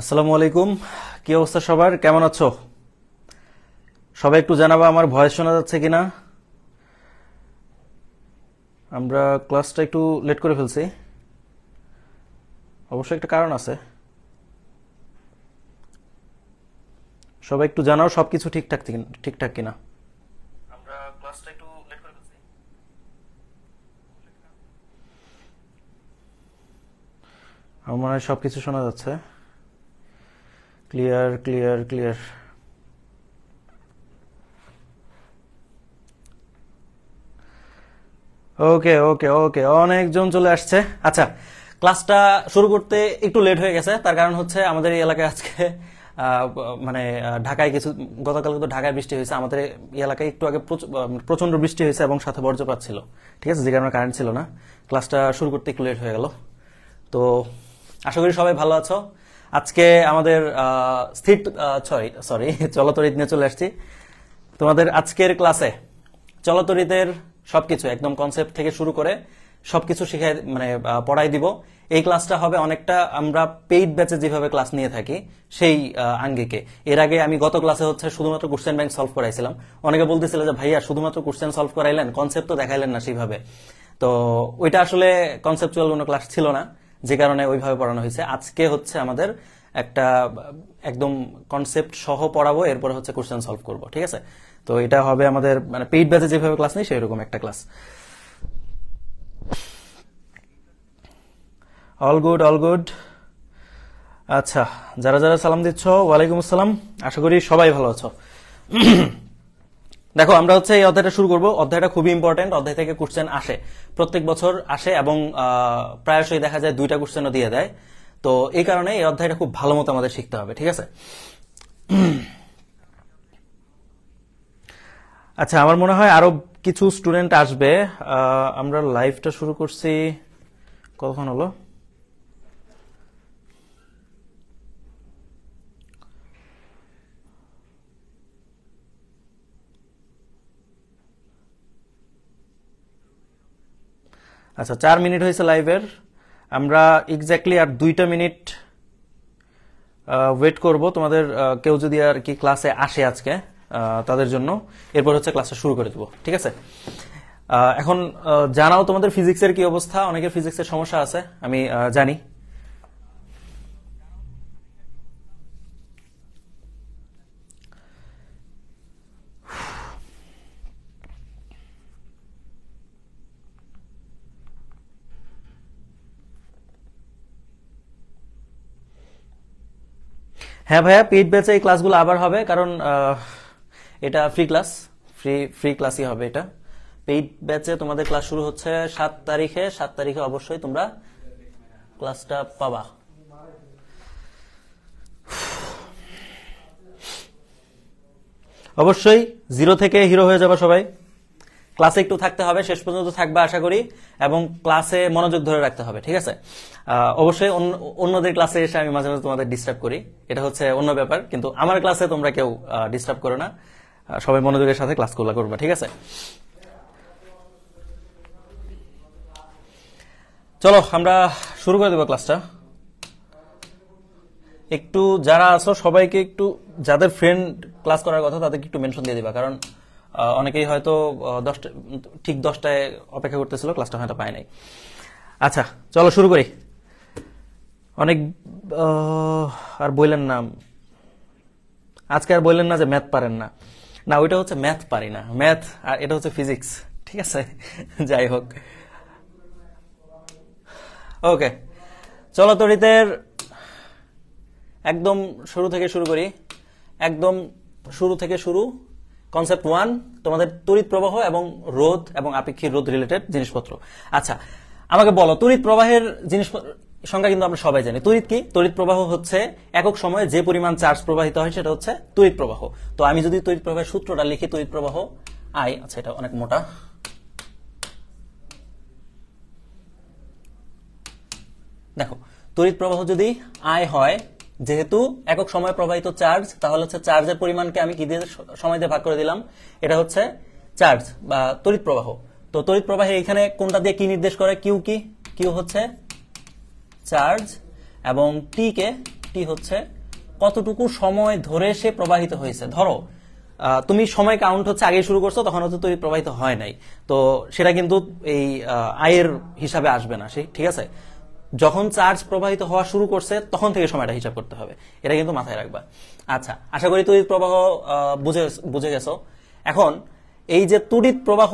আসসালামু আলাইকুম। কি অবস্থা সবার, কেমন আছো সবাই? একটু জানাবা আমার ভয়েস শোনা যাচ্ছে কিনা। আমরা ক্লাসটা একটু লেট করে ফেলছি, অবশ্যই একটা কারণ আছে। সবাই একটু জানাও সবকিছু ঠিকঠাক কিনা। আমরা ক্লাসটা একটু লেট করে ফেলছি। আমার মনে হয় সবকিছু শোনা যাচ্ছে। Clear clear clear. Okay okay okay, অনেকজন চলে আসছে। আচ্ছা, ক্লাসটা শুরু করতে একটু লেট হয়ে গেছে, তার কারণ হচ্ছে আমাদের এই এলাকায় আজকে ঢাকায় কিছু, গতকাল তো ঢাকায় বৃষ্টি হয়েছে, আমাদের এই এলাকায় একটু আগে প্রচন্ড বৃষ্টি হয়েছে এবং সাথে বজ্রপাত ছিল। ঠিক আছে, যে কারণে কারেন্ট ছিল না, ক্লাসটা শুরু করতে একটু লেট হয়ে গেল। তো আশা করি সবাই ভালো আছো। আজকে আমাদের স্থির সরি সরি চলতরিৎ নিয়ে চলে আসছি তোমাদের আজকের ক্লাসে। চলতরিতের সবকিছু একদম কনসেপ্ট থেকে শুরু করে সবকিছু শিখাই, মানে পড়াই দিব। এই ক্লাসটা হবে অনেকটা আমরা পেইড ব্যাচে যেভাবে ক্লাস নিয়ে থাকি সেই আঙ্গিকে। এর আগে আমি গত ক্লাসে হচ্ছে শুধুমাত্র কোশ্চেন ব্যাংক সলভ করাইছিলাম। অনেকে বলতেছিল যে ভাইয়া শুধুমাত্র কোশ্চেন সলভ করাইলেন, কনসেপ্ট তো দেখাইলেন না সেইভাবে। তো ওইটা আসলে কনসেপচুয়াল কোনো ক্লাস ছিল না, যে কারণে ওইভাবে পড়ানো হয়েছে। আজকে হচ্ছে আমাদের একটা একদম কনসেপ্ট সহ পড়াবো, এরপরে হচ্ছে কোশ্চেন সলভ করব। ঠিক আছে, তো এটা হবে আমাদের মানে পেইড ব্যাচে যেভাবে ক্লাস নেই সেরকম একটা class. All good all good. আচ্ছা, যারা যারা সালাম দিচ্ছ ওয়ালাইকুম আসসালাম, আশা করি সবাই ভালো আছো। দেখো, আমরা হচ্ছে এই অধ্যায়টা শুরু করব। অধ্যায়টা খুবই ইম্পর্টেন্ট, অধ্যায় থেকে কোশ্চেন আসে, প্রত্যেক বছর আসে এবং প্রায়শই দেখা যায় 2টা কোশ্চেনও দিয়ে দেয়। তো এই কারণে এই অধ্যায়টা খুব ভালো মতো আমাদের শিখতে হবে। ঠিক আছে, আচ্ছা আমার মনে হয় আরো কিছু স্টুডেন্ট আসবে। আমরা লাইভটা শুরু করছি কতক্ষণ হলো? আচ্ছা, 4 মিনিট হয়েছে লাইভের। আমরা এক্স্যাক্টলি আর 2টা মিনিট ওয়েট করব তোমাদের, কেউ যদি আর কি ক্লাসে আসে আজকে তাদের জন্য, এরপর হচ্ছে ক্লাসটা শুরু করে দেবো। ঠিক আছে, এখন জানাও তোমাদের ফিজিক্সের কি অবস্থা। অনেকের ফিজিক্সের সমস্যা আছে আমি জানি। হ্যাঁ ভাইয়া, পেইড ব্যাচে এই ক্লাসগুলো আবার হবে, কারণ এটা ফ্রি ক্লাস, ফ্রি ফ্রি ক্লাসই হবে এটা। পেইড ব্যাচে তোমাদের ক্লাস শুরু হচ্ছে 7 তারিখে। 7 তারিখে অবশ্যই তোমরা ক্লাসটা পাবা। অবশ্যই 0 থেকে হিরো হয়ে যাবে সবাই। ক্লাসে একটু থাকতে হবে, শেষ পর্যন্ত থাকবে আশা করি, এবং ক্লাসে মনোযোগ ধরে রাখতে হবে। ঠিক আছে, অবশ্যই অন্যদের ক্লাসে এসে আমি মাঝে মাঝে তোমাদের ডিস্টার্ব করি, এটা হচ্ছে অন্য ব্যাপার, কিন্তু আমার ক্লাসে তোমরা কেউ ডিস্টার্ব করো না। সবাই মনোযোগের সাথে ক্লাসগুলো করবে। ঠিক আছে, চলো আমরা শুরু করে দেবো ক্লাসটা। একটু যারা আছো সবাইকে একটু, যাদের ফ্রেন্ড ক্লাস করার কথা তাদেরকে একটু মেনশন দিয়ে দিবা, কারণ অনেকেই হয়তো 10টা, ঠিক 10টায় অপেক্ষা করতেছিল, ক্লাসটা হয়তো পায় নাই। আচ্ছা চলো শুরু করি। অনেক আর বললেন না আজকে, আর বললেন না যে ম্যাথ পারেন না। না, ওইটা হচ্ছে ম্যাথ পারি না, ম্যাথ আর এটা হচ্ছে ফিজিক্স। ঠিক আছে, যাই হোক। ওকে, চলো তড়িতের একদম শুরু থেকে শুরু করি। একদম শুরু থেকে শুরু, কনসেপ্ট 1, তোমাদের তড়িৎ প্রবাহ এবং রোধ এবং আপেক্ষিক রোধ রিলেটেড জিনিসপত্র। আচ্ছা আমাকে বলো, তড়িৎ প্রবাহের সংজ্ঞা কিন্তু আমরা সবাই জানি। তড়িৎ কি? তড়িৎ প্রবাহ হচ্ছে একক সময়ে যে পরিমাণ চার্জ প্রবাহিত হয় সেটা হচ্ছে তড়িৎ প্রবাহ। তো আমি যদি তড়িৎ প্রবাহের সূত্রটা লিখি, তড়িৎ প্রবাহ আই, আচ্ছা এটা অনেক মোটা, দেখো তড়িৎ প্রবাহ যদি আই হয়, যেহেতু একক সময় প্রবাহিত চার্জ, তাহলে হচ্ছে চার্জের পরিমাণকে আমি কি দিয়ে সময় দিয়ে ভাগ করে দিলাম, এটা হচ্ছে চার্জ বা তড়িৎ প্রবাহ। তো তড়িৎ প্রবাহে এখানে কোনটা দিয়ে কি নির্দেশ করে? কিউ কি? কিউ হচ্ছে চার্জ এবং টি কে টি হচ্ছে কতটুকু সময় ধরে সে প্রবাহিত হয়েছে। ধরো তুমি সময় কাউন্ট হচ্ছে আগে শুরু করছো, তখন হচ্ছে তৈরি প্রবাহিত হয় নাই, তো সেটা কিন্তু এই আয়ের হিসাবে আসবে না, ঠিক আছে। যখন চার্জ প্রবাহিত হওয়া শুরু করছে তখন থেকে সময়টা হিসাব করতে হবে, এটা কিন্তু মাথায় রাখবা। আচ্ছা, আশা করি তড়িৎ প্রবাহ বুঝে গেছো। এখন এই যে তড়িৎ প্রবাহ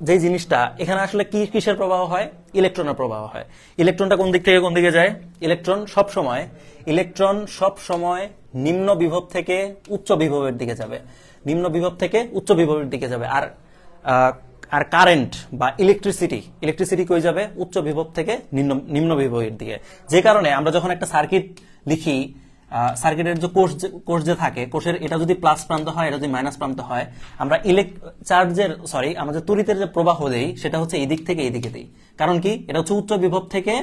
যে জিনিসটা, এখানে আসলে কিসের প্রবাহ হয়? ইলেকট্রনের প্রবাহ হয়। ইলেকট্রনটা কোন দিক থেকে কোন দিকে যায়? ইলেকট্রন সব সময় নিম্ন বিভব থেকে উচ্চ বিভবের দিকে যাবে, নিম্ন বিভব থেকে উচ্চ বিভবের দিকে যাবে। আর কারেন্ট বা ইলেকট্রিসিটি কই যাবে? উচ্চ বিভব থেকে নিম্ন বিভবের দিকে। যে কারণে আমরা যখন একটা সার্কিট লিখি, সার্কিটের যে কোষ যে থাকে, কোষের এটা যদি প্লাস প্রান্ত হয়, এটা যদি মাইনাস প্রান্ত হয়, আমরা আমাদের তড়িতের যে প্রবাহ দেই সেটা হচ্ছে এই দিক থেকে এই দিকে দেই। কারণ কি? এটা হচ্ছে উচ্চ বিভব থেকে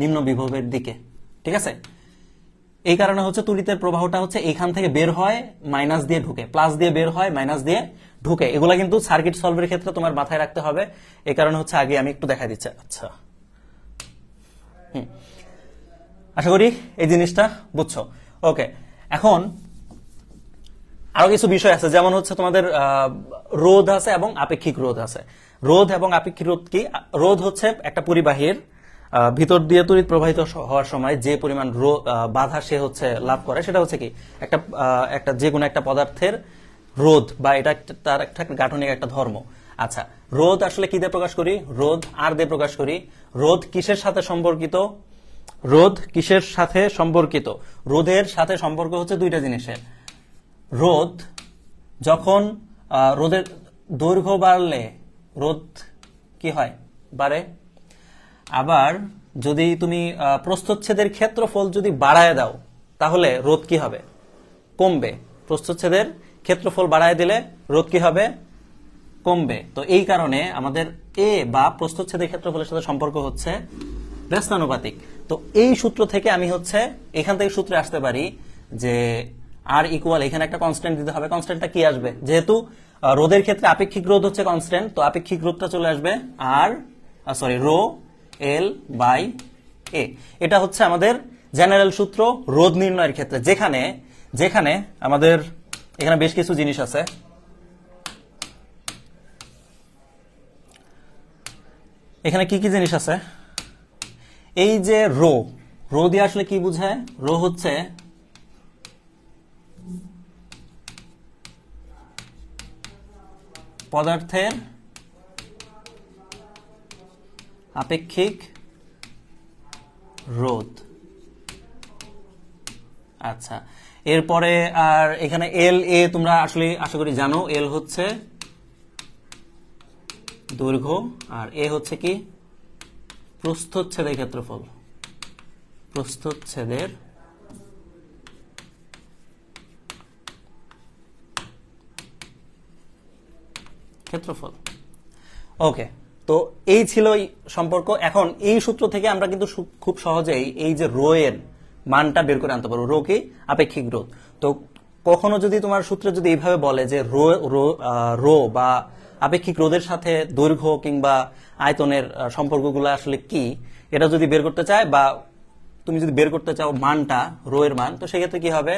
নিম্ন বিভবের দিকে, ঠিক আছে। এই কারণে হচ্ছে তড়িতের প্রবাহটা হচ্ছে এইখান থেকে বের হয়, মাইনাস দিয়ে ঢুকে, প্লাস দিয়ে বের হয়, মাইনাস দিয়ে ঢুকে। এগুলা কিন্তু সার্কিট সলভের ক্ষেত্রে তোমার মাথায় রাখতে হবে। এই কারণে হচ্ছে আগে আমি একটু দেখা দিচ্ছি। আচ্ছা, আশা করি এই জিনিসটা বুঝছো। ওকে, এখন আরো কিছু বিষয় আছে, যেমন হচ্ছে তোমাদের রোধ আছে এবং আপেক্ষিক রোধ আছে। রোধ এবং আপেক্ষিক রোধ কি? রোধ হচ্ছে একটা পরিবাহীর ভিতর দিয়ে তড়িৎ প্রবাহিত হওয়ার সময় যে পরিমাণ বাধা সে হচ্ছে লাভ করে, সেটা হচ্ছে কি একটা যে কোনো একটা পদার্থের রোধ, বা এটা তার একটা গাঠনিক একটা ধর্ম। আচ্ছা, রোধ আসলে কি দিয়ে প্রকাশ করি? রোধ আর দিয়ে প্রকাশ করি। রোধ কিসের সাথে সম্পর্কিত? রোধের সাথে সম্পর্ক হচ্ছে দুইটা জিনিসের। রোধ যখন রোধের দৈর্ঘ্য বাড়লে রোধ কি হয়? বাড়ে। আবার যদি তুমি প্রস্থচ্ছেদের ক্ষেত্রফল যদি বাড়ায় দাও, তাহলে রোধ কি হবে? কমবে। প্রস্থচ্ছেদের ক্ষেত্রফল বাড়ায় দিলে রোধ কি হবে? কমবে। তো এই কারণে আমাদের এ বা প্রস্থচ্ছেদের ক্ষেত্রফলের সাথে সম্পর্ক হচ্ছে ব্যস্তানুপাতিক। তো এই সূত্র থেকে আমি হচ্ছে এখান থেকে সূত্রে আসতে পারি যে আর ইকুয়াল, এখানে একটা কনস্ট্যান্ট দিতে হবে। কনস্ট্যান্টটা কি আসবে? যেহেতু রোধের ক্ষেত্রে আপেক্ষিক রোধ হচ্ছে কনস্ট্যান্ট, তো আপেক্ষিক রোধটা চলে আসবে রো এল বাই এ। এটা হচ্ছে আমাদের জেনারেল সূত্র রোধ নির্ণয়ের ক্ষেত্রে, যেখানে আমাদের এখানে বেশ কিছু জিনিস আছে। এখানে কি কি জিনিস আছে? এই যে রো দিয়ে আসলে কি বুঝায়? রো হচ্ছে পদার্থের আপেক্ষিক রোধ। আচ্ছা, এরপরে আর এখানে এল এ তোমরা আসলে আশা করি জানো। এল হচ্ছে দৈর্ঘ্য আর এ হচ্ছে কি? প্রস্থচ্ছেদের ক্ষেত্রফল। প্রস্থচ্ছেদের ক্ষেত্রফল। ওকে, তো এই ছিল সম্পর্ক। এখন এই সূত্র থেকে আমরা কিন্তু খুব সহজেই এই যে রো এর মানটা বের করে আনতে পারবো। রো কি? আপেক্ষিক রোধ। তো কখনো যদি তোমার সূত্রে যদি এইভাবে বলে যে রো বা আপেক্ষিক রোধের সাথে দৈর্ঘ্য কিংবা আয়তনের সম্পর্কগুলো আসলে কি, এটা যদি বের করতে চায় বা তুমি যদি বের করতে চাও মানটা, রো এর মান, তো সেক্ষেত্রে কি হবে?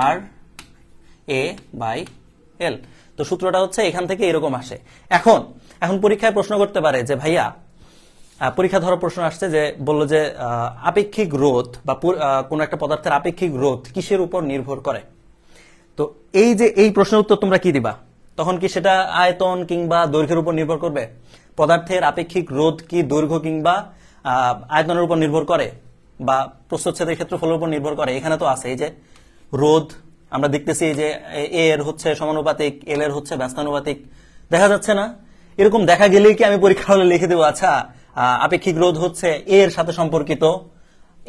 আর এ বাই এল। তো সূত্রটা হচ্ছে এখান থেকে এরকম আসে। এখন পরীক্ষায় প্রশ্ন করতে পারে যে ভাইয়া, পরীক্ষা ধরো প্রশ্ন আসছে যে বললো যে আপেক্ষিক রোধ বা কোন একটা পদার্থের আপেক্ষিক রোধ কিসের উপর নির্ভর করে? তো এই যে এই প্রশ্নের উত্তর তোমরা কি দিবা? তখন কি সেটা আয়তন কিংবা দৈর্ঘ্যের উপর নির্ভর করবে? পদার্থের আপেক্ষিক রোধ কি দৈর্ঘ্য কিংবা আয়তনের উপর নির্ভর করে, বা প্রস্থচ্ছেদের ক্ষেত্রফলের উপর নির্ভর করে? এখানে তো আছে এই যে রোধ, আমরা দেখতেছি যে এ এর হচ্ছে সমানুপাতিক, এল এর হচ্ছে ব্যস্তানুপাতিক। দেখা যাচ্ছে না? এরকম দেখা গেলেই কি আমি পরীক্ষা হলে লিখে দেবো আচ্ছা আপেক্ষিক রোধ হচ্ছে এ এর সাথে সম্পর্কিত,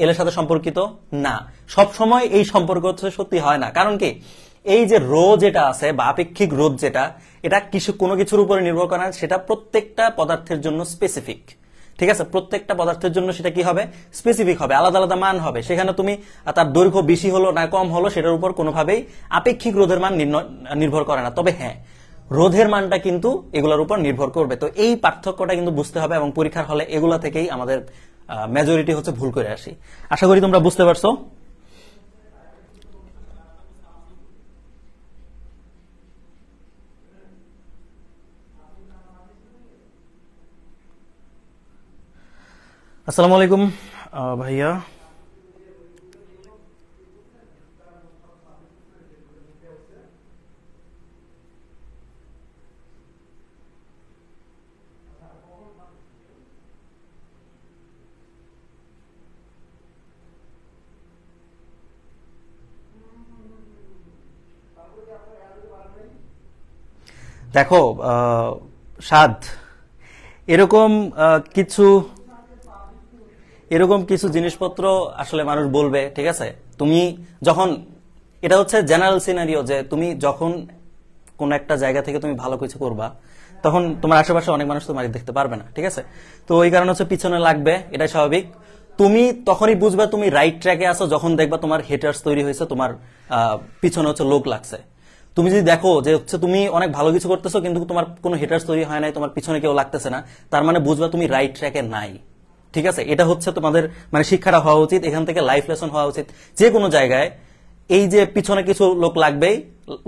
এল এর সাথে সম্পর্কিত? না, সব সময় এই সম্পর্ক হচ্ছে সত্যি হয় না। কারণ কি? এই যে রো যেটা আছে বা আপেক্ষিক রোধ যেটা, এটা কোনো কিছুর উপরে নির্ভর করে না, সেটা প্রত্যেকটা পদার্থের জন্য স্পেসিফিক। ঠিক আছে, প্রত্যেকটা পদার্থের জন্য সেটা কি হবে? স্পেসিফিক হবে, আলাদা আলাদা মান হবে। সেখানে তুমি তার দৈর্ঘ্য বেশি হলো না কম হলো সেটার উপর কোনোভাবেই আপেক্ষিক রোধের মান নির্ভর করে না। তবে হ্যাঁ, রোধের মানটা কিন্তু এগুলোর উপর নির্ভর করবে। তো এই পার্থক্যটা কিন্তু বুঝতে হবে, এবং পরীক্ষার হলে এগুলা থেকেই আমাদের মেজরিটি হচ্ছে ভুল করে আসি। আশা করি তোমরা বুঝতে পারছো। আসসালামু আলাইকুম ভাইয়া। দেখো সাদ, এরকম কিছু এরকম কিছু জিনিসপত্র আসলে মানুষ বলবে, ঠিক আছে? তুমি যখন, এটা হচ্ছে জেনারেল সিনারিও, যে তুমি যখন কোন একটা জায়গা থেকে তুমি ভালো কিছু করবা, তখন তোমার আশেপাশে অনেক মানুষ তোমার দেখতে পারবে না, ঠিক আছে? তো ওই কারণে হচ্ছে পিছনে লাগবে, এটাই স্বাভাবিক। তুমি তখনই বুঝবে তুমি রাইট ট্র্যাকে আছো যখন দেখবা তোমার হেটার্স তৈরি হয়েছে, তোমার পিছনে হচ্ছে লোক লাগছে। তুমি যদি দেখো যে হচ্ছে তুমি অনেক ভালো কিছু করতেছো কিন্তু তোমার কোনো হেটার্স তৈরি হয় নাই, তোমার পিছনে কেউ লাগতেছে না, তার মানে বুঝবা তুমি রাইট ট্র্যাকে নাই, ঠিক আছে? এটা হচ্ছে তোমাদের মানে শিক্ষাটা হওয়া উচিত, এখান থেকে লাইফ লেসন হওয়া উচিত। যে কোনো জায়গায় এই যে পিছনে কিছু লোক লাগবেই,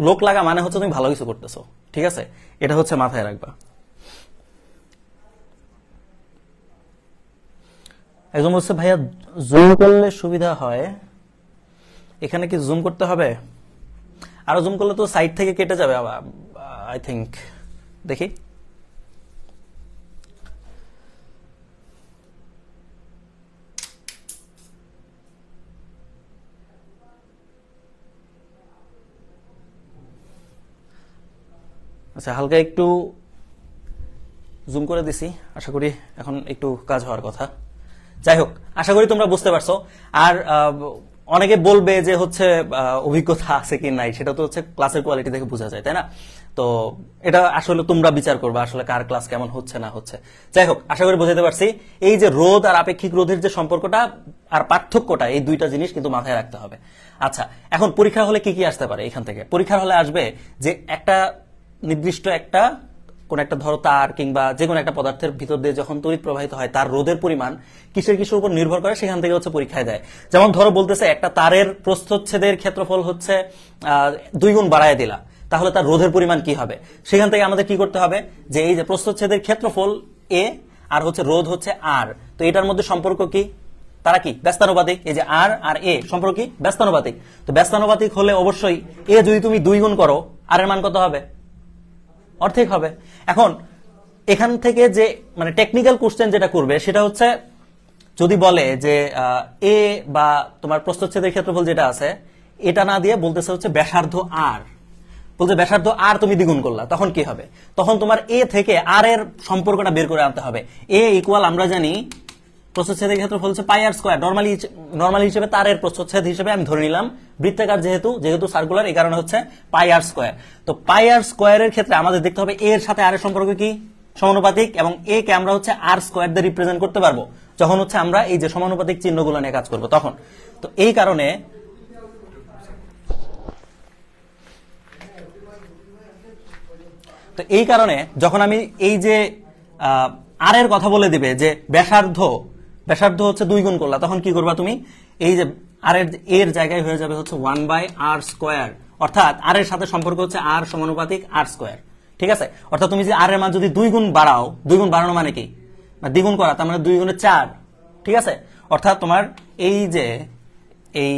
লোক লাগা মানে হচ্ছে তুমি ভালো কিছু করতেছো, ঠিক আছে? এটা হচ্ছে মাথায় রাখবা। একজন বলছে ভাইয়া জুম করলে সুবিধা হয়, এখানে কি জুম করতে হবে? আরো জুম করলে তো সাইড থেকে কেটে যাবে আই থিঙ্ক। দেখি, আচ্ছা হালকা একটু জুম করে দিছি, আশা করি এখন একটু কাজ হওয়ার কথা। যাই হোক, আশা করি তোমরা বুঝতে পারছো। আর অনেকে বলবে যে হচ্ছে অভিজ্ঞতা আছে কি নাই, সেটা তো হচ্ছে ক্লাসের কোয়ালিটি দেখে বোঝা যায়, তাই না? তো এটা আসলে তোমরা বিচার করবে আসলে কার ক্লাস কেমন হচ্ছে না হচ্ছে। যাই হোক, আশা করি বোঝাতে পারছি। এই যে রোধ আর আপেক্ষিক রোধের যে সম্পর্কটা আর পার্থক্যটা, এই দুইটা জিনিস কিন্তু মাথায় রাখতে হবে। আচ্ছা, এখন পরীক্ষা হলে কি কি আসতে পারে? এখান থেকে পরীক্ষার হলে আসবে যে একটা নির্দিষ্ট একটা কোন একটা ধরো তার কিংবা যে কোনো একটা পদার্থের ভিতর দিয়ে যখন তড়িৎ প্রবাহিত হয়, তার রোধের পরিমাণ কিসের কিসের উপর নির্ভর করে, সেখান থেকে হচ্ছে পরীক্ষায় দেয়। যেমন ধরো বলতেছে একটা তারের প্রস্থচ্ছেদের ক্ষেত্রফল হচ্ছে 2 গুণ বাড়ায় দিলা, তাহলে তার রোধের পরিমাণ কি হবে? সেখান থেকে আমাদের কি করতে হবে, যে এই যে প্রস্থচ্ছেদের ক্ষেত্রফল এ আর হচ্ছে রোধ হচ্ছে আর, তো এটার মধ্যে সম্পর্ক কি? তারা কি ব্যস্তানুপাতিক। এই যে আর আর এ সম্পর্ক কি? ব্যস্তানুপাতিক। তো ব্যস্তানুপাতিক হলে অবশ্যই এ যদি তুমি 2 গুণ করো, আর এর মান কত হবে? অর্ধেক হবে। এখন এখান থেকে যে মানে টেকনিক্যাল কোশ্চেন যেটা করবে সেটা হচ্ছে, যদি বলে যে এ বা তোমার প্রস্থচ্ছেদের ক্ষেত্রফল যেটা আছে এটা না দিয়ে বলতেছে হচ্ছে ব্যাসার্ধ আর, বলতে ব্যাসার্ধ আর তুমি দ্বিগুণ করলা, তখন কি হবে? তখন তোমার এ থেকে আর এর সম্পর্কটা বের করে আনতে হবে। এ ইকুয়াল আমরা জানি প্রস্থচ্ছেদের ক্ষেত্রফল হচ্ছে পাই আর স্কয়ার। নরমালি হিসেবে তারের প্রস্থচ্ছেদ হিসেবে আমি ধরে নিলাম, বৃত্তাকার যেহেতু সার্কুলার, এই কারণে হচ্ছে পাই আর স্কয়ার। তো পাই আর স্কয়ারের ক্ষেত্রে আমাদের দেখতে হবে এর সাথে আর এর সম্পর্ক কি? সমানুপাতিক, এবং এ কে আমরা হচ্ছে আর স্কয়ার দিয়ে রিপ্রেজেন্ট করতে পারবো যখন হচ্ছে আমরা এই যে সমানুপাতিক চিহ্নগুলো নিয়ে কাজ করবো তখন। তো এই কারণে যখন আমি এই যে আর এর কথা বলে দিবে যে ব্যাসার্ধ হচ্ছে 2 গুণ করলা, তখন কি করবা তুমি? এই যে আর এর জায়গায় হয়ে যাবে হচ্ছে 1/r স্কয়ার, অর্থাৎ আর এর সাথে সম্পর্ক হচ্ছে আর সমানুপাতিক আর স্কয়ার, ঠিক আছে? অর্থাৎ তুমি যে আর এর মান যদি 2 গুণ বাড়াও, 2 গুণ বাড়ানো মানে কি? দ্বিগুণ করা, তার মানে 2 গুণে 4, ঠিক আছে? অর্থাৎ তোমার এই যে এই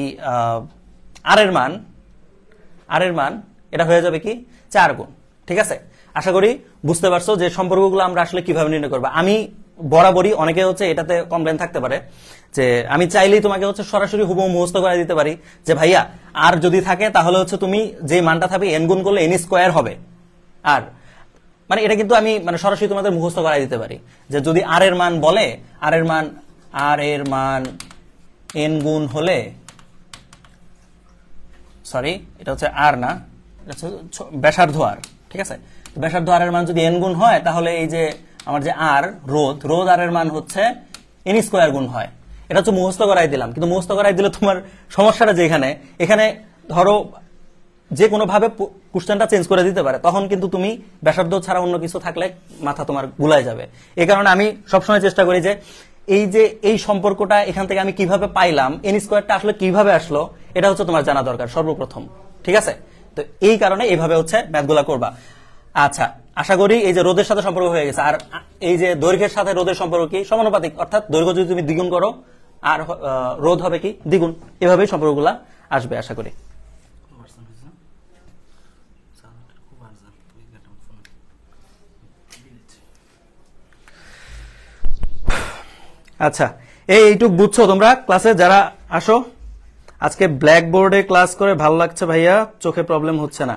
আর এর মান এটা হয়ে যাবে কি 4 গুণ, ঠিক আছে? আশা করি বুঝতে পারছো যে সম্পর্কগুলো আমরা আসলে কিভাবে নির্ণয় করবো। আমি বরাবরই, অনেকে হচ্ছে এটাতে কমপ্লেন থাকতে পারে যে আমি চাইলেই তোমাকে হচ্ছে সরাসরি হুবহু মুখস্থ করে দিতে পারি যে ভাইয়া আর যদি থাকে তাহলে হচ্ছে তুমি যে মানটা থাকবে এন গুণ করলে এন স্কয়ার হবে। আর মানে এটা কিন্তু আমি মানে সরাসরি তোমাদের মুখস্থ করাই দিতে পারি যে যদি আর এর মান বলে, আর এর মান এন গুণ হলে, সরি এটা হচ্ছে আর না, এটা হচ্ছে ব্যাসার্ধ আর, ঠিক আছে? ব্যাসার্ধ আর এর মান যদি এন গুণ হয়, তাহলে এই যে আমার যে আর রোধ আর এর মান হচ্ছে এন স্কয়ার গুণ হয়। এটা হচ্ছে মুখস্থ করাই দিলাম, কিন্তু মুখস্থ করাই দিলে তোমার সমস্যাটা যে এখানে ধরো যে কোনো ভাবে কোশ্চেনটা চেঞ্জ করে দিতে পারে, তখন কিন্তু তুমি ব্যাসার্ধ ছাড়া অন্য কিছু থাকলে মাথা তোমার গুলায় যাবে। এই কারণে আমি সবসময় চেষ্টা করি যে এই সম্পর্কটা এখান থেকে আমি কিভাবে পাইলাম, এন স্কয়ারটা আসলে কিভাবে আসলো, এটা হচ্ছে তোমার জানা দরকার সর্বপ্রথম, ঠিক আছে? তো এই কারণে এইভাবে হচ্ছে ম্যাথগুলা করবা। আচ্ছা, আশা করি এই যে রোধের সাথে সম্পর্ক হয়ে গেছে। আর এই যে দৈর্ঘ্যের সাথে রোধের সম্পর্ক কি সমানুপাতিক, অর্থাৎ দৈর্ঘ্য যদি তুমি দ্বিগুণ করো আর রোধ হবে কি দ্বিগুণ, এভাবেই সম্পর্কগুলা আসবে আশা করি। আচ্ছা, এইটুক বুঝছো তোমরা ক্লাসে যারা আসো? আজকে ব্ল্যাক বোর্ডে ক্লাস করে ভালো লাগছে ভাইয়া, চোখে প্রবলেম হচ্ছে না।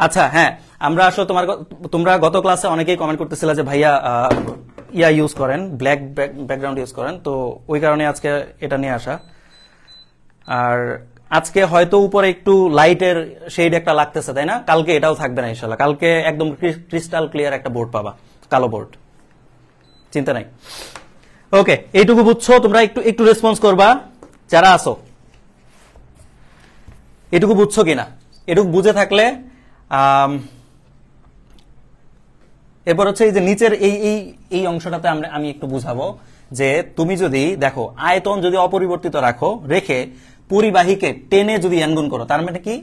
আচ্ছা হ্যাঁ, আমরা আসো তোমরা গত ক্লাসে অনেকেই কমেন্ট করতেছিল যে ভাইয়া ইয়া ইউজ করেন, ব্ল্যাক ব্যাকগ্রাউন্ড ইউজ করেন, তো ওই কারণে আজকে এটা নিয়ে আসা। আর আজকে হয়তো উপরে একটু লাইটের শেড একটা লাগতেছে, তাই না? কালকে এটাও থাকবে না ইনশাল্লাহ, কালকে একদম ক্রিস্টাল ক্লিয়ার একটা বোর্ড পাবা, কালো বোর্ড, চিন্তা নাই। ওকে, এইটুকু বুঝছো তোমরা? একটু একটু রেসপন্স করবা যারা আসো, এটুকু বুঝছো কিনা? এটুকু বুঝে থাকলে এরপর হচ্ছে এই যে নিচের এই অংশটাতে আমি একটু বুঝাবো যে তুমি যদি দেখো আয়তন যদি অপরিবর্তিত রাখো, রেখে পরিবাহীকে টেনে যদি এন গুণ করো, তার মানে কি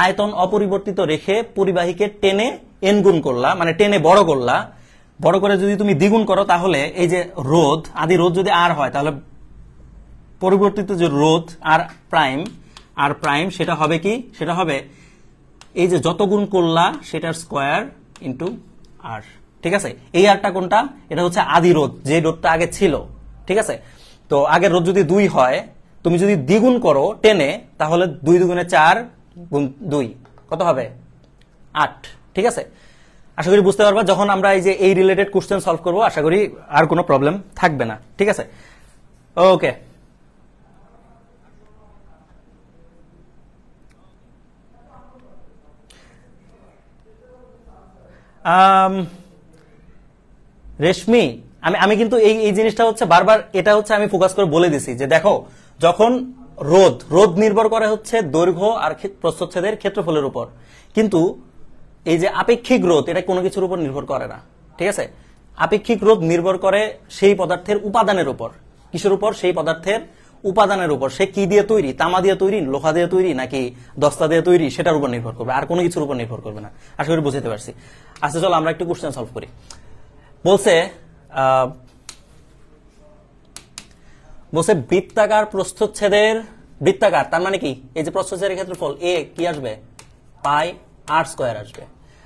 আয়তন অপরিবর্তিত রেখে পরিবাহীকে টেনে এন গুণ করলা, মানে টেনে বড় করলা, বড় করে যদি তুমি দ্বিগুণ করো, তাহলে এই যে রোধ, আদি রোধ যদি আর হয়, তাহলে পরিবর্তিত যে রোধ আর প্রাইম সেটা হবে কি? সেটা হবে এই যে যত গুণ করলা সেটার স্কোয়ার ইন্টু আর। ঠিক আছে, এই আরটা কোনটা? এটা হচ্ছে আদি রোধ, যে রোধটা আগে ছিল। ঠিক আছে, তো আগের রোধ যদি 2 হয়, তুমি যদি দ্বিগুণ করো টেনে, তাহলে 2 দুগুণে 4 গুণ 2 কত হবে? 8। ঠিক আছে, আশা করি বুঝতে পারবা। যখন আমরা এই যে এই রিলেটেড কোশ্চেন সলভ করবো, আশা করি আর কোনো প্রবলেম থাকবে না। ঠিক আছে, ওকে। রেশমি, আমি কিন্তু এই জিনিসটা হচ্ছে বারবার, এটা হচ্ছে আমি ফোকাস করে বলে দিছি যে দেখো, যখন রোধ নির্ভর করে হচ্ছে দৈর্ঘ্য আর প্রস্থচ্ছেদের ক্ষেত্রফলের উপর, কিন্তু এই যে আপেক্ষিক রোধ এটা কোনো কিছুর উপর নির্ভর করে না। ঠিক আছে, আপেক্ষিক রোধ নির্ভর করে সেই পদার্থের উপাদানের উপর। কিসের উপর? সেই পদার্থের উপাদানের উপর। সে কি দিয়ে তৈরি, তামা দিয়ে তৈরি, লোহা দিয়ে তৈরি, নাকি দস্তা দিয়ে তৈরি, সেটার উপর নির্ভর করবে, আর কোনো কিছুর উপর নির্ভর করবে না। আশা করি বুঝতে পারছি। আচ্ছা চলো আমরা একটু কোশ্চেন সলভ করি। বলছে বৃত্তাকার প্রস্থচ্ছেদের, বৃত্তাকার তার মানে কি? এই যে প্রস্থচ্ছেদের ক্ষেত্রফল এ কি আসবে? পাই আর স্কয়ার আসবে।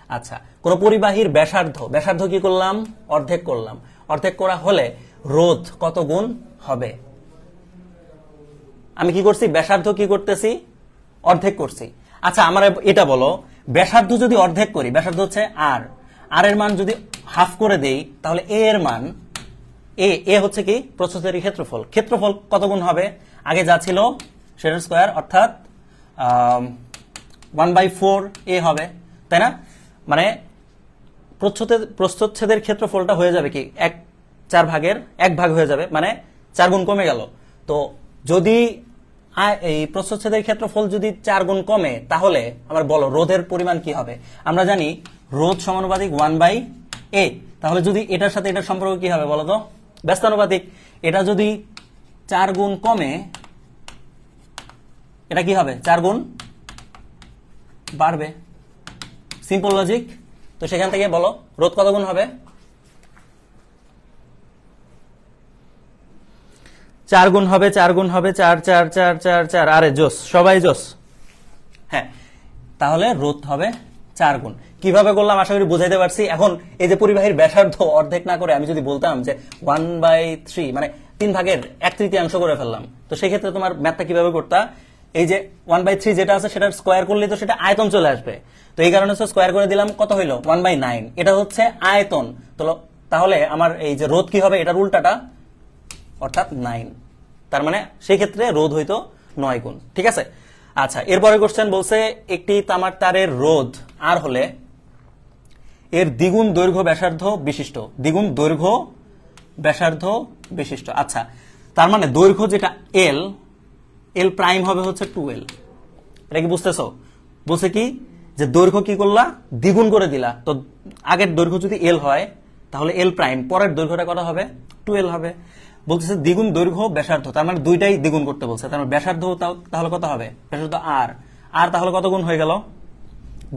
আচ্ছা, কোন পরিবাহীর ব্যাসার্ধ কি করলাম? অর্ধেক করলাম। অর্ধেক করা হলে রোধ কত গুণ হবে? আমি কি করছি? ব্যাসার্ধ কি করতেছি? অর্ধেক করছি। আচ্ছা, আমার এটা বলো, ব্যাসার্ধ যদি অর্ধেক করি, ব্যাসার্ধ হচ্ছে আর এর মান যদি হাফ করে দেই, তাহলে এ এর মান, এ হচ্ছে কি? প্রস্থচ্ছেদের ক্ষেত্রফল কত গুণ হবে? আগে যা ছিল সেটার স্কয়ার, অর্থাৎ 1/4 এ হবে, তাই না? মানে প্রস্থচ্ছেদের ক্ষেত্রফলটা হয়ে যাবে কি? 4 ভাগের 1 ভাগ হয়ে যাবে, মানে 4 গুণ কমে গেল। তো যদি এই প্রস্থচ্ছেদের ক্ষেত্রফল যদি 4 গুণ কমে, তাহলে আমার বলো রোধের পরিমাণ কি হবে? আমরা জানি রোধ সমানুপাতিক 1/a। তাহলে যদি এটার সাথে এটার সম্পর্ক কি হবে বলো তো? ব্যস্তানুপাতিক। এটা যদি 4 গুণ কমে, এটা কি হবে? 4 গুণ বাড়বে। Simple logic. তো সেখান থেকে বলো রোধ কত গুণ হবে? 4 গুণ হবে, 4 গুণ হবে, 4 4 4 4 4। আরে জোস, সবাই জোস। হ্যাঁ, তাহলে রোধ হবে 4 গুণ। কিভাবে করলাম আশা করি বুঝাইতে পারছি। এখন এই যে পরিবাহীর ব্যাসার্ধ অর্ধেক না করে আমি যদি বলতাম যে 1/3, মানে 3 ভাগের 1/3 করে ফেললাম, তো সেই ক্ষেত্রে তোমার ম্যাথটা কিভাবে করতা? এই যে 1/3 যেটা আছে সেটার স্কোয়ার করলে তো সেটা আয়তন চলে আসবে। তো এই কারণে স্কোয়ার করে দিলাম, কত হইলো? 1/9। এটা হচ্ছে আয়তন। তো তাহলে আমার এই যে রোধ কি হবে? এটার উল্টাটা, অর্থাৎ 9। তার মানে সেই ক্ষেত্রে রোধ হইতো 9 গুণ। ঠিক আছে, আচ্ছা এরপরে কোশ্চেন বলছে একটি তামার তারের রোধ আর হলে এর দ্বিগুণ দৈর্ঘ্য ব্যাসার্ধ বিশিষ্ট। দ্বিগুণ দৈর্ঘ্য ব্যাসার্ধ বিশিষ্ট। আচ্ছা, তার মানে দৈর্ঘ্য যেটা এল প্রাইম হবে হচ্ছে 2l। এটা কি বুঝতেছো? বলছে কি যে দৈর্ঘ্য কি করলা? দ্বিগুণ করে দিলা। তো আগের দৈর্ঘ্য যদি এল হয়, তাহলে এল প্রাইম, পরের দৈর্ঘ্যটা কত হবে? 2l হবে। বলতেছে দ্বিগুণ দৈর্ঘ্য ব্যাসার্ধ, তার মানে দুইটাই দ্বিগুণ করতে বলছে। তার মানে ব্যাসার্ধ তাহলে কত হবে? ব্যাসার্ধ আর তাহলে কত গুণ হয়ে গেল?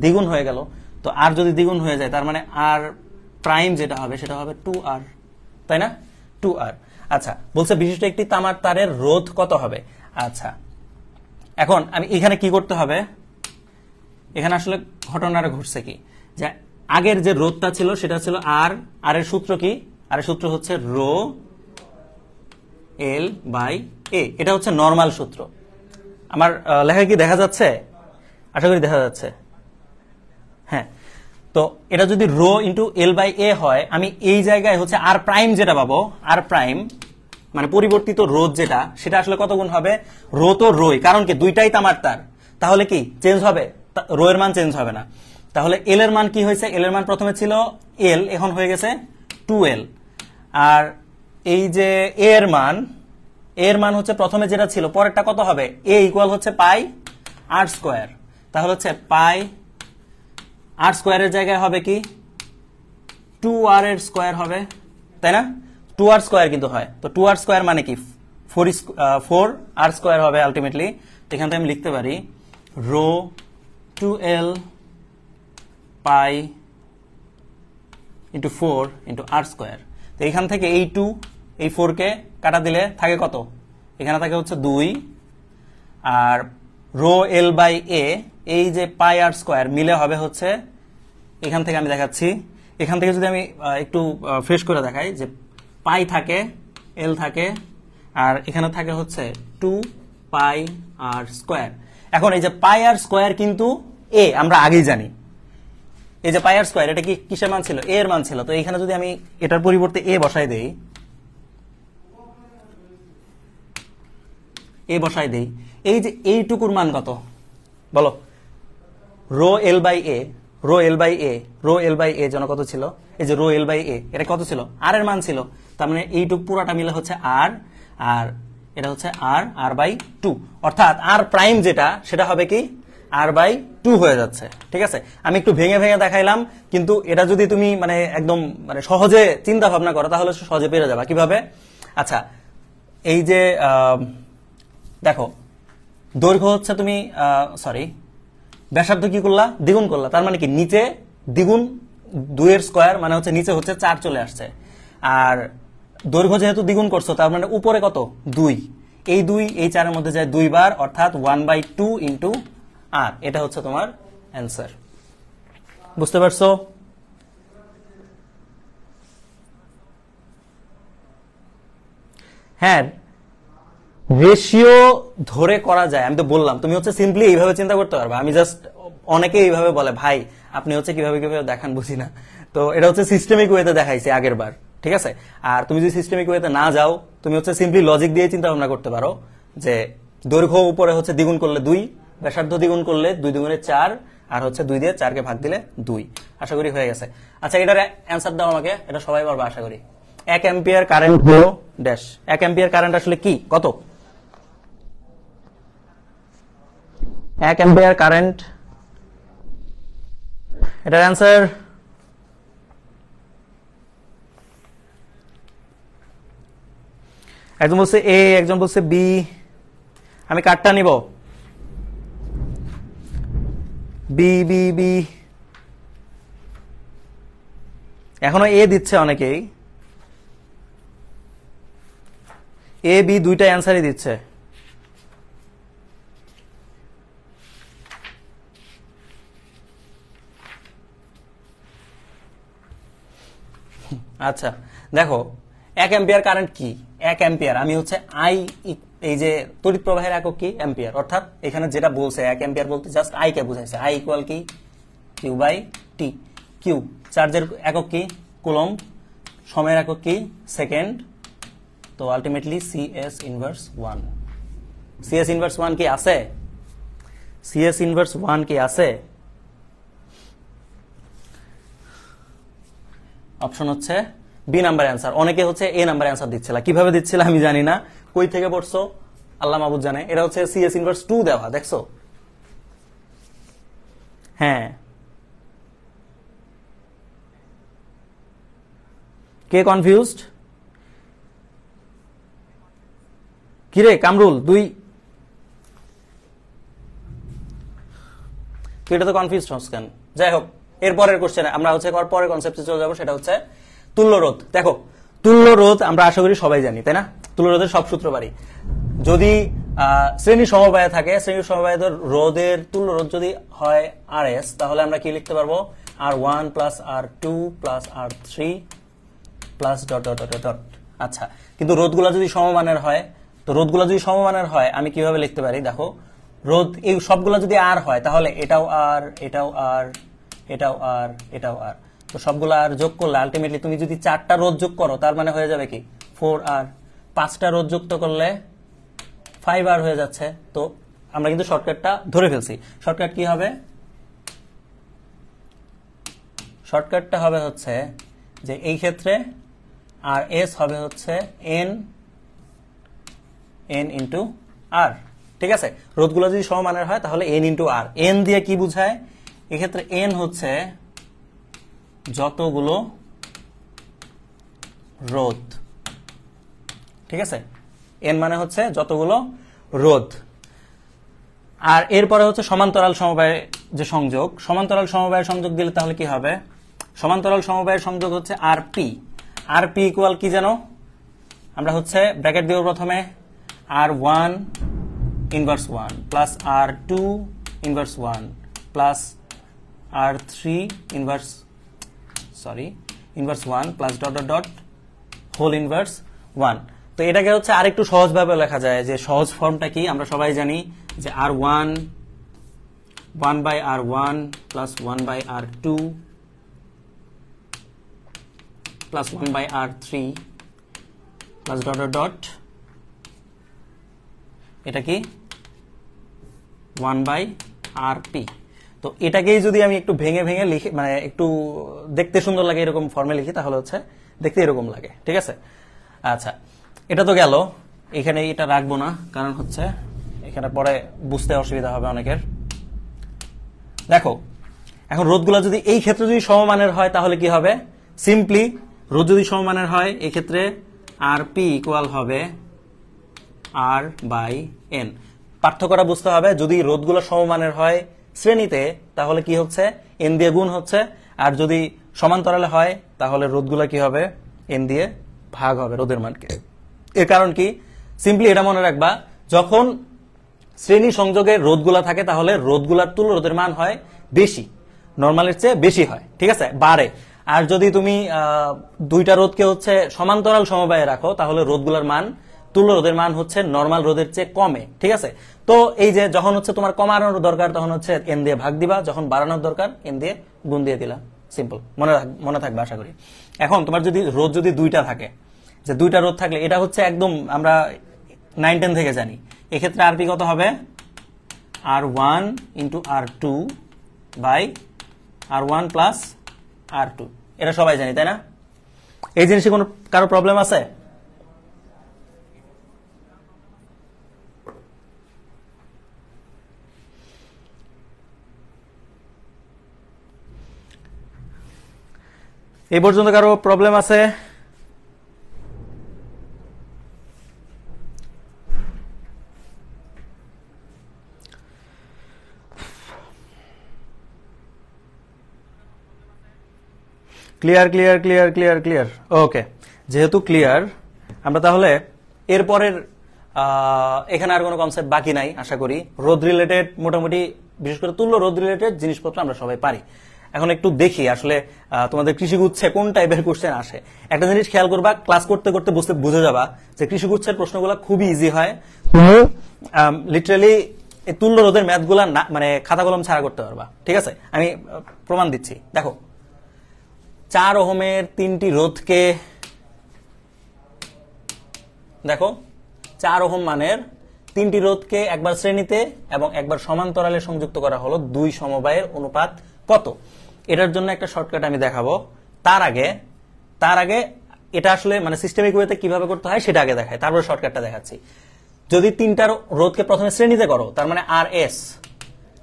দ্বিগুণ হয়ে গেল। তো আর যদি দ্বিগুণ হয়ে যায় তার মানে আর প্রাইম যেটা হবে সেটা হবে 2r, তাই না? 2r। আচ্ছা, বলছে বিশিষ্ট একটি তামার তারের রোধ কত হবে। আচ্ছা, এখন আমি এখানে কি করতে হবে, এখানে আসলে ঘটনাটা ঘটছে কি, যে আগের যে রোধটা ছিল সেটা ছিল আর, আর এর সূত্র কি, আর এর সূত্র হচ্ছে রো এল বাই এ, এটা হচ্ছে নরমাল সূত্র। আমার লেখা কি দেখা যাচ্ছে? আশা করি দেখা যাচ্ছে। হ্যাঁ, তো এটা যদি রো ইন্টু এল বাই এ হয়, আমি এই জায়গায় হচ্ছে আর প্রাইম যেটা পাবো, আর প্রাইম মানে পরিবর্তিত রোধ যেটা, সেটা আসলে কত গুণ হবে, রো তো রোই, কারণ কি দুইটাই তামার তার, তাহলে কি চেঞ্জ হবে, রো এর মান চেঞ্জ হবে না। তাহলে এল এর মান কি হয়েছে, এল এর মান প্রথমে ছিল এল, এখন হয়ে গেছে 2l। আর এই যে এ এর মান হচ্ছে প্রথমে যেটা ছিল, পরেরটা কত হবে, এ ইকুয়াল হচ্ছে পাই আর স্কোয়ার, তাহলে হচ্ছে পাই আর স্কোয়ারের জায়গায় হবে কি 2r এর স্কোয়ার হবে, তাই না? 2r স্কোয়ার কিন্তু হয়, তো 2r স্কোয়ার মানে কি 4r স্কোয়ার হবে আলটিমেটলি। এখান থেকে আমি লিখতে পারি rho 2l pi into 4 into r square. তো এখান থেকে এই 2 এই 4 কে কাটা দিলে থাকে কত, এখানে থাকে হচ্ছে 2, আর রো এল বাই এ এই যে পাই আর স্কোয়ার মিলে হবে হচ্ছে, এখান থেকে আমি দেখাচ্ছি, এখান থেকে যদি আমি একটু ফ্রেশ করে দেখাই, যে পাই থাকে, এল থাকে, আর এখানে থাকে হচ্ছে 2 পাই আর স্কোয়ার। এখন এই যে পাই আর স্কোয়ার কিন্তু এ আমরা আগেই জানি, এই যে পাই আর স্কোয়ার এটা কি কিসের মান ছিল, এ এর মান ছিল। তো এখানে যদি আমি এটার পরিবর্তে এ বসাই দেই, এই যে এইটুকুর মান কত বলো, rho l by A, rho l by A, rho l by A যেন কত ছিল, এই যে রো এল বাই এ এটা কত ছিল, আর এর মান ছিল, তার মানে এইটুকু পুরাটা মিলে হচ্ছে আর, আর এটা হচ্ছে আর বাই 2, অর্থাৎ আর প্রাইম যেটা সেটা হবে কি আর বাই 2 হয়ে যাচ্ছে। ঠিক আছে, আমি একটু ভেঙে ভেঙে দেখাইলাম, কিন্তু এটা যদি তুমি মানে একদম মানে সহজে চিন্তা ভাবনা করো তাহলে সহজে পেরে যাবা কিভাবে। আচ্ছা, এই যে দেখো দৈর্ঘ্য হচ্ছে তুমি সরি ব্যাসার্ধ কি করলা, দ্বিগুণ করলা, তার মানে কি নিচে দ্বিগুণ 2 এর স্কোয়ার মানে হচ্ছে নিচে হচ্ছে 4 চলে আসছে, আর দৈর্ঘ্য যেহেতু দ্বিগুণ করছো তার মানে উপরে কত 2, এই 2 এই 4 এর মধ্যে যায় 2 বার, অর্থাৎ 1/2 ইন্টু আর, এটা হচ্ছে তোমার অ্যান্সার। বুঝতে পারছো? হ্যাঁ, রেশিও ধরে করা যায়, আমি তো বললাম তুমি হচ্ছে সিম্পলি এইভাবে চিন্তা করতে পারবে। আমি জাস্ট অনেকে এইভাবে বলে ভাই আপনি হচ্ছে কিভাবে কিভাবে দেখান বুঝি না, তো এটা হচ্ছে সিস্টেমিক ওয়েতে দেখাইছি আগের বার। ঠিক আছে, আর তুমি যদি সিস্টেমিক ওয়েতে না যাও, তুমি হচ্ছে সিম্পলি লজিক দিয়ে চিন্তা ভাবনা করতে পারো, যে দৈর্ঘ্য উপরে হচ্ছে দ্বিগুণ করলে 2, ব্যাসার্ধ দ্বিগুণ করলে 2 2 4, আর হচ্ছে 2 দিয়ে 4 কে ভাগ দিলে 2। আশা করি হয়ে গেছে। আচ্ছা, এটার অ্যান্সার দাও আমাকে, এটা সবাই পারবে আশা করি। 1 অ্যাম্পিয়ার কারেন্ট হলো ড্যাশ, 1 অ্যাম্পিয়ার কারেন্ট আসলে কি, কত 1 অ্যাম্পিয়ার কারেন্ট, এটার অ্যান্সার একজন বলছে এ, একজন বলছে বি, আমি কার্ডটা নিব, বি বি বি, এখনো এ দিচ্ছে অনেকেই, এ বি দুইটা অ্যান্সারই দিচ্ছে। আচ্ছা দেখো 1 অ্যাম্পিয়ার কারেন্ট কি, 1 অ্যাম্পিয়ার আমি হচ্ছে আই, এই যে তড়িৎ প্রবাহের একক কি অ্যাম্পিয়ার, অর্থাৎ এখানে যেটা বলছে 1 অ্যাম্পিয়ার বলতে জাস্ট আই কে বুঝাইছে, আই ইকুয়াল কি কিউ বাই টি, কিউ চার্জের একক কি কুলম্ব, সময়ের একক কি সেকেন্ড, তো ultimately CS inverse 1। CS inverse 1 কি আছে, সিএস ইনভার্স 1 কি আছে, অপশন হচ্ছে বি নাম্বার অ্যান্সার। অনেকে হচ্ছে এ নাম্বার অ্যান্সার দিচ্ছিল, কিভাবে দিচ্ছিল আমি জানি না, কই থেকে পড়ছো আল্লাহ মাহবুব জানে। এটা হচ্ছে সিএস ইনভার্স 2 দেওয়া, দেখছো? হ্যাঁ, কে কনফিউজড, কিরে কামরুল তুই এটা তো কনফিউজড হস কেন? যাই হোক এরপরের কোশ্চেনে আমরা হচ্ছে পরের কনসেপ্টে চলে যাবো, সেটা হচ্ছে তুল্য রোধ। দেখো তুল্য রোধ আমরা আশা করি সবাই জানি, তাই না? তুল্য রোধের সব সূত্র পারি। যদি শ্রেণী সমবায়ে থাকে, শ্রেণী সমবায়ে রোধের তুল্য রোধ যদি হয় RS, তাহলে আমরা কি লিখতে পারবো? R1 plus R2 plus R3 plus dot dot dot dot. আচ্ছা, কিন্তু রোধগুলা যদি সমমানের হয়, তো রোধগুলা যদি সমমানের হয় আমি কিভাবে লিখতে পারি? দেখো রোধ এই সবগুলা যদি আর হয়, তাহলে এটাও আর, এটাও আর, এটাও আর, এটাও আর, তো সবগুলো আর যোগ করলে আলটিমেটলি তুমি যদি 4টা রোধ যোগ করো, তার মানে হয়ে যাবে কি 4R। 5টা রোধ যুক্ত করলে 5R হয়ে যাচ্ছে। তো আমরা কিন্তু শর্টকাটটা ধরে ফেলছি। শর্টকাট কি হবে? শর্টকাটটা হবে হচ্ছে যে এই ক্ষেত্রে RS হবে হচ্ছে N ইন্টু R। ঠিক আছে, রোধগুলো যদি সমমানের হয় তাহলে N ইন্টু R। N দিয়ে কি বুঝায়? এক্ষেত্রে N হচ্ছে যতগুলো রোধ। ঠিক আছে, N মানে হচ্ছে যতগুলো রোধ। আর এরপরে হচ্ছে সমান্তরাল সমবায় যে সংযোগ, সমান্তরাল সমবায়ের সংযোগ দিলে তাহলে কি হবে? সমান্তরাল সমবায়ের সংযোগ হচ্ছে RP। RP ইকুয়াল কি জানো? আমরা হচ্ছে ব্র্যাকেট দিব প্রথমে R1 inverse 1 plus R2 inverse 1 plus R3 inverse inverse 1 plus dot dot dot whole inverse 1। তো এটাকে হচ্ছে আরেকটু সহজভাবে লেখা যায়, যে সহজ ফর্মটা কি আমরা সবাই জানি, যে R1 1 by R1 plus 1 by R2 plus 1 by R3 plus dot dot dot, এটা কি 1 বাই RP। তো এটাকেই যদি আমি একটু ভেঙে ভেঙে লিখি, মানে একটু দেখতে সুন্দর লাগে এরকম ফর্মে লিখি, তাহলে হচ্ছে দেখতে এরকম লাগে। ঠিক আছে, আচ্ছা এটা তো গেল। এখানে এটা রাখবো না, কারণ হচ্ছে এখানে পরে বুঝতে অসুবিধা হবে অনেকের। দেখো এখন রোধগুলো যদি এই ক্ষেত্রে যদি সমমানের হয় তাহলে কি হবে? সিম্পলি রোধ যদি সমমানের হয় এই ক্ষেত্রে RP ইকুয়াল হবে R বাই N। পার্থক্যটা বুঝতে হবে, যদি রোধগুলো সমমানের হয় শ্রেণীতে তাহলে কি হচ্ছে? N দিয়ে গুণ হচ্ছে। আর যদি সমান্তরালে হয় তাহলে রোধগুলো কি হবে? N দিয়ে ভাগ হবে রোধের মানকে। এর কারণ কি? সিম্পলি এটা মনে রাখবা, যখন শ্রেণী সংযোগে রোধগুলা থাকে তাহলে রোধগুলার তুল্য রোধের মান হয় বেশি, নরমালের চেয়ে বেশি হয়। ঠিক আছে, বাড়ে। আর যদি তুমি দুইটা রোধকে হচ্ছে সমান্তরাল সমবায়ে রাখো তাহলে রোধগুলার মান, তুল্য রোধের মান হচ্ছে নরমাল রোধের চেয়ে কমে। ঠিক আছে, তো এই যে যখন হচ্ছে তোমার কমানোর দরকার তখন হচ্ছে N দিয়ে ভাগ দিবা, যখন বাড়ানোর দরকার N দিয়ে গুণ দিয়ে দিলা। সিম্পল, মনে থাকবে আশা করি। এখন তোমার যদি রোধ যদি দুইটা থাকে, যে দুইটা রোধ থাকলে এটা হচ্ছে একদম আমরা 9-10 থেকে জানি, এক্ষেত্রে RP কত হবে? R1 into R2 by R1 plus R2। এটা সবাই জানি, তাই না? এই জিনিসে কোনো কারো প্রবলেম আছে? এই পর্যন্ত কারো প্রবলেম আছে? Clear clear clear clear clear ওকে, যেহেতু ক্লিয়ার আমরা তাহলে এরপরের এখানে আর কোনো কনসেপ্ট বাকি নাই আশা করি। রোধ রিলেটেড মোটামুটি, বিশেষ করে তুল্য রোধ রিলেটেড জিনিসপত্র আমরা সবাই পারি। এখন একটু দেখি আসলে তোমাদের কৃষিগুচ্ছে কোন টাইপের কোশ্চেন আসে। একটা জিনিস খেয়াল করবা, ক্লাস করতে করতে বুঝে যাবা যে কৃষিগুচ্ছের প্রশ্নগুলো খুবই ইজি হয়। লিটারালি এই তুল্য রোধের ম্যাথগুলা মানে খাতা কলম ছাড়া করতে পারবা। ঠিক আছে, আমি প্রমাণ দিচ্ছি। দেখো 4 ওহমের 3টি রোধকে, দেখো 4 ওহম মানের 3টি রোধকে একবার শ্রেণীতে এবং একবার সমান্তরালে সংযুক্ত করা হলো, 2 সমবায়ের অনুপাত কত? এটার জন্য একটা শর্টকাট আমি দেখাবো। তার আগে এটা আসলে মানে সিস্টেমিক ওয়েতে কিভাবে করতে হয় সেটা আগে দেখায়, তারপরে শর্টকাটটা দেখাচ্ছি। যদি 3টা রোধকে প্রথমে শ্রেণীতে করো, তার মানে RS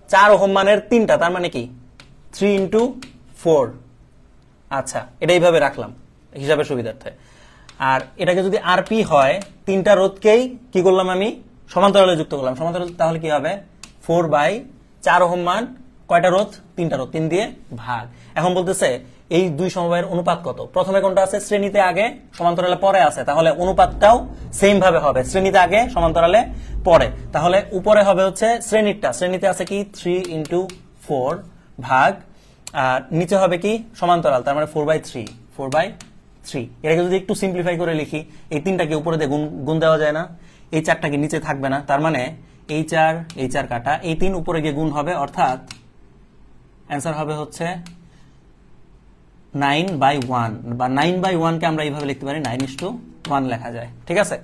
4 ওহম মানের 3টা, তার মানে কি 3 ইন্টু 4। আচ্ছা, এটা এইভাবে রাখলাম হিসাবের সুবিধার্থে। আর এটাকে যদি RP হয়, 3টা রোধকেই কি করলাম আমি? সমান্তরালে যুক্ত করলাম। সমান্তরাল তাহলে কি হবে? 4 বাই 4 ওহম মান কয়টা রোধ? 3টা রোধ, 3 দিয়ে ভাগ। এখন বলতেছে এই দুই সমবায়ের অনুপাত কত। প্রথমে কোনটা আছে? শ্রেণীতে আগে, সমান্তরালে পরে আছে, তাহলে অনুপাতটাও সেম ভাবে হবে, শ্রেণীতে আগে সমান্তরালে পরে। তাহলে উপরে হবে হচ্ছে শ্রেণীরটা, শ্রেণীতে আছে কি 3 × 4 ভাগ, আর নিচে হবে কি সমান্তরাল, তার মানে 4/3, 4/3। এটাকে যদি একটু সিম্পলিফাই করে লিখি, এই 3টাকে উপরে দিয়ে গুণ দেওয়া যায় না, এই 4টাকে নিচে থাকবে না, তার মানে এই 4 কাটা, এই 3 উপরে গিয়ে গুণ হবে, অর্থাৎ অ্যান্সার হবে হচ্ছে 9/1, বা 9/1 কে আমরা এইভাবে লিখতে পারি, 9:1 লেখা যায়। ঠিক আছে,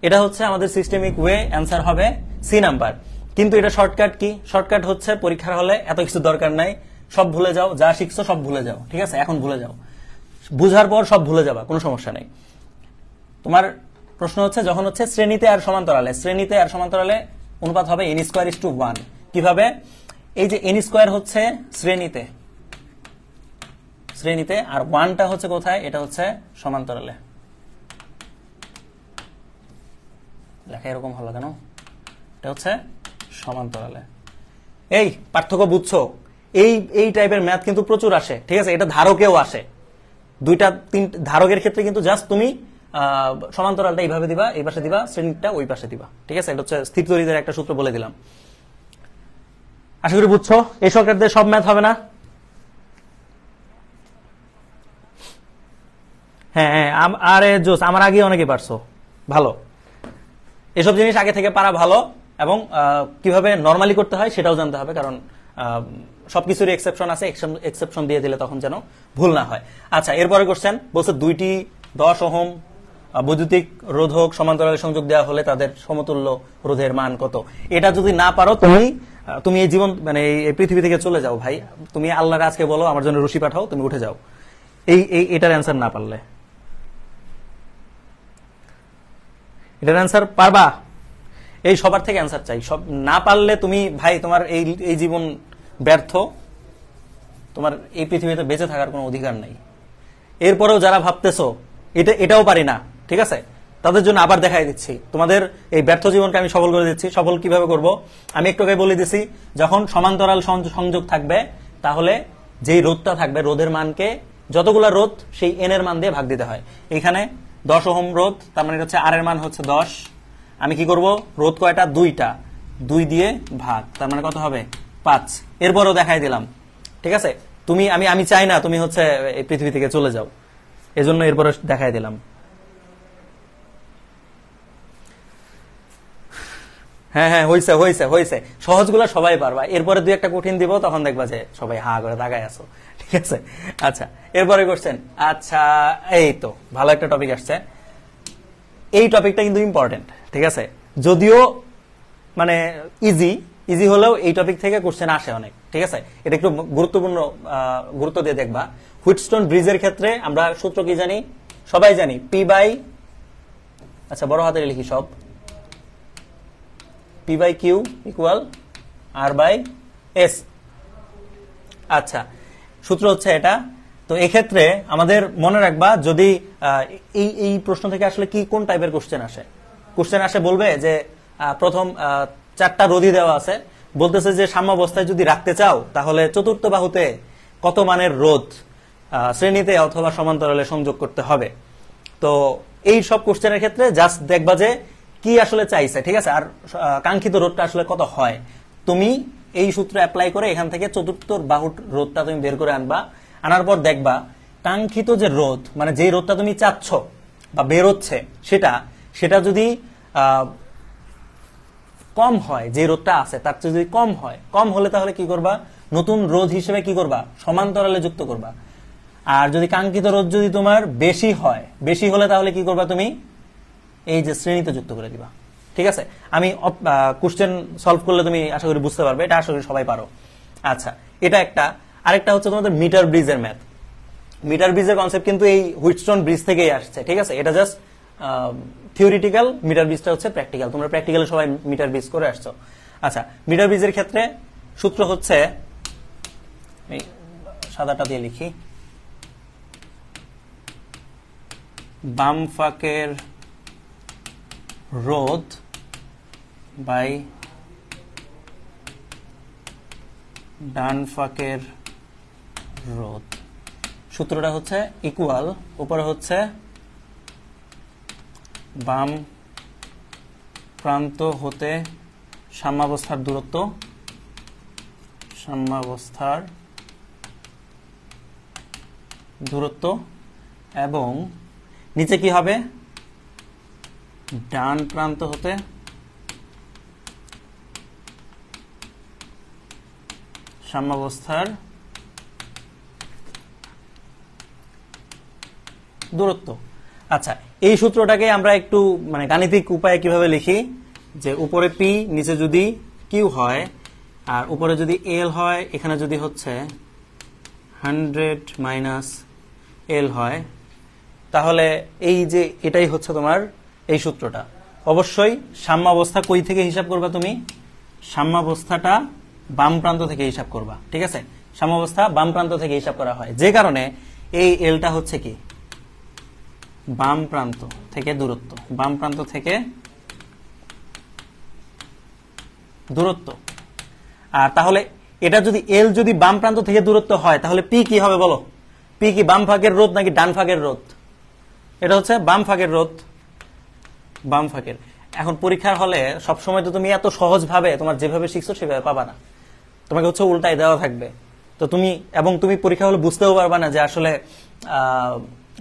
এটা হচ্ছে আমাদের সিস্টেমিক ওয়ে, অ্যান্সার হবে সি নাম্বার। কিন্তু এটা শর্টকাট কি? শর্টকাট হচ্ছে পরীক্ষার হলে এত কিছু দরকার নাই, সব ভুলে যাও, যা শিখছো সব ভুলে যাও। ঠিক আছে, এখন ভুলে যাও, বুঝার পর সব ভুলে যাবা, কোনো সমস্যা নেই। তোমার প্রশ্ন হচ্ছে যখন হচ্ছে শ্রেণীতে আর সমান্তরালে, শ্রেণীতে আর সমান্তরালে অনুপাত হবে n²:1। কিভাবে? এই যে n² হচ্ছে শ্রেণীতে, শ্রেণীতে, আর 1টা হচ্ছে কোথায়? এটা হচ্ছে সমান্তরালে। লেখা এরকম হলো কেন? এটা হচ্ছে সমান্তরালে। এই পার্থক্য বুঝছো? এই টাইপের ম্যাথ কিন্তু প্রচুর আসে। ঠিক আছে, এটা ধারকেও আসে, 2-3 ধারকের ক্ষেত্রে কিন্তু জাস্ট তুমি সমান্তরালটা এইভাবে দিবা, এই পাশে দিবা, শ্রেণীটা ওই পাশে দিবা। ঠিক আছে, এটা হচ্ছে স্থির তড়িতের একটা সূত্র বলে দিলাম। আশা করি বুঝছো। এই শর্টকাটদের সব ম্যাথ হবে না? হ্যাঁ হ্যাঁ, আরে জোস, আমার আগে অনেকে পারছো, ভালো। এসব জিনিস আগে থেকে পারা ভালো, এবং কিভাবে নরমালি করতে হয় সেটাও জানতে হবে, কারণ সবকিছুরই এক্সেপশন আছে, এক্সেপশন দিয়ে দিলে তখন যেন ভুল না হয়। আচ্ছা, এরপরে কোশ্চেন বলছে 2টি 10 ওহম বৈদ্যুতিক রোধক সমান্তরালে সংযোগ দেওয়া হলে তাদের সমতুল্য রোধের মান কত। এটা যদি না পারো তুমি এই জীবন, মানে এই পৃথিবী থেকে চলে যাও ভাই। তুমি আল্লাহর আজকে বলো আমার জন্য রশি পাঠাও, তুমি উঠে যাও, এটার অ্যান্সার না পারলে। এটার অ্যান্সার পারবা? এই সবার থেকে অ্যান্সার চাই, সব না পারলে তুমি ভাই তোমার এই জীবন ব্যর্থ, তোমার এই পৃথিবীতে বেঁচে থাকার কোনো অধিকার নাই। এরপরেও যারা ভাবতেছো এটাও পারি না, ঠিক আছে, তাদের জন্য আবার দেখাই দিচ্ছি, তোমাদের এই ব্যর্থ জীবনকে আমি সফল করে দিচ্ছি। সফল কিভাবে করব আমি একটু আগে বলে দিছি। যখন সমান্তরাল সংযোগ থাকবে, তাহলে যেই রোধটা থাকবে, রোধের মানকে, যতগুলা রোধ সেই এন এর মান দিয়ে ভাগ দিতে হয়। এখানে 10 ওহম রোধ, তার মানে হচ্ছে আর এর মান হচ্ছে 10। আমি কি করব? রোধ কয়টা? 2টা, 2 দিয়ে ভাগ, তার মানে কত হবে? 5। এরপরও দেখাই দিলাম। ঠিক আছে, আমি চাই না তুমি হচ্ছে এই পৃথিবী থেকে চলে যাও, এজন্য এরপরে দেখাই দিলাম। হ্যাঁ হ্যাঁ, হয়েছে। সহজগুলো সবাই পারবা, এরপরে 2-1টা কঠিন দিব, তখন দেখবা যে সবাই হা করে তাকায় আছো। ঠিক আছে, আচ্ছা এরপরে কোশ্চেন। আচ্ছা, এই তো ভালো একটা টপিক আসছে। এই টপিকটা কিন্তু ইম্পর্টেন্ট। ঠিক আছে, যদিও মানে ইজি হলেও এই টপিক থেকে কোশ্চেন আসে অনেক। ঠিক আছে, এটা একটু গুরুত্ব দিয়ে দেখবা। হুইটস্টোন ব্রিজের ক্ষেত্রে আমরা সূত্র কি জানি? সবাই জানি, আচ্ছা বড় হাতে লিখি সব, P/Q ইকুয়াল R/S। আচ্ছা, সূত্র হচ্ছে এটা। তো এক্ষেত্রে আমাদের মনে রাখবা, যদি এই প্রশ্ন থেকে আসলে কোন টাইপের কোশ্চেন আসে বলবে যে প্রথম 4টা রোধই দেওয়া আছে, বলতেছে যে সাম্যাবস্থায় যদি রাখতে চাও তাহলে চতুর্থ বাহুতে কত মানের রোধ শ্রেণীতে অথবা সমান্তরালে সংযোগ করতে হবে। তো এই সব কোশ্চেনের ক্ষেত্রে জাস্ট দেখবা যে কি আসলে চাইছে। ঠিক আছে, আর কাঙ্ক্ষিত রোধটা আসলে কত হয়, তুমি এই সূত্র অ্যাপ্লাই করে এখান থেকে চতুর্থ বাহুর রোধটা তুমি বের করে আনার পর দেখবা কাঙ্ক্ষিত যে রোধ, মানে যে রোধটা তুমি চাচ্ছ বা বেরোচ্ছে, সেটা যদি কম হয়, যে রোধটা আছে তার চেয়ে যদি কম হলে তাহলে কি করবা? নতুন রোধ হিসেবে কি করবা? সমান্তরালে যুক্ত করবা। আর যদি কাঙ্ক্ষিত রোধ যদি তোমার বেশি হলে তাহলে কি করবা? তুমি এই যে শ্রেণীতে যুক্ত করে দিবা। ঠিক আছে, আমি কোশ্চেন সলভ করলে তুমি আশা করি বুঝতে পারবে, এটা আশা করি সবাই পারো। আচ্ছা, এটা একটা। আরেকটা হচ্ছে তোমাদের মিটার ব্রিজের ম্যাথ। মিটার ব্রিজের কনসেপ্ট কিন্তু এই হুইটস্টোন ব্রিজ থেকেই আসছে। ঠিক আছে, এটা জাস্ট থিওরিটিক্যাল, মিটার ব্রিজটা হচ্ছে প্র্যাকটিক্যাল। তোমরা প্র্যাকটিক্যালে সবাই মিটার ব্রিজ করে আসছো। আচ্ছা, মিটার ব্রিজের ক্ষেত্রে সূত্র হচ্ছে, সাদাটা দিয়ে লিখি, বাম ফাঁকের রোধ বাই ডান ফাঁকের রোধ। সূত্রটা হচ্ছে ইকুয়াল, উপরে হচ্ছে বাম প্রান্ত হতে সাম্যাবস্থার দূরত্ব, সাম্যাবস্থার দূরত্ব, এবং নিচে কি হবে, ডান প্রান্ত হতে সাম্যাবস্থার দূরত্ব। আচ্ছা, এই সূত্রটাকে আমরা একটু মানে গাণিতিক উপায়ে কিভাবে লিখি, যে উপরে পি, নিচে যদি কিউ হয়, আর উপরে যদি এল হয়, এখানে যদি হচ্ছে 100 মাইনাস এল হয়, তাহলে এই যে এটাই হচ্ছে তোমার এই সূত্রটা। অবশ্যই সাম্যাবস্থা কই থেকে হিসাব করবা তুমি, সাম্যাবস্থাটা বাম প্রান্ত থেকে হিসাব করবা, ঠিক আছে? সাম্যাবস্থা বাম প্রান্ত থেকে হিসাব করা হয়, যে কারণে এই এলটা হচ্ছে কি বাম প্রান্ত থেকে দূরত্ব, বাম প্রান্ত থেকে দূরত্ব। আর তাহলে এটা যদি এল যদি বাম প্রান্ত থেকে দূরত্ব হয়, তাহলে পি কি হবে বলো? পি কি বাম ফাঁকের রোধ নাকি ডান ফাঁকের রোধ? এটা হচ্ছে বাম ফাঁকের রোধ, বাম ফাঁকের। এখন পরীক্ষার হলে সবসময় তো তুমি এত সহজ ভাবে তোমার যেভাবে শিখছো সেভাবে পাবা না, তোমাকে হচ্ছে উল্টাই দেওয়া থাকবে। তো তুমি এবং তুমি পরীক্ষা হলে বুঝতেও পারবা না যে আসলে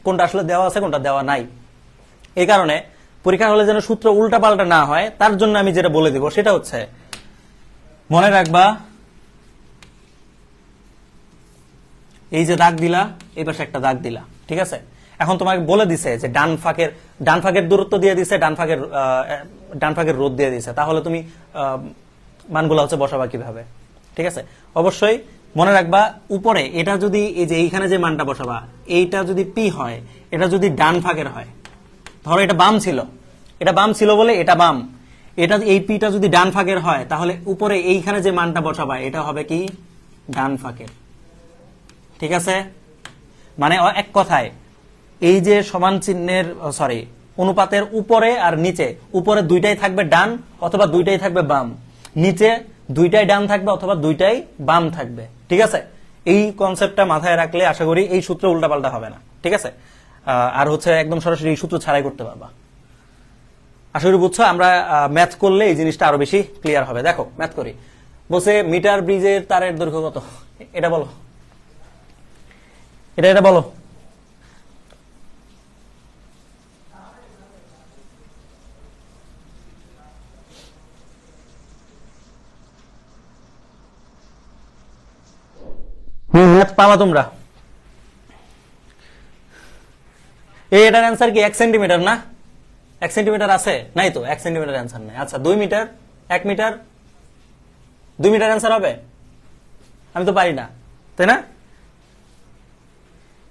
কোনটা আসলে দেওয়া আছে কোনটা দেওয়া নাই। এই কারণে পরীক্ষা হলে যেন সূত্র উল্টা পাল্টা না হয়, তার জন্য আমি যেটা বলে দিব সেটা হচ্ছে মনে রাখবা, এই যে দাগ দিলা, এই পাশে একটা দাগ দিলা, ঠিক আছে? এখন তোমাকে বলে দিছে যে ডান ফাঁকের দূরত্ব দিয়ে দিছে, ডান ফাঁকের রোধ দিয়ে দিছে, তাহলে তুমি মানগুলো হচ্ছে বসাবা কিভাবে, ঠিক আছে? অবশ্যই মনে রাখবা, উপরে এটা যদি এই যে এইখানে যে মানটা বসাবা, এইটা যদি পি হয়, এটা যদি ডান ফাঁকের হয়, ধরো এটা বাম ছিল, এটা বাম ছিল বলে এটা বাম, এটা এই পিটা যদি ডান ফাঁকের হয়, তাহলে উপরে এইখানে যে মানটা বসাবা এটা হবে কি ডান ফাঁকের, ঠিক আছে? মানে এক কথায় এই যে সমান চিহ্নের অনুপাতের উপরে আর নিচে, উপরে দুইটাই থাকবে ডান অথবা দুইটাই থাকবে বাম, নিচে দুইটাই ডান থাকবে অথবা দুইটাই বাম থাকবে, ঠিক আছে? এই কনসেপ্টটা মাথায় রাখলে আশা করি এই সূত্র উল্টাপাল্টা হবে না, ঠিক আছে? আর হচ্ছে একদম সরাসরি এই সূত্র ছাড়াই করতে পারবা। আশা করি বুঝছো। আমরা ম্যাথ করলে এই জিনিসটা আরো বেশি ক্লিয়ার হবে। দেখো ম্যাথ করি, বলছে মিটার ব্রিজের তারের দৈর্ঘ্য কত, এটা বলো, এটা বলো। ম্যাথ পাবা তোমরা। এটার অ্যান্সার কি 1 সেন্টিমিটার না? 1 সেন্টিমিটার আছে নাই তো, 1 সেন্টিমিটার অ্যান্সার নাই। আচ্ছা 2 মিটার, 1 মিটার, 2 মিটার অ্যান্সার হবে? আমি তো পারি না, তাই না?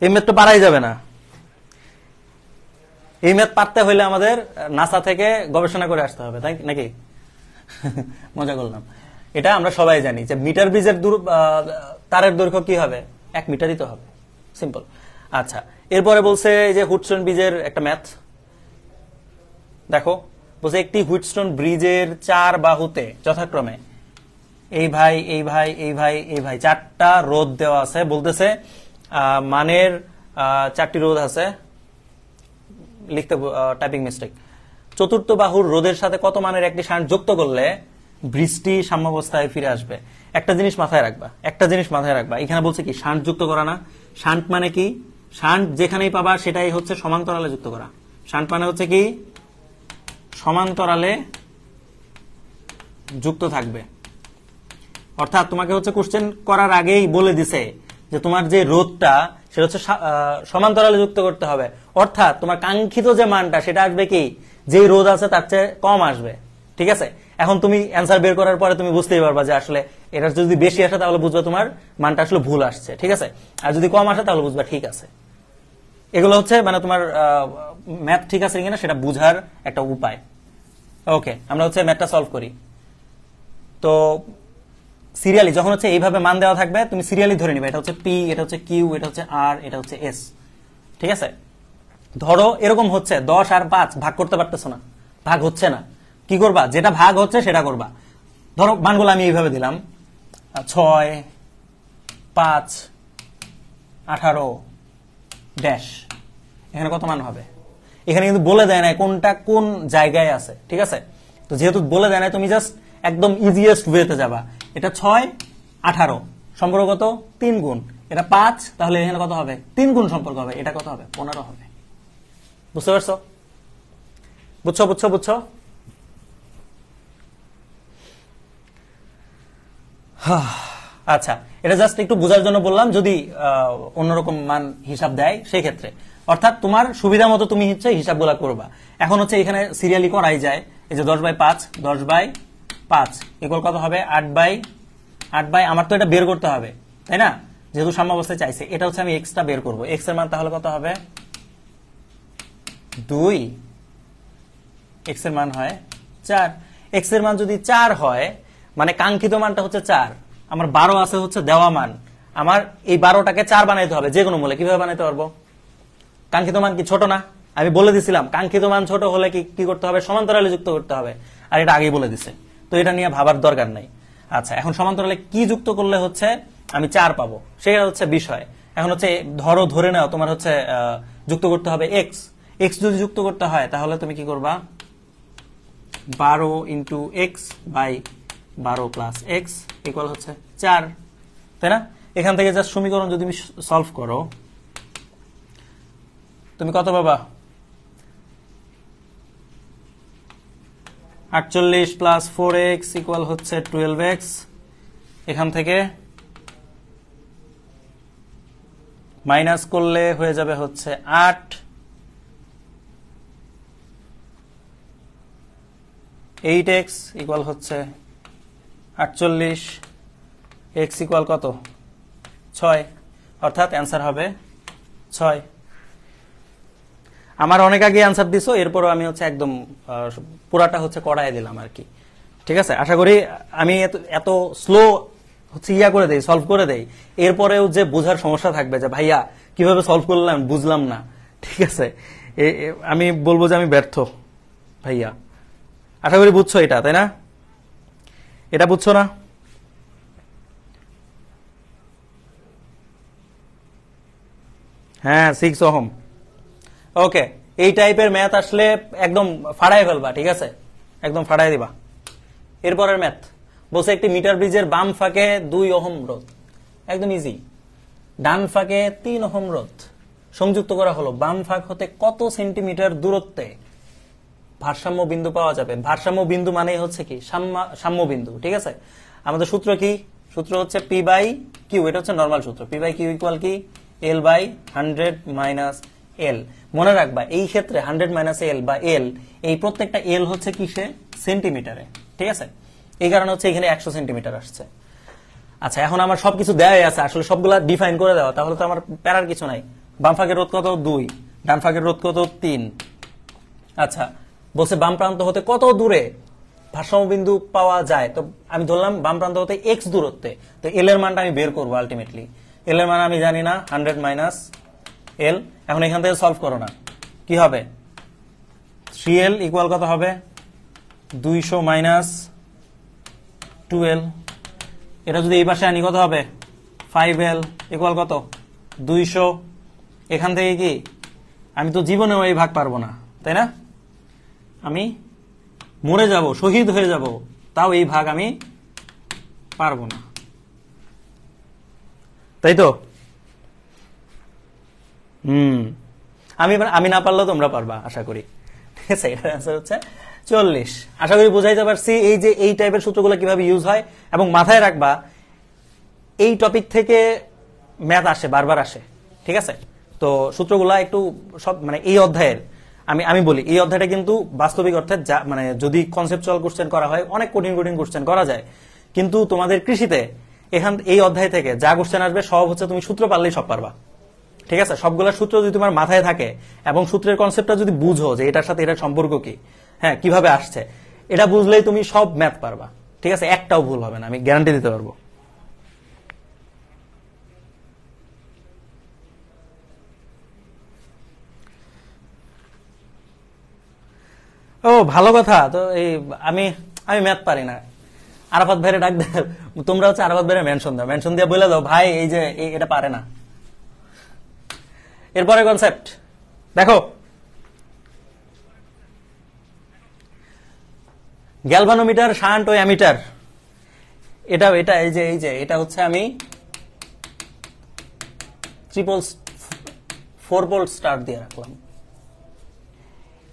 এই ম্যাথ তো পারাই যাবে না। এই ম্যাথ পারতে হইলে আমাদের নাসা থেকে গবেষণা করে আসতে হবে, তাই নাকি? মজা করলাম। এটা আমরা সবাই জানি যে মিটার ব্রিজের তারের দৈর্ঘ্য কি হবে, 1 মিটারই তো হবে, সিম্পল। আচ্ছা এরপরে বলছে যে হুইটস্টোন ব্রিজের একটা ম্যাথ দেখো, বলছে একটি হুইটস্টোন ব্রিজের 4 বাহুতে যথাক্রমে এই ভাই, এই ভাই, এই ভাই, এই ভাই 4টা রোধ দেওয়া আছে। বলতেছে মানের 4টি রোধ আছে, লিখতে টাইপিং মিস্টেক। চতুর্থ বাহুর রোধের সাথে কত মানের একটি শান্ট যুক্ত করলে ব্রিজটি সাম্যাবস্থায় ফিরে আসবে। একটা জিনিস মাথায় রাখবা, এখানে বলছে কি শান্ট যুক্ত করা না। শান্ট মানে কি? শান্ট যেখানেই পাবা সেটাই হচ্ছে সমান্তরালে যুক্ত করা। শান্ট মানে হচ্ছে কি সমান্তরালে যুক্ত থাকবে। অর্থাৎ তোমাকে হচ্ছে কোশ্চেন করার আগেই বলে দিছে যে তোমার যে রোধটা সেটা হচ্ছে সমান্তরালে যুক্ত করতে হবে। অর্থাৎ তোমার কাঙ্ক্ষিত যে মানটা সেটা আসবে কি, যে রোধ আছে তার চেয়ে কম আসবে, ঠিক আছে? এখন তুমি অ্যান্সার বের করার পরে তুমি বুঝতেই পারবা যে আসলে এটা যদি বেশি আসে তাহলে বুঝবা তোমার মানটা আসলে ভুল আসছে, ঠিক আছে? আর যদি কম আসে তাহলে বুঝবা ঠিক আছে। এগুলো হচ্ছে মানে তোমার ম্যাথ ঠিক আছে কিনা সেটা বুঝার একটা উপায়। ওকে, আমরা হচ্ছে ম্যাথটা সলভ করি। তো সিরিয়ালি যখন হচ্ছে এইভাবে মান দেওয়া থাকবে তুমি সিরিয়ালি ধরে নিবে, এটা হচ্ছে পি, এটা হচ্ছে কিউ, এটা হচ্ছে আর, এটা হচ্ছে এস, ঠিক আছে? ধরো এরকম হচ্ছে 10 আর 5 ভাগ করতে পারতেছো না, ভাগ হচ্ছে না, কি করবা? যেটা ভাগ হচ্ছে সেটা করবা। ধরো মানগুলো আমি এইভাবে দিলাম 6, 5 18 ড্যাশ, এখানে কত মান হবে? এখানে কিন্তু বলে দেয় না কোনটা কোন জায়গায় আছে, ঠিক আছে? তো যেহেতু বলে দেয় না, তুমি জাস্ট একদম ইজিয়েস্ট ওয়েতে যাবা। এটা 6 18 সম্পর্ক কত? 3 গুণ। এটা 5, তাহলে এখানে কত হবে? 3 গুণ সম্পর্ক হবে। এটা কত হবে? 15 হবে। বুঝতে পারছো? বুঝছো বুঝছো বুঝছো? আচ্ছা, এটা জাস্ট একটু বোঝার জন্য বললাম, যদি অন্যরকম মান হিসাব দেয় সেই ক্ষেত্রে। অর্থাৎ তোমার সুবিধা মতো তুমি হচ্ছে হিসাবগুলা করবা। এখন হচ্ছে এখানে সিরিয়ালি করাই যায়। এই যে 10/5 10/5 ইকুয়াল কত হবে? 8/8 আমার তো এটা বের করতে হবে, তাই না? যেহেতু সাম্যাবস্থায় চাইছে, এটা হচ্ছে আমি এক্সটা বের করবো। এক্স এর মান তাহলে কত হবে? 2। এক্স এর মান হয় 4। এক্স এর মান যদি 4 হয়, মানে কাঙ্ক্ষিত মানটা হচ্ছে 4, আমার 12 আছে হচ্ছে দেওয়া মান, আমার এই 12টাকে 4 বানাইতে হবে যে কোনো মূলে। কিভাবে বানাইতে পারবো? কাঙ্ক্ষিত মান কি ছোট না? আমি বলে দিছিলাম কাঙ্ক্ষিত মান ছোট হলে কি করতে হবে? সমান্তরালে যুক্ত করতে হবে, আর এটা আগেই বলে দিছে, তো এটা নিয়ে ভাবার দরকার নাই। আচ্ছা, এখন সমান্তরালে কি যুক্ত করলে হচ্ছে আমি 4 পাবো, সেটা হচ্ছে বিষয়। এখন হচ্ছে ধরে নাও তোমার হচ্ছে যুক্ত করতে হবে এক্স। এক্স যদি যুক্ত করতে হয়, তাহলে তুমি কি করবা? 12 into x by 12 plus x equal হচ্ছে 4, তাই না? এখান থেকে জাস্ট সমীকরণ যদি তুমি সলভ করো, তুমি কত পাবা? 48 প্লাস 4x ইকুয়াল হচ্ছে 12x। এখান থেকে মাইনাস করলে হয়ে যাবে হচ্ছে 8। 8x ইকুয়াল হচ্ছে 48, x ইকুয়াল কত? 6, অর্থাৎ অ্যান্সার হবে 6। আমার অনেক আগে অ্যান্সার দিছো, এরপরও আমি হচ্ছে একদম পুরাটা হচ্ছে করাই দিলাম আর কি, ঠিক আছে? আশা করি আমি এত স্লো হচ্ছে করে দেই, সলভ করে দেই, এরপরেও যে বোঝার সমস্যা থাকবে যে ভাইয়া কিভাবে সলভ করলাম বুঝলাম না, ঠিক আছে, আমি বলবো যে আমি ব্যর্থ ভাইয়া। আশা করি বুঝছো এটা, তাই না? এটা বুঝছো না? হ্যাঁ, 6 ওহম। ওকে, এই টাইপের ম্যাথ আসলে একদম ফাড়াই ফেলবা, ঠিক আছে? একদম ফাড়াই দিবা। এরপরের ম্যাথ বলছে একটি মিটার ব্রিজের বাম ফাঁকে 2 ওহম রোধ, একদম ইজি। ডান ফাঁকে 3 ওহম রোধ সংযুক্ত করা হলো। বাম ফাঁক হতে কত সেন্টিমিটার দূরত্বে ভারসাম্য বিন্দু পাওয়া যাবে? ভারসাম্য বিন্দু মানে হচ্ছে কি? সাম্য বিন্দু, ঠিক আছে? আমাদের সূত্র কি? সূত্র হচ্ছে পি বাই কিউ, এটা হচ্ছে নর্মাল সূত্র। পি বাই কিউ ইকুয়াল কি? L by 100 minus L. মনে রাখবা এই ক্ষেত্রে 100 মাইনাস এল বা এল, এই প্রত্যেকটা এল হচ্ছে কিসে? সেন্টিমিটারে, ঠিক আছে? এই কারণে হচ্ছে এখানে 100 সেন্টিমিটার আসছে। আচ্ছা, এখন আমার সবকিছু দেওয়াই আছে, আসলে সবগুলা ডিফাইন করে দেওয়া, তাহলে তো আমার প্যারার কিছু নাই। বাম ফাঁকের রোধ কত? 2। ডান ফাঁকের রোধ কত? 3। আচ্ছা, বলছে বাম প্রান্ত হতে কত দূরে ভারসাম্য বিন্দু পাওয়া যায়? তো আমি ধরলাম বাম প্রান্ত হতে এক্স দূরত্বে, তো এল এর মানটা আমি বের করবো আলটিমেটলি। এল এর মান আমি জানি না, 100 মাইনাস এল। এখন এখান থেকে সলভ করো না, কি হবে? 3l ইকুয়াল কত হবে? 200 মাইনাস 2l। এটা যদি এই পাশে আনি কত হবে? 5l ইকুয়াল কত? 200। এখান থেকে কি আমি তো জীবনেও এই ভাগ পারবো না, তাই না? আমি মরে যাব, শহীদ হয়ে যাব, তাও এই ভাগ আমি পারবো না, তাই তো? আমি না পারলেও তোমরা পারবা আশা করি, ঠিক আছে? এটার অ্যান্সার হচ্ছে 40। আশা করি বুঝাইতে পারছি এই যে এই টাইপের সূত্রগুলো কিভাবে ইউজ হয়। এবং মাথায় রাখবা এই টপিক থেকে ম্যাথ আসে, বারবার আসে, ঠিক আছে? তো সূত্রগুলা একটু সব মানে এই অধ্যায়ের আমি বলি এই অধ্যায়টা কিন্তু বাস্তবিক অর্থে মানে যদি কনসেপচুয়াল কোশ্চেন করা হয় অনেক কঠিন কঠিন কোশ্চেন করা যায়, কিন্তু তোমাদের কৃষিতে এই অধ্যায় থেকে যা কোশ্চেন আসবে সব হচ্ছে তুমি সূত্র পারলেই সব পারবা, ঠিক আছে? সবগুলা সূত্র যদি তোমার মাথায় থাকে এবং সূত্রের কনসেপ্টটা যদি বুঝো যে এটার সাথে এটার সম্পর্ক কি, হ্যাঁ, কিভাবে আসছে, এটা বুঝলেই তুমি সব ম্যাথ পারবা, ঠিক আছে? একটাও ভুল হবে না, আমি গ্যারান্টি দিতে পারবো। ও ভালো কথা। তো এই আমি ম্যাথ পারি না, আরাফাত ভাইরে ডাক দেয়, তোমরা হচ্ছে আরাফাত ভাইরে মেনশন দাও, মেনশন দিয়ে বলে দাও ভাই এই যে এটা পারে না। এরপরে কনসেপ্ট দেখো, গ্যালভানোমিটার, শান্ট ও অ্যামিটার। এটা এটা এই যে এটা হচ্ছে আমি ট্রিপল 4 ভোল্ট স্টার দিয়ে রাখলাম।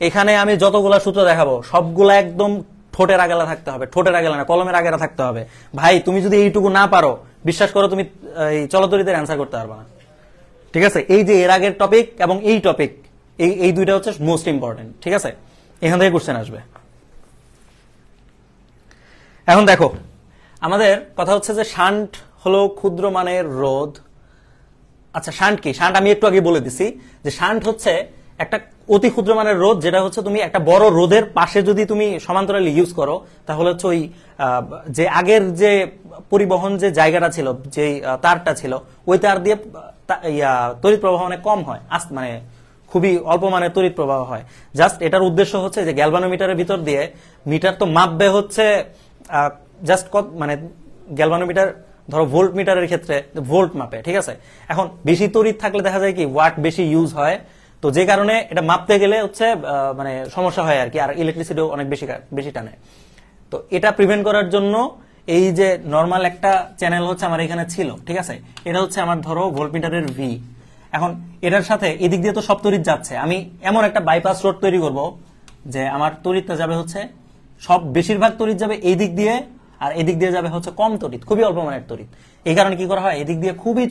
এখানে আমি যতগুলা সূত্র দেখাবো সবগুলা একদম ঠোঁটের আগেলা থাকতে হবে, ঠোঁটের আগেলা না, কলমের আগেলা থাকতে হবে। ভাই তুমি যদি এইটুকু না পারো, বিশ্বাস করো তুমি এই চলতরিতের অ্যান্সার করতে পারবে না। ঠিক আছে, এই যে এর আগের টপিক এবং এই টপিক, এই দুইটা হচ্ছে মোস্ট ইম্পর্টেন্ট। ঠিক আছে, এখান থেকে কোশ্চেন আসবে। এখন দেখো, আমাদের কথা হচ্ছে যে শান্ট হলো ক্ষুদ্র মানের রোধ। আচ্ছা, শান্ট কি? শান্ট আমি একটু আগে বলে দিছি যে শান্ট হচ্ছে একটা অতি ক্ষুদ্র মানের রোধ, যেটা হচ্ছে তুমি একটা বড় রোধের পাশে যদি তুমি সমান্তরালে ইউজ করো, তাহলে হচ্ছে ওই যে আগের যে পরিবহন যে জায়গাটা ছিল, যে তারটা ছিল, ওই তার দিয়ে তড়িৎ প্রবাহ অনেক কম হয়, মানে খুবই অল্প মানের তড়িৎ প্রবাহ হয়। জাস্ট এটার উদ্দেশ্য হচ্ছে যে গ্যালভানোমিটারের ভিতর দিয়ে, মিটার তো মাপবে হচ্ছে জাস্ট মানে গ্যালভানোমিটার ধরো ভোল্ট মিটারের ক্ষেত্রে ভোল্ট মাপে, ঠিক আছে। এখন বেশি তড়িৎ থাকলে দেখা যায় কি ওয়াট বেশি ইউজ হয়, তো যে কারণে এটা মাপতে গেলে হচ্ছে মানে সমস্যা হয় আর কি, আর ইলেকট্রিসিটিও অনেক বেশি টানে। তো এটা প্রিভেন্ট করার জন্য এই যে নর্মাল একটা চ্যানেল হচ্ছে আমার এখানে ছিল, ঠিক আছে, এটা হচ্ছে আমার ধরো ভোল্টমিটারের ভি। এখন এটার সাথে এদিক দিয়ে তো সব তড়িৎ যাচ্ছে, আমি এমন একটা বাইপাস রোড তৈরি করব যে আমার তড়িৎটা যাবে হচ্ছে সব বেশিরভাগ তড়িৎ যাবে এই দিক দিয়ে, আর এদিক দিয়ে যাবে হচ্ছে কম তড়িৎ, খুবই অল্প মানের তড়িৎ। এই কারণে কি করা হয়, এদিক দিয়ে খুবই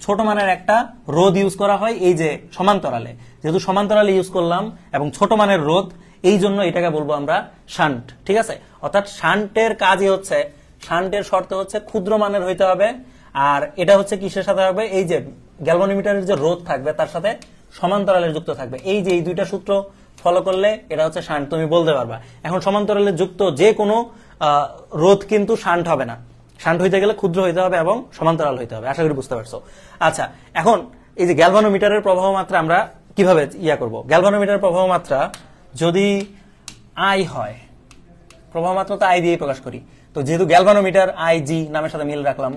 ছোট মানের একটা রোধ ইউজ করা হয়, এই যে সমান্তরালে। যেহেতু সমান্তরালে ইউজ করলাম এবং ছোট মানের রোধ, এই জন্য এটাকে বলবো আমরা শান্ট। ঠিক আছে, অর্থাৎ শান্টের কাজই হচ্ছে, শান্টের শর্ত হচ্ছে ক্ষুদ্র মানের হইতে হবে, আর এটা হচ্ছে কিসের সাথে হবে, এই যে গ্যালভানোমিটারের যে রোধ থাকবে তার সাথে সমান্তরালে যুক্ত থাকবে। এই যে এই দুইটা সূত্র ফলো করলে এটা হচ্ছে শান্ট, তুমি বলতে পারবা। এখন সমান্তরালে যুক্ত যে কোনো রোধ কিন্তু শান্ট হবে না, শান্ট হইতে গেলে ক্ষুদ্র হইতে হবে এবং সমান্তরাল হইতে হবে। আশা করি বুঝতে পারছো। আচ্ছা, এখন এই যে গ্যালভানোমিটারের প্রবাহ মাত্রা আমরা কিভাবে করব। গ্যালভানোমিটারের প্রবাহ মাত্রা যদি আই হয়, প্রবাহ মাত্রা তো আই দিয়ে প্রকাশ করি, তো যেহেতু গ্যালভানোমিটার আই জি নামের সাথে মিল রাখলাম,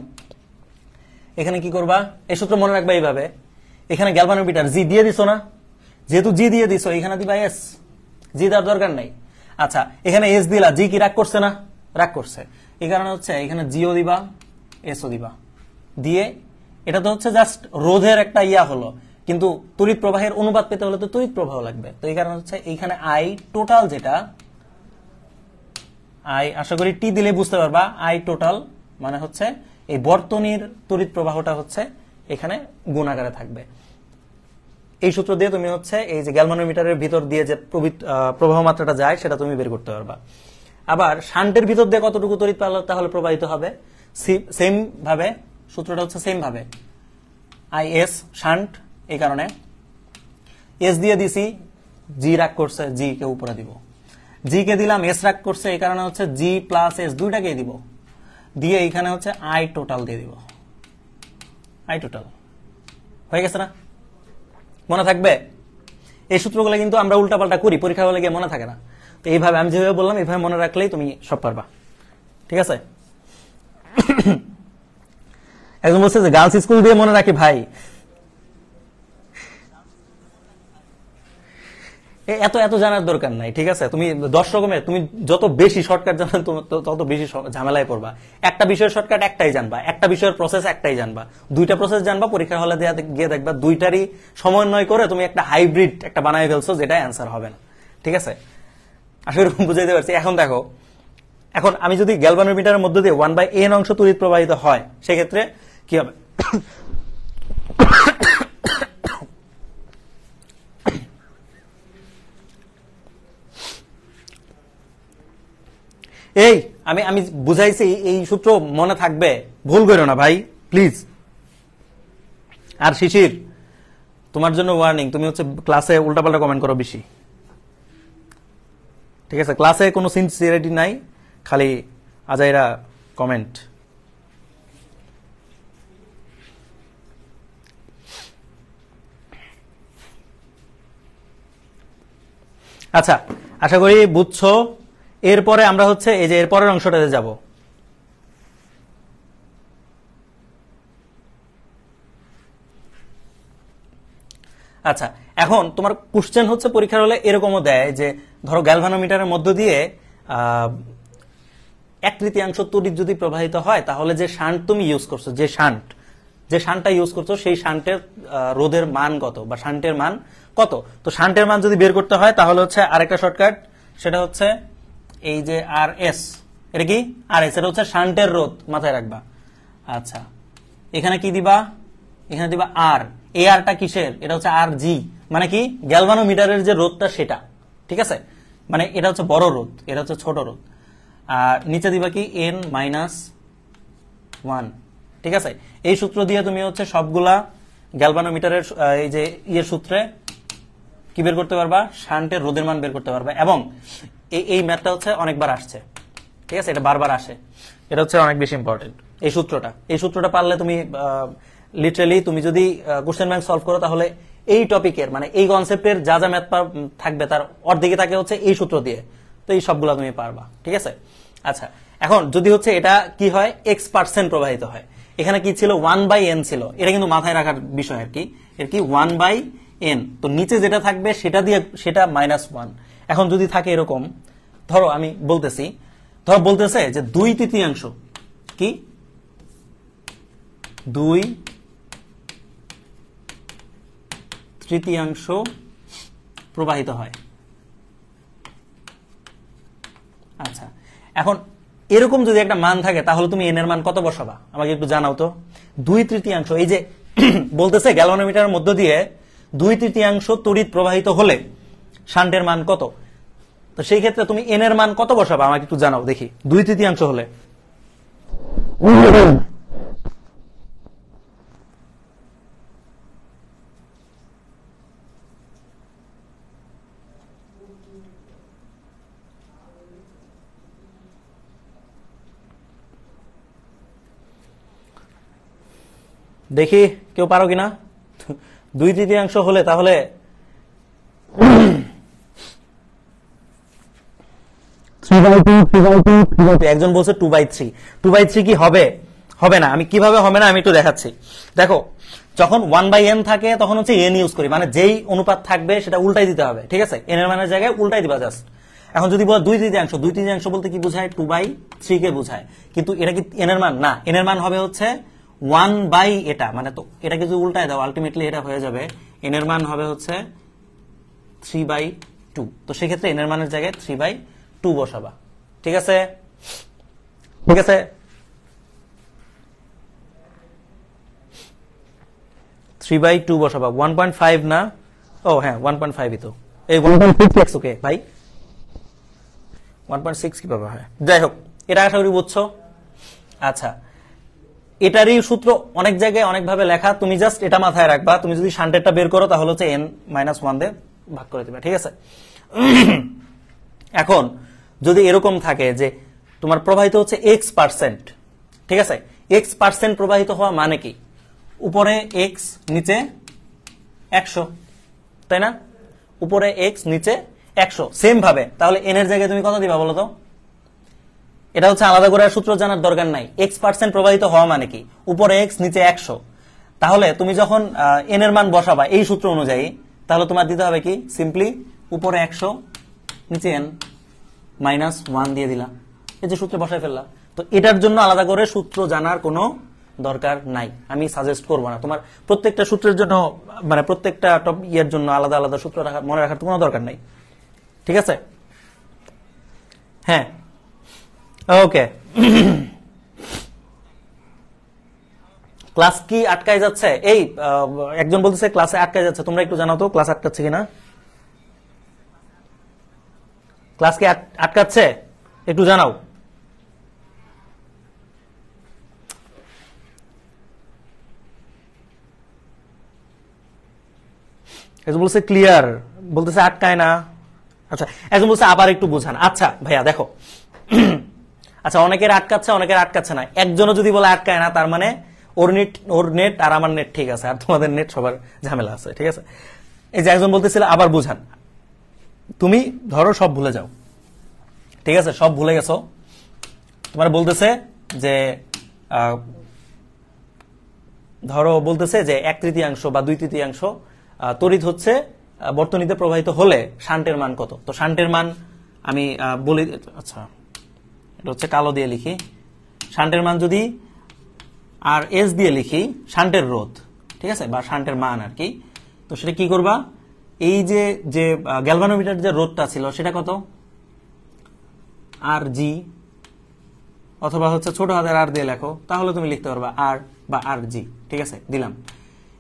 এখানে কি করবা, এই সূত্র মনে রাখবা এইভাবে। এখানে গ্যালভানোমিটার জি দিয়ে দিছো না, যেহেতু জি দিয়ে দিছো এখানে দিবা এস, জি দেওয়ার দরকার নাই। আচ্ছা, এখানে এস দিলা, জি কি রাগ করছে না? রাগ করছে। এই কারণে হচ্ছে এখানে জিও দিবা, এসও দিবা, দিয়ে এটা তো হচ্ছে জাস্ট রোধের একটা হলো, কিন্তু তড়িৎ প্রবাহের অনুপাত পেতে হলে তো তড়িৎ প্রবাহ লাগবে। তো এই কারণে হচ্ছে এইখানে আই টোটাল, যেটা আই আশা করি টি দিলে বুঝতে পারবা, আই টোটাল মানে হচ্ছে এই বর্তনীর তড়িৎ প্রবাহটা হচ্ছে এখানে গুণ আকারে থাকবে। এই সূত্র দিয়ে তুমি হচ্ছে এই যে গ্যালভানোমিটারের ভিতর দিয়ে যে প্রবাহ মাত্রাটা যায় সেটা তুমি বের করতে পারবা। আবার শান্টের ভিতর দিয়ে কতটুকু তড়িৎ তাহলে প্রবাহিত হবে, সেম ভাবে সূত্রটা হচ্ছে সেম ভাবে, আই এস শান্ট। এই কারণে এস দিয়ে দিছি, জি রাগ করছে, জি কে উপরে দিব, জি কে দিলাম, এস রাগ করছে, এই কারণে হচ্ছে জি প্লাস এস দুইটাকে দিব, দিয়ে এইখানে হচ্ছে আই টোটাল দিয়ে দিব। আই টোটাল হয়ে গেছে না? মনে থাকবে? এই সূত্রগুলো কিন্তু আমরা উল্টাপাল্টা করি, পরীক্ষা হলে গিয়ে মনে থাকে না। তো এইভাবে আমি যেভাবে বললাম এইভাবে মনে রাখলেই তুমি সব পারবা। ঠিক আছে? একজন বলছে যে গার্লস স্কুল দিয়ে মনে রাখি, ভাই এত এত জানার দরকার নাই। ঠিক আছে, তুমি 10 রকমের, তুমি যত বেশি শর্টকাট জানো তত বেশি ঝামেলায় পড়বা। একটা বিষয়ের শর্টকাট একটাই জানবা, একটা বিষয়ের প্রসেস একটাই জানবা, দুইটা প্রসেস জানবা, পরীক্ষা হলে গিয়ে দেখবা দুইটারই সমন্বয় করে তুমি একটা হাইব্রিড একটা বানাই ফেলছো, যেটা অ্যান্সার হবে না। ঠিক আছে, আসলে বুঝাইতে পারছি। এখন দেখো, এখন আমি যদি গ্যালভানোমিটারের মধ্যে দিয়ে 1/n অংশ তড়িৎ প্রবাহিত হয়, সেক্ষেত্রে কি হবে? এই আমি আমি বুঝাইছি, এই সূত্র মনে থাকবে, ভুল করো না ভাই প্লিজ। আর শিশির, তোমার জন্য ওয়ার্নিং, তুমি হচ্ছে ক্লাসে উল্টাপাল্টা কমেন্ট করো বেশি। ঠিক আছে, ক্লাসে কোনো সিনসিয়ারিটি নাই, খালি আজাইরা কমেন্ট। আচ্ছা, আশা করি বুঝছো। এরপরে আমরা হচ্ছে এই যে এরপরের অংশটাতে যাব। আচ্ছা, এখন তোমার কোশ্চেন হচ্ছে পরীক্ষার হলে এরকমও দেয় যে ধরো গ্যালভানোমিটারের মধ্য দিয়ে 1/3 তড়িৎ যদি প্রবাহিত হয়, তাহলে যে শান্ট তুমি ইউজ করছো, যে শান্টটা ইউজ করছো, সেই শান্টের রোধের মান কত বা শান্টের মান কত। তো শান্টের মান যদি বের করতে হয় তাহলে হচ্ছে আরেকটা শর্টকাট, সেটা হচ্ছে এই যে আর এস। এটা কি আর এস? এটা হচ্ছে শান্টের রোধ, মাথায় রাখবা। আচ্ছা, এখানে কি দিবা? এখানে দিবা আর। এই আরটা কিসের? এটা হচ্ছে আর জি, মানে কি গ্যালভানোমিটারের যে রোধটা সেটা। ঠিক আছে, মানে এটা হচ্ছে বড় রোধ, এটা হচ্ছে ছোট রোধ। আর নিচে দিবা কি এন মাইনাস 1। ঠিক আছে, এই সূত্র দিয়ে তুমি হচ্ছে সবগুলা গ্যালভানোমিটারের এই যে ইয়ের সূত্রে কি বের করতে পারবা? শান্টের রোধের মান বের করতে পারবা। এবং এই ম্যাথটা হচ্ছে অনেকবার আসছে। ঠিক আছে, এটা বারবার আসে, এটা হচ্ছে অনেক বেশি ইম্পর্টেন্ট। এই সূত্রটা পারলে তুমি লিটারালি তুমি যদি কোশ্চেন ব্যাংক সলভ করো, তাহলে এই টপিকের মানে এই কনসেপ্টের যা যা ম্যাথ থাকবে তার অর্ধেকে থাকে হচ্ছে এই সূত্র দিয়ে। তো এই সবগুলো তুমি পারবা। ঠিক আছে, আচ্ছা, এখন যদি হচ্ছে এটা কি হয়, x% প্রবাহিত হয়, এখানে কি ছিল 1/n ছিল, এটা কিন্তু মাথায় রাখার বিষয় আর কি। এর কি 1/n, তো নিচে যেটা থাকবে সেটা দিয়ে সেটা -1। এখন যদি থাকে এরকম, ধরো আমি বলতেছি, ধরো বলতেছে যে 2/3 কি 2/3 প্রবাহিত হয়। আচ্ছা, এখন এরকম যদি একটা মান থাকে, তাহলে তুমি এন এর মান কত বসাবা আমাকে একটু জানাও তো। 2/3, এই যে বলতেছে গ্যালভানোমিটারের মধ্য দিয়ে 2/3 তড়িৎ প্রবাহিত হলে শান্টের মান কত। তো সেই ক্ষেত্রে তুমি এন এর মান কত বসাবা আমাকে একটু জানাও দেখি, 2/3 হলে। দেখি কেউ পারো কিনা। 2/3 হলে তাহলে একজন বলছে 2/3। 2/3 কি হবে? হবে না। আমি কিভাবে হবে না আমি একটু দেখাচ্ছি। দেখো, যখন 1/n থাকে তখন হচ্ছে n ইউজ করি, মানে যেই অনুপাত থাকবে সেটা উল্টাই দিতে হবে। ঠিক আছে, n এর মানের জায়গায় উল্টাই দিবা জাস্ট। এখন যদি বলো 2/3 বলতে কি বোঝায়? 2/3 কে বোঝায়। কিন্তু এটা কি n এর মান? না, n এর মান হবে হচ্ছে 1/ এটা, মানে তো এটাকে যদি উল্টায় দাও আলটিমেটলি এটা হয়ে যাবে n এর মান হবে হচ্ছে 3/2। তো সেক্ষেত্রে n এর মানের জায়গায় 3/2 বসাবা। ঠিক আছে, ঠিক আছে, 3/2 বসাবা। 1.5 না, ও হ্যাঁ 1.5ই তো। এই 1.6 ওকে ভাই, 1.6 কিভাবে হয়? যাই হোক, এটা আশা করি বুঝছো। আচ্ছা, এটারই সূত্র অনেক জায়গায় অনেকভাবে লেখা, তুমি জাস্ট এটা মাথায় রাখবা। তুমি যদি শান্টেরটা বের করো তাহলে হচ্ছে n-1 দিয়ে ভাগ করে দিবা। ঠিক আছে, এখন যদি এরকম থাকে যে তোমার প্রবাহিত হচ্ছে x%, ঠিক আছে, x% প্রবাহিত হওয়া মানে কি? উপরে x নিচে 100, তাই না? উপরে x নিচে 100 সেম ভাবে, তাহলে n এর জায়গায় তুমি কত দিবা বলো তো? এটা হচ্ছে আলাদা করে সূত্র জানার দরকার নাই। x% প্রবাহিত হওয়া মানে কি? উপরে x নিচে 100। তাহলে তুমি যখন n এর মান বসাবা এই সূত্র অনুযায়ী, তাহলে তোমার দিতে হবে কি? সিম্পলি উপরে 100 নিচে n -1 দিয়ে দিলা, এই যে সূত্রে বসায় ফেললা। তো এটার জন্য আলাদা করে সূত্র জানার কোনো দরকার নাই, আমি সাজেস্ট করবো না। তোমার প্রত্যেকটা সূত্রের জন্য মানে প্রত্যেকটা ইয়ের জন্য আলাদা আলাদা সূত্র মনে রাখার কোনো দরকার নাই। ঠিক আছে, হ্যাঁ ওকে। ক্লাস কি আটকায় যাচ্ছে? এই একজন বলতেছে ক্লাসে আটকায় যাচ্ছে, তোমরা একটু জানাও তো ক্লাস আটকাচ্ছে কিনা। ক্লাস কি আটকাচ্ছে একটু জানাও। একজন বলছে ক্লিয়ার, বলতেছে আটকায় না। আচ্ছা, একজন বলছে আবার একটু বোঝান। আচ্ছা ভাইয়া দেখো, আচ্ছা অনেকের আটকাচ্ছে অনেকের আটকাচ্ছে না। একজনও যদি বলে আটকায় না, তার মানে ওর নেট আর আমার নেট ঠিক আছে, আর তোমাদের নেট সবার ঝামেলা আছে। ঠিক আছে, এই যে একজন বলতেছিল আবার বুঝান। তুমি ধরো সব ভুলে যাও, ঠিক আছে, সব ভুলে গেছো। তোমার বলতেছে যে ধরো বলতেছে যে 1/3 বা 2/3 তড়িৎ হচ্ছে বর্তনীতে প্রবাহিত হলে শান্টের মান কত। তো শান্টের মান আমি বলি, আচ্ছা এটা হচ্ছে কালো দিয়ে লিখি। শান্টের মান যদি আর এস দিয়ে লিখি, শান্টের রোধ, ঠিক আছে, বা শান্টের মান আর কি। তো সেটা কি করবা, এই যে যে গ্যালভানোমিটার যে রোধটা ছিল সেটা কত, আর জি, অথবা হচ্ছে ছোট হাতের আর দিয়ে লেখো, তাহলে তুমি লিখতে পারবা আর বা আর জি। ঠিক আছে, দিলাম।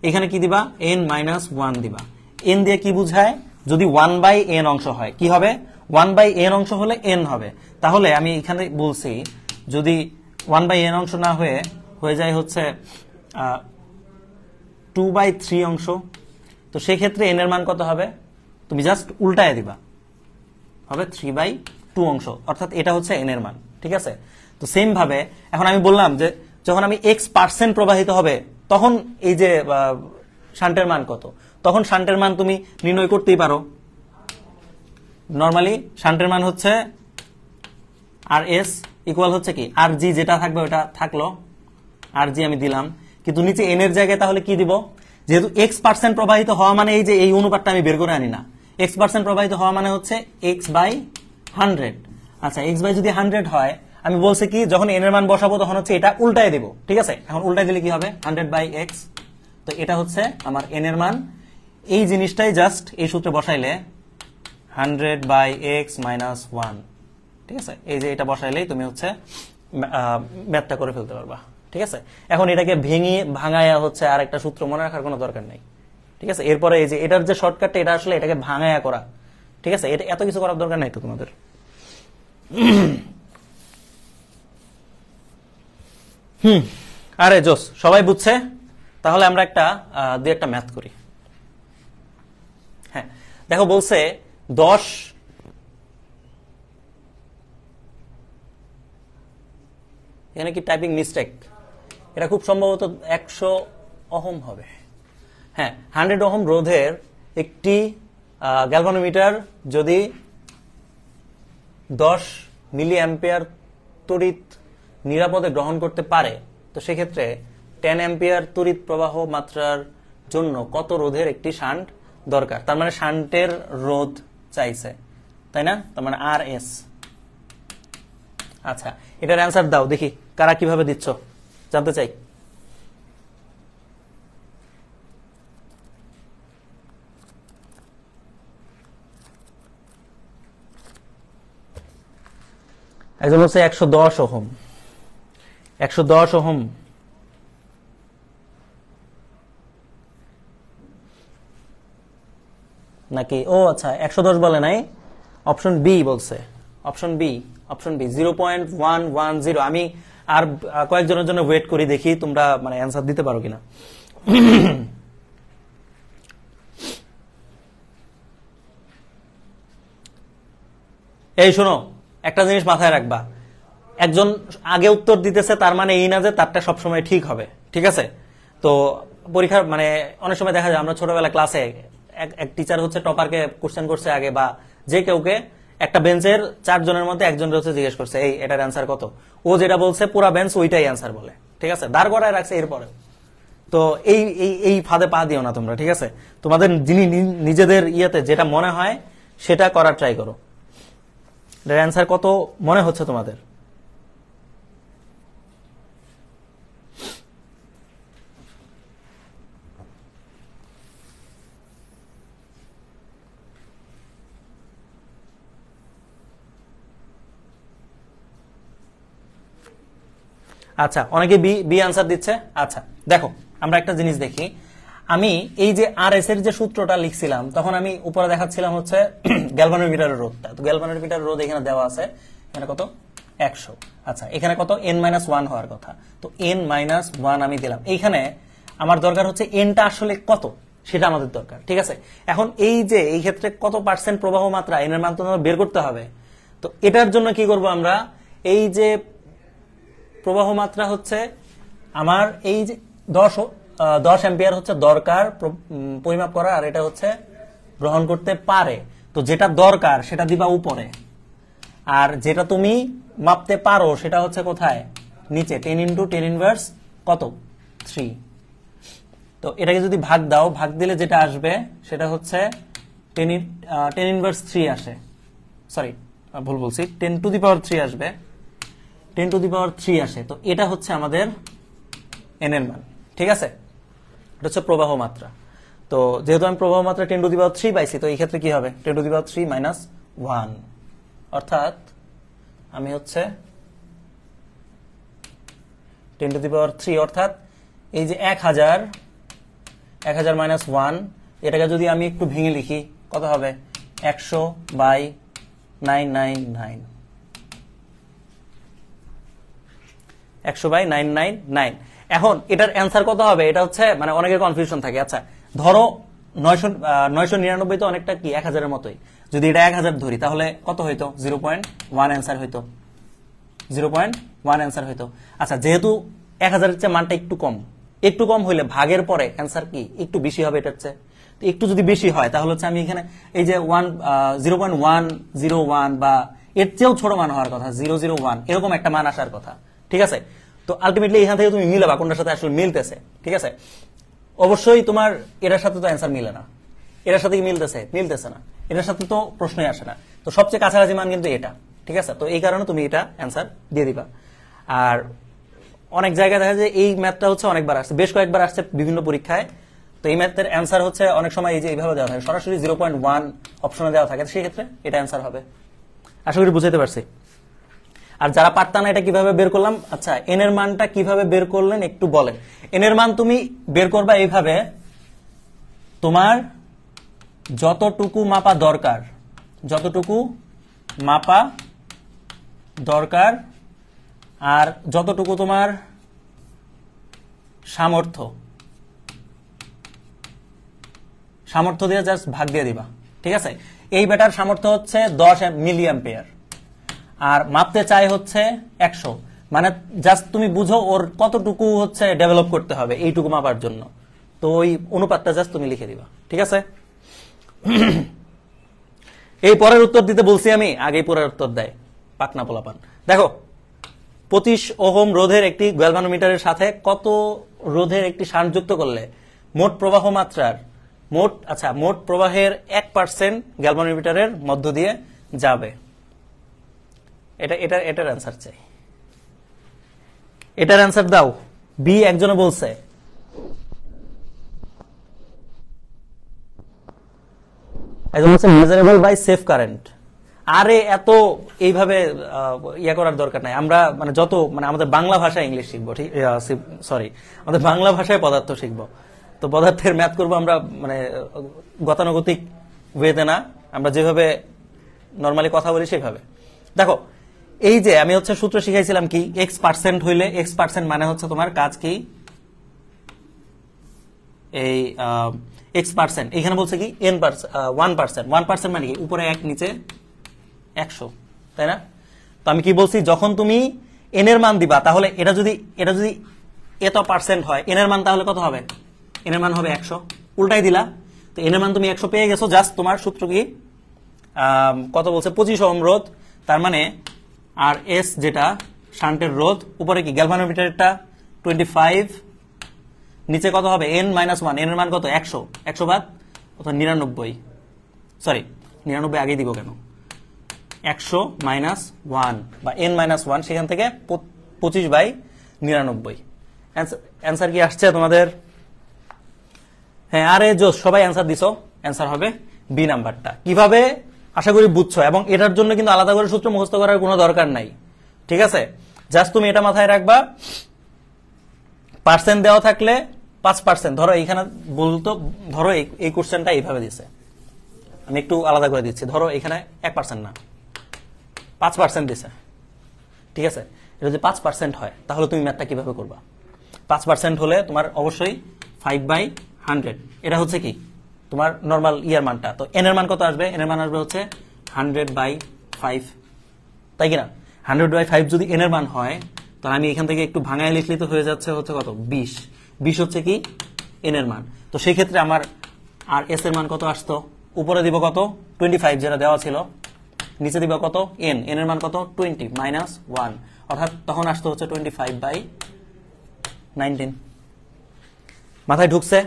এখানে কি দিবা, n-1 দিবা। n দিয়ে কি বুঝায়, যদি 1/n অংশ হয় কি হবে, 1/n অংশ হলে n হবে। তাহলে আমি এখানে বলছি যদি 1/n অংশ না হয়ে যায় হচ্ছে 2/3 অংশ, তো সেক্ষেত্রে n এর মান কত হবে, তুমি জাস্ট উল্টায় দিবা, হবে 3/2 অংশ, অর্থাৎ এটা হচ্ছে n এর মান। ঠিক আছে, তো সেম ভাবে এখন আমি বললাম যে যখন আমি x% প্রবাহিত হবে তখন এই যে শান্টের মান কত, তখন শান্টের মান তুমি নির্ণয় করতেই পারো। নরমালি শান্টের মান হচ্ছে আর এস ইকুয়াল হচ্ছে কি, আর জি যেটা থাকবে ওটা থাকলো, আর জি আমি দিলাম, কিন্তু নিচে এন এর জায়গায় তাহলে কি দিব, যেহেতু x% প্রবাহিত হওয়া মানে এই যে এই অনুপাতটা আমি বের করে আনি না, x% প্রবাহিত হওয়া মানে হচ্ছে x/100। আচ্ছা, x/যদি 100 হয়, আমি বলছি কি যখন n এর মান বসাবো তখন হচ্ছে এটা উল্টায় দেব। ঠিক আছে, এখন উল্টায় দিলে কি হবে, 100/x। তো এটা হচ্ছে আমার n এর মান। এই জিনিসটাই জাস্ট এই সূত্রে বসাইলে 100/x - 1, ঠিক আছে, এই যে এটা বসাইলেই তুমি হচ্ছে ম্যাথটা করে ফেলতে পারবা। ঠিক আছে, এখন এটাকে ভাঙায়া হচ্ছে আর একটা সূত্র মনে রাখার কোনো দরকার নেই। ঠিক আছে, এরপরে এই যে এটার যে শর্টকাটটা, এটা আসলে এটাকে ভাঙায়া করা। ঠিক আছে, এটা এত কিছু করার দরকার নাই তো তোমাদের। আরে জোস, সবাই বুঝছে? তাহলে আমরা দুই একটা ম্যাথ করি। হ্যাঁ, দেখো বলছে 10, এখানে কি টাইপিং মিস্টেক, এটা খুব সম্ভবত 100 ওহম হবে। হ্যাঁ, 100 ওহম রোধের একটি গ্যালভানোমিটার যদি 10 মিলি অ্যাম্পিয়ার তড়িৎ নিরাপদে গ্রহণ করতে পারে, তো সেক্ষেত্রে 10 অ্যাম্পিয়ার তড়িৎ প্রবাহ মাত্রার জন্য কত রোধের একটি শান্ট দরকার। তার মানে শান্টের রোধ চাইছে, তাই না, তার মানে আর এস। আচ্ছা, এটার অ্যান্সার দাও দেখি, কারা কিভাবে দিচ্ছ জানতে চাই। একজন হচ্ছে 110 ওহম, 110 ওহম। নাকি, ও আচ্ছা 110 বলে নাই, অপশন বি বলছে, অপশন বি 0.110। আমি আর কয়েকজনের জন্য ওয়েট করি, দেখি তোমরা মানে অ্যান্সার দিতে পারো কিনা। এই শোনো, একটা জিনিস মাথায় রাখবা, একজন আগে উত্তর দিতেছে তার মানে এই না যে তারটা সবসময় ঠিক হবে। ঠিক আছে, তো পরীক্ষার মানে অনেক সময় দেখা যায় আমরা ছোটবেলা ক্লাসে এক টিচার হচ্ছে টপারকে কোশ্চেন করছে আগে, বা যে কেউকে একটা বেঞ্চের 4 জনের মধ্যে একজনের হচ্ছে জিজ্ঞেস করছে এই এটার অ্যান্সার কত, ও যেটা বলছে পুরা বেঞ্চ ওইটাই অ্যান্সার বলে। ঠিক আছে, দাঁড় করায় রাখছে এরপরে। তো এই এই ফাঁদে পা দিও না তোমরা। ঠিক আছে, তোমাদের নিজেদের ইয়েতে যেটা মনে হয় সেটা করার ট্রাই করো। এটার অ্যান্সার কত মনে হচ্ছে তোমাদের? আচ্ছা, অনেকে বি আনসার দিচ্ছে। আচ্ছা দেখো, আমরা একটা জিনিস দেখি, আমি এই যে আর এস এর যে সূত্রটা লিখছিলাম তখন আমি উপরে দেখাচ্ছিলাম হচ্ছে গ্যালভানোমিটারের রোধটা। তো গ্যালভানোমিটারের রোধ এখানে দেওয়া আছে, এখানে কত 100। আচ্ছা, এখানে কত n-1 হওয়ার কথা, তো n-1 আমি দিলাম। এইখানে আমার দরকার হচ্ছে এনটা আসলে কত সেটা আমাদের দরকার। ঠিক আছে, এখন এই যে এই ক্ষেত্রে কত পার্সেন্ট প্রবাহ মাত্রা এন এর মান তো বের করতে হবে। তো এটার জন্য কি করব আমরা, এই যে প্রবাহ মাত্রা হচ্ছে আমার এই যে 10 অ্যাম্পিয়ার হচ্ছে দরকার পরিমাপ করা, আর এটা হচ্ছে গ্রহণ করতে পারে। তো যেটা দরকার সেটা দিবা উপরে, আর যেটা তুমি মাপতে পারো সেটা হচ্ছে কোথায়, নিচে 10 ইন্টু 10 ইনভার্স কত 3। তো এটাকে যদি ভাগ দাও, ভাগ দিলে যেটা আসবে সেটা হচ্ছে 10 ইনভার্স 3 আসে, সরি ভুল বলছি, 10 টু দি পাওয়ার 3 আসবে, 10 টু দি পাওয়ার 3 আসে। তো এটা হচ্ছে আমাদের এন এর মান, ঠিক আছে, এটা হচ্ছে প্রবাহ মাত্রা। তো যেহেতু আমি প্রবাহ মাত্রা 10 টু দি পাওয়ার 3 পাইছি, তো এই ক্ষেত্রে কি হবে 10 টু দি পাওয়ার 3 মাইনাস 1, অর্থাৎ আমি হচ্ছে 10 টু দি পাওয়ার 3, অর্থাৎ এই যে 1000 মাইনাস 1, এটাকে যদি আমি একটু ভেঙে লিখি কত হবে 100/999, 100/999। এখন এটার অ্যান্সার কত হবে, এটা হচ্ছে মানে অনেকের কনফিউশন থাকে। আচ্ছা ধরো 999 তো অনেকটা কি 1000-এর মতোই, যদি এটা 1000 ধরি তাহলে কত হইতো 0.1 অ্যান্সার হইতো, 0.1 অ্যান্সার হইতো। আচ্ছা যেহেতু 1000-এর চেয়ে মানটা একটু কম হইলে ভাগের পরে অ্যান্সার কি একটু বেশি হবে, এটার চেয়ে একটু যদি বেশি হয় তাহলে হচ্ছে আমি এখানে এই যে 0.101 বা এর চেয়েও ছোট মান হওয়ার কথা 001, এরকম একটা মান আসার কথা, ঠিক আছে। তো আলটিমেটলি এখান থেকে তুমি মিলাবা কোনটার সাথে আসলে মিলতেছে, ঠিক আছে। অবশ্যই তোমার এটার সাথে তো অ্যান্সার মিলে না, এটার সাথে কি মিলতেছে না, এটার সাথে তো প্রশ্নই আসে না। তো সবচেয়ে কাছাকাছি মান কিন্তু এটা, ঠিক আছে। তো এই কারণে তুমি এটা অ্যান্সার দিয়ে দিবা। আর অনেক জায়গায় দেখা যায় এই ম্যাথটা হচ্ছে অনেকবার আসছে, বেশ কয়েকবার আসছে বিভিন্ন পরীক্ষায়। তো এই ম্যাথের অ্যান্সার হচ্ছে অনেক সময় এই যে এইভাবে দেওয়া থাকে, সরাসরি 0.1 অপশনে দেওয়া থাকে, সেই ক্ষেত্রে এটা অ্যান্সার হবে। আশা করি বুঝাইতে পারছি। আর যারা পারতা না এটা কিভাবে বের করলাম, আচ্ছা এন এর মানটা কিভাবে বের করলেন একটু বলেন। এন এর মান তুমি বের করবা এইভাবে, তোমার যতটুকু মাপা দরকার আর যতটুকু তোমার সামর্থ্য দিয়ে জাস্ট ভাগ দিয়ে দিবা, ঠিক আছে। এই ব্যাটার সামর্থ্য হচ্ছে 10 মিলি অ্যাম্পিয়ার আর মাপতে চাই হচ্ছে 100, মানে জাস্ট তুমি বুঝো ওর কতটুকু হচ্ছে ডেভেলপ করতে হবে এইটুকু মাপার জন্য। তো ওই অনুপাতটা জাস্ট তুমি লিখে দিবা, ঠিক আছে। এই পরের উত্তর দিতে বলছি আমি, আগেই পরের উত্তর দেয় পাকনা পোলাপান। দেখো 25 ওহম রোধের একটি গ্যালভানোমিটারের সাথে কত রোধের একটি শান্ট যুক্ত করলে মোট প্রবাহ মাত্রার মোট প্রবাহের 1% গ্যালভানোমিটারের মধ্য দিয়ে যাবে। এটার অ্যান্সার চাই, এটার অ্যান্সার দাও। বি একজনে বলছে, মেজারেবল বাই সেফ কারেন্ট। আরে এত এইভাবে ইয়া করার দরকার নাই, আমরা মানে যত মানে আমাদের বাংলা ভাষায় ইংলিশ শিখবো, ঠিক সরি আমাদের বাংলা ভাষায় পদার্থ শিখবো। তো পদার্থের ম্যাথ করবো আমরা মানে গতানুগতিক ওয়েতে না, আমরা যেভাবে নর্মালি কথা বলি সেভাবে। দেখো এই যে আমি হচ্ছে সূত্র শিখাইছিলাম কি, x% হইলে x% মানে হচ্ছে তোমার কাজ কি, এই x%, এখানে বলছে কি 1% মানে কি উপরে 1 নিচে 100, তাই না। তো আমি কি বলছি, যখন তুমি n এর মান দিবা তাহলে এটা যদি এত পার্সেন্ট হয়, n এর মান তাহলে কত হবে, n এর মান হবে 100, উল্টাই দিলা। তো n এর মান তুমি 100 পেয়ে গেছো, জাস্ট তোমার সূত্র কি কত বলছে 25 ওহম রোধ, তার মানে আর এস যেটা শান্টের রোধ, উপরে কি গ্যালভানোমিটারেরটা 25, নিচে কত হবে n-1, n এর মান কত 100 বাদ অর্থাৎ 99, সরি 99 আগেই দিব কেন, 100-1 বা n-1, সেখান থেকে 25/99। অ্যান্সার কি আসছে তোমাদের? হ্যাঁ, আরে জোস, সবাই অ্যান্সার দিছো, অ্যান্সার হবে বি নাম্বারটা। কিভাবে আশা করি বুঝছো, এবং এটার জন্য কিন্তু আলাদা করে সূত্র মুখস্থ করার কোনো দরকার নাই, ঠিক আছে। জাস্ট তুমি এটা মাথায় রাখবা, পার্সেন্ট দেওয়া থাকলে 5%, ধরো এইখানে বলতো, ধরো এই কোশ্চেনটা এইভাবে দিছে, আমি একটু আলাদা করে দিচ্ছি, ধরো এখানে 1% না 5% দিছে, ঠিক আছে। এটা যদি 5% হয় তাহলে তুমি ম্যাথটা কিভাবে করবা? 5% হলে তোমার অবশ্যই 5/100, এটা হচ্ছে কি তোমার নর্মাল ইয়ার মানটা। তো এন এর মান কত আসবে? এন এর মান আসবে হচ্ছে 100/5, তাই কিনা। 100/5 যদি এন এর মান হয়, তাহলে আমি এখান থেকে একটু ভাঙায় লিখলে তো হয়ে যাচ্ছে হচ্ছে কত 20 হচ্ছে কি এন এর মান। তো সেই ক্ষেত্রে আমার আর এস এর মান কত আসতো, উপরে দিব কত 25 যেটা দেওয়া ছিল, নিচে দিবা কত n, n এর মান কত 20 মাইনাস 1, অর্থাৎ তখন আসতে হচ্ছে 25/19। মাথায় ঢুকছে?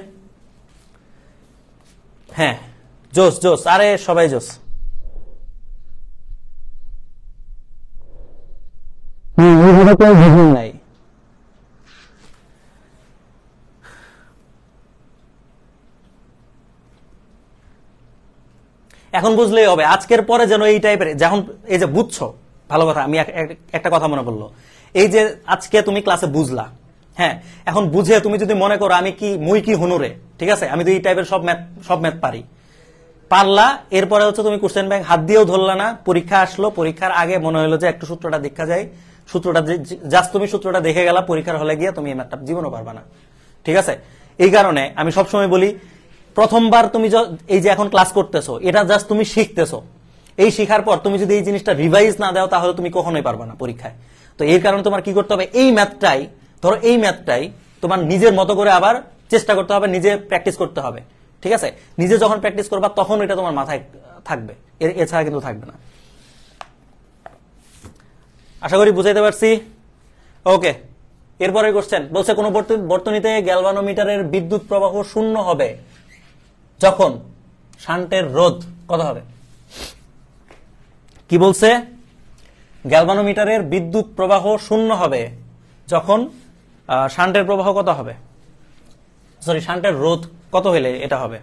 হ্যাঁ, জোস জোস, আরে সবাই জোস। নাই এখন বুঝলেই হবে, আজকের পরে যেন এই টাইপের, যখন এই যে বুঝছো ভালো কথা, আমি একটা কথা মনে পড়লো, এই যে আজকে তুমি ক্লাসে বুঝলা, হ্যাঁ, এখন বুঝে তুমি যদি মনে করো আমি কি মুই কি হুনুরে, ঠিক আছে, আমি তো এই টাইপের সব ম্যাথ পারি, পারলা, এরপরে হচ্ছে তুমি কোশ্চেন ব্যাংক হাত দিয়েও ধরলা না, পরীক্ষা আসলো, পরীক্ষার আগে মনে হলো যে একটু সূত্রটা দেখা যায়, সূত্রটা জাস্ট তুমি সূত্রটা দেখে গেলা, পরীক্ষার হলে গিয়ে তুমি এই ম্যাথটা জীবনও পারবা না, ঠিক আছে। এই কারণে আমি সবসময় বলি, প্রথমবার তুমি এই যে এখন ক্লাস করতেছো, এটা জাস্ট তুমি শিখতেছো, এই শিখার পর তুমি যদি এই জিনিসটা রিভাইজ না দাও তাহলে তুমি কখনোই পারবা না পরীক্ষায়। তো এর কারণে তোমার কি করতে হবে, এই ম্যাথটাই ধরো, এই ম্যাথটাই তোমার নিজের মতো করে আবার চেষ্টা করতে হবে, নিজে প্র্যাকটিস করতে হবে, ঠিক আছে। নিজে যখন প্র্যাকটিস করবা তখন এটা তোমার মাথায় থাকবে, এছাড়া কিন্তু থাকবে না। আশা করি বুঝাইতে পারছি। ওকে, এরপরে কোশ্চেন বলছে কোন বর্তনীতে গ্যালভানোমিটারের বিদ্যুৎ প্রবাহ শূন্য হবে যখন শান্টের রোধ কত হবে। কি বলছে, গ্যালভানোমিটারের বিদ্যুৎ প্রবাহ শূন্য হবে যখন শান্টের প্রবাহ কত হবে, সরি শান্টের রোধ কত হলে এটা হবে।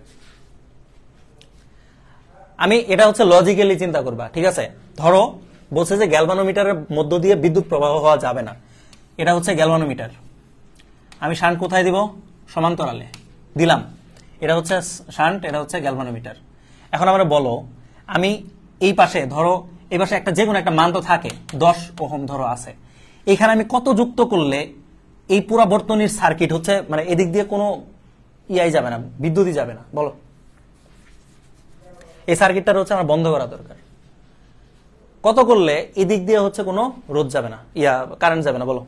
আমি এটা হচ্ছে লজিক্যালি চিন্তা করবা, ঠিক আছে। ধরো বলছে যে গ্যালভানোমিটারের মধ্য দিয়ে বিদ্যুৎ প্রবাহ হওয়া যাবে না, এটা হচ্ছে গ্যালভানোমিটার, আমি শান্ট কোথায় দিব, সমান্তরালে দিলাম, এটা হচ্ছে শান্ট, এটা হচ্ছে গ্যালভানোমিটার। এখন আমরা বলো, আমি এই পাশে ধরো, এই পাশে একটা যে কোনো একটা মান তো থাকে, 10 ওহম ধরো আছে, এখানে আমি কত যুক্ত করলে এই পুরা বর্তনীর সার্কিট হচ্ছে, মানে এদিক দিয়ে কোনো ইয়াই যাবে না, বিদ্যুৎই যাবে না, বলো। এই সার্কিটটা হচ্ছে আমার বন্ধ করা দরকার, কত করলে এদিক দিয়ে হচ্ছে কোনো রোধ যাবে না, কারেন্ট যাবে না, বলো।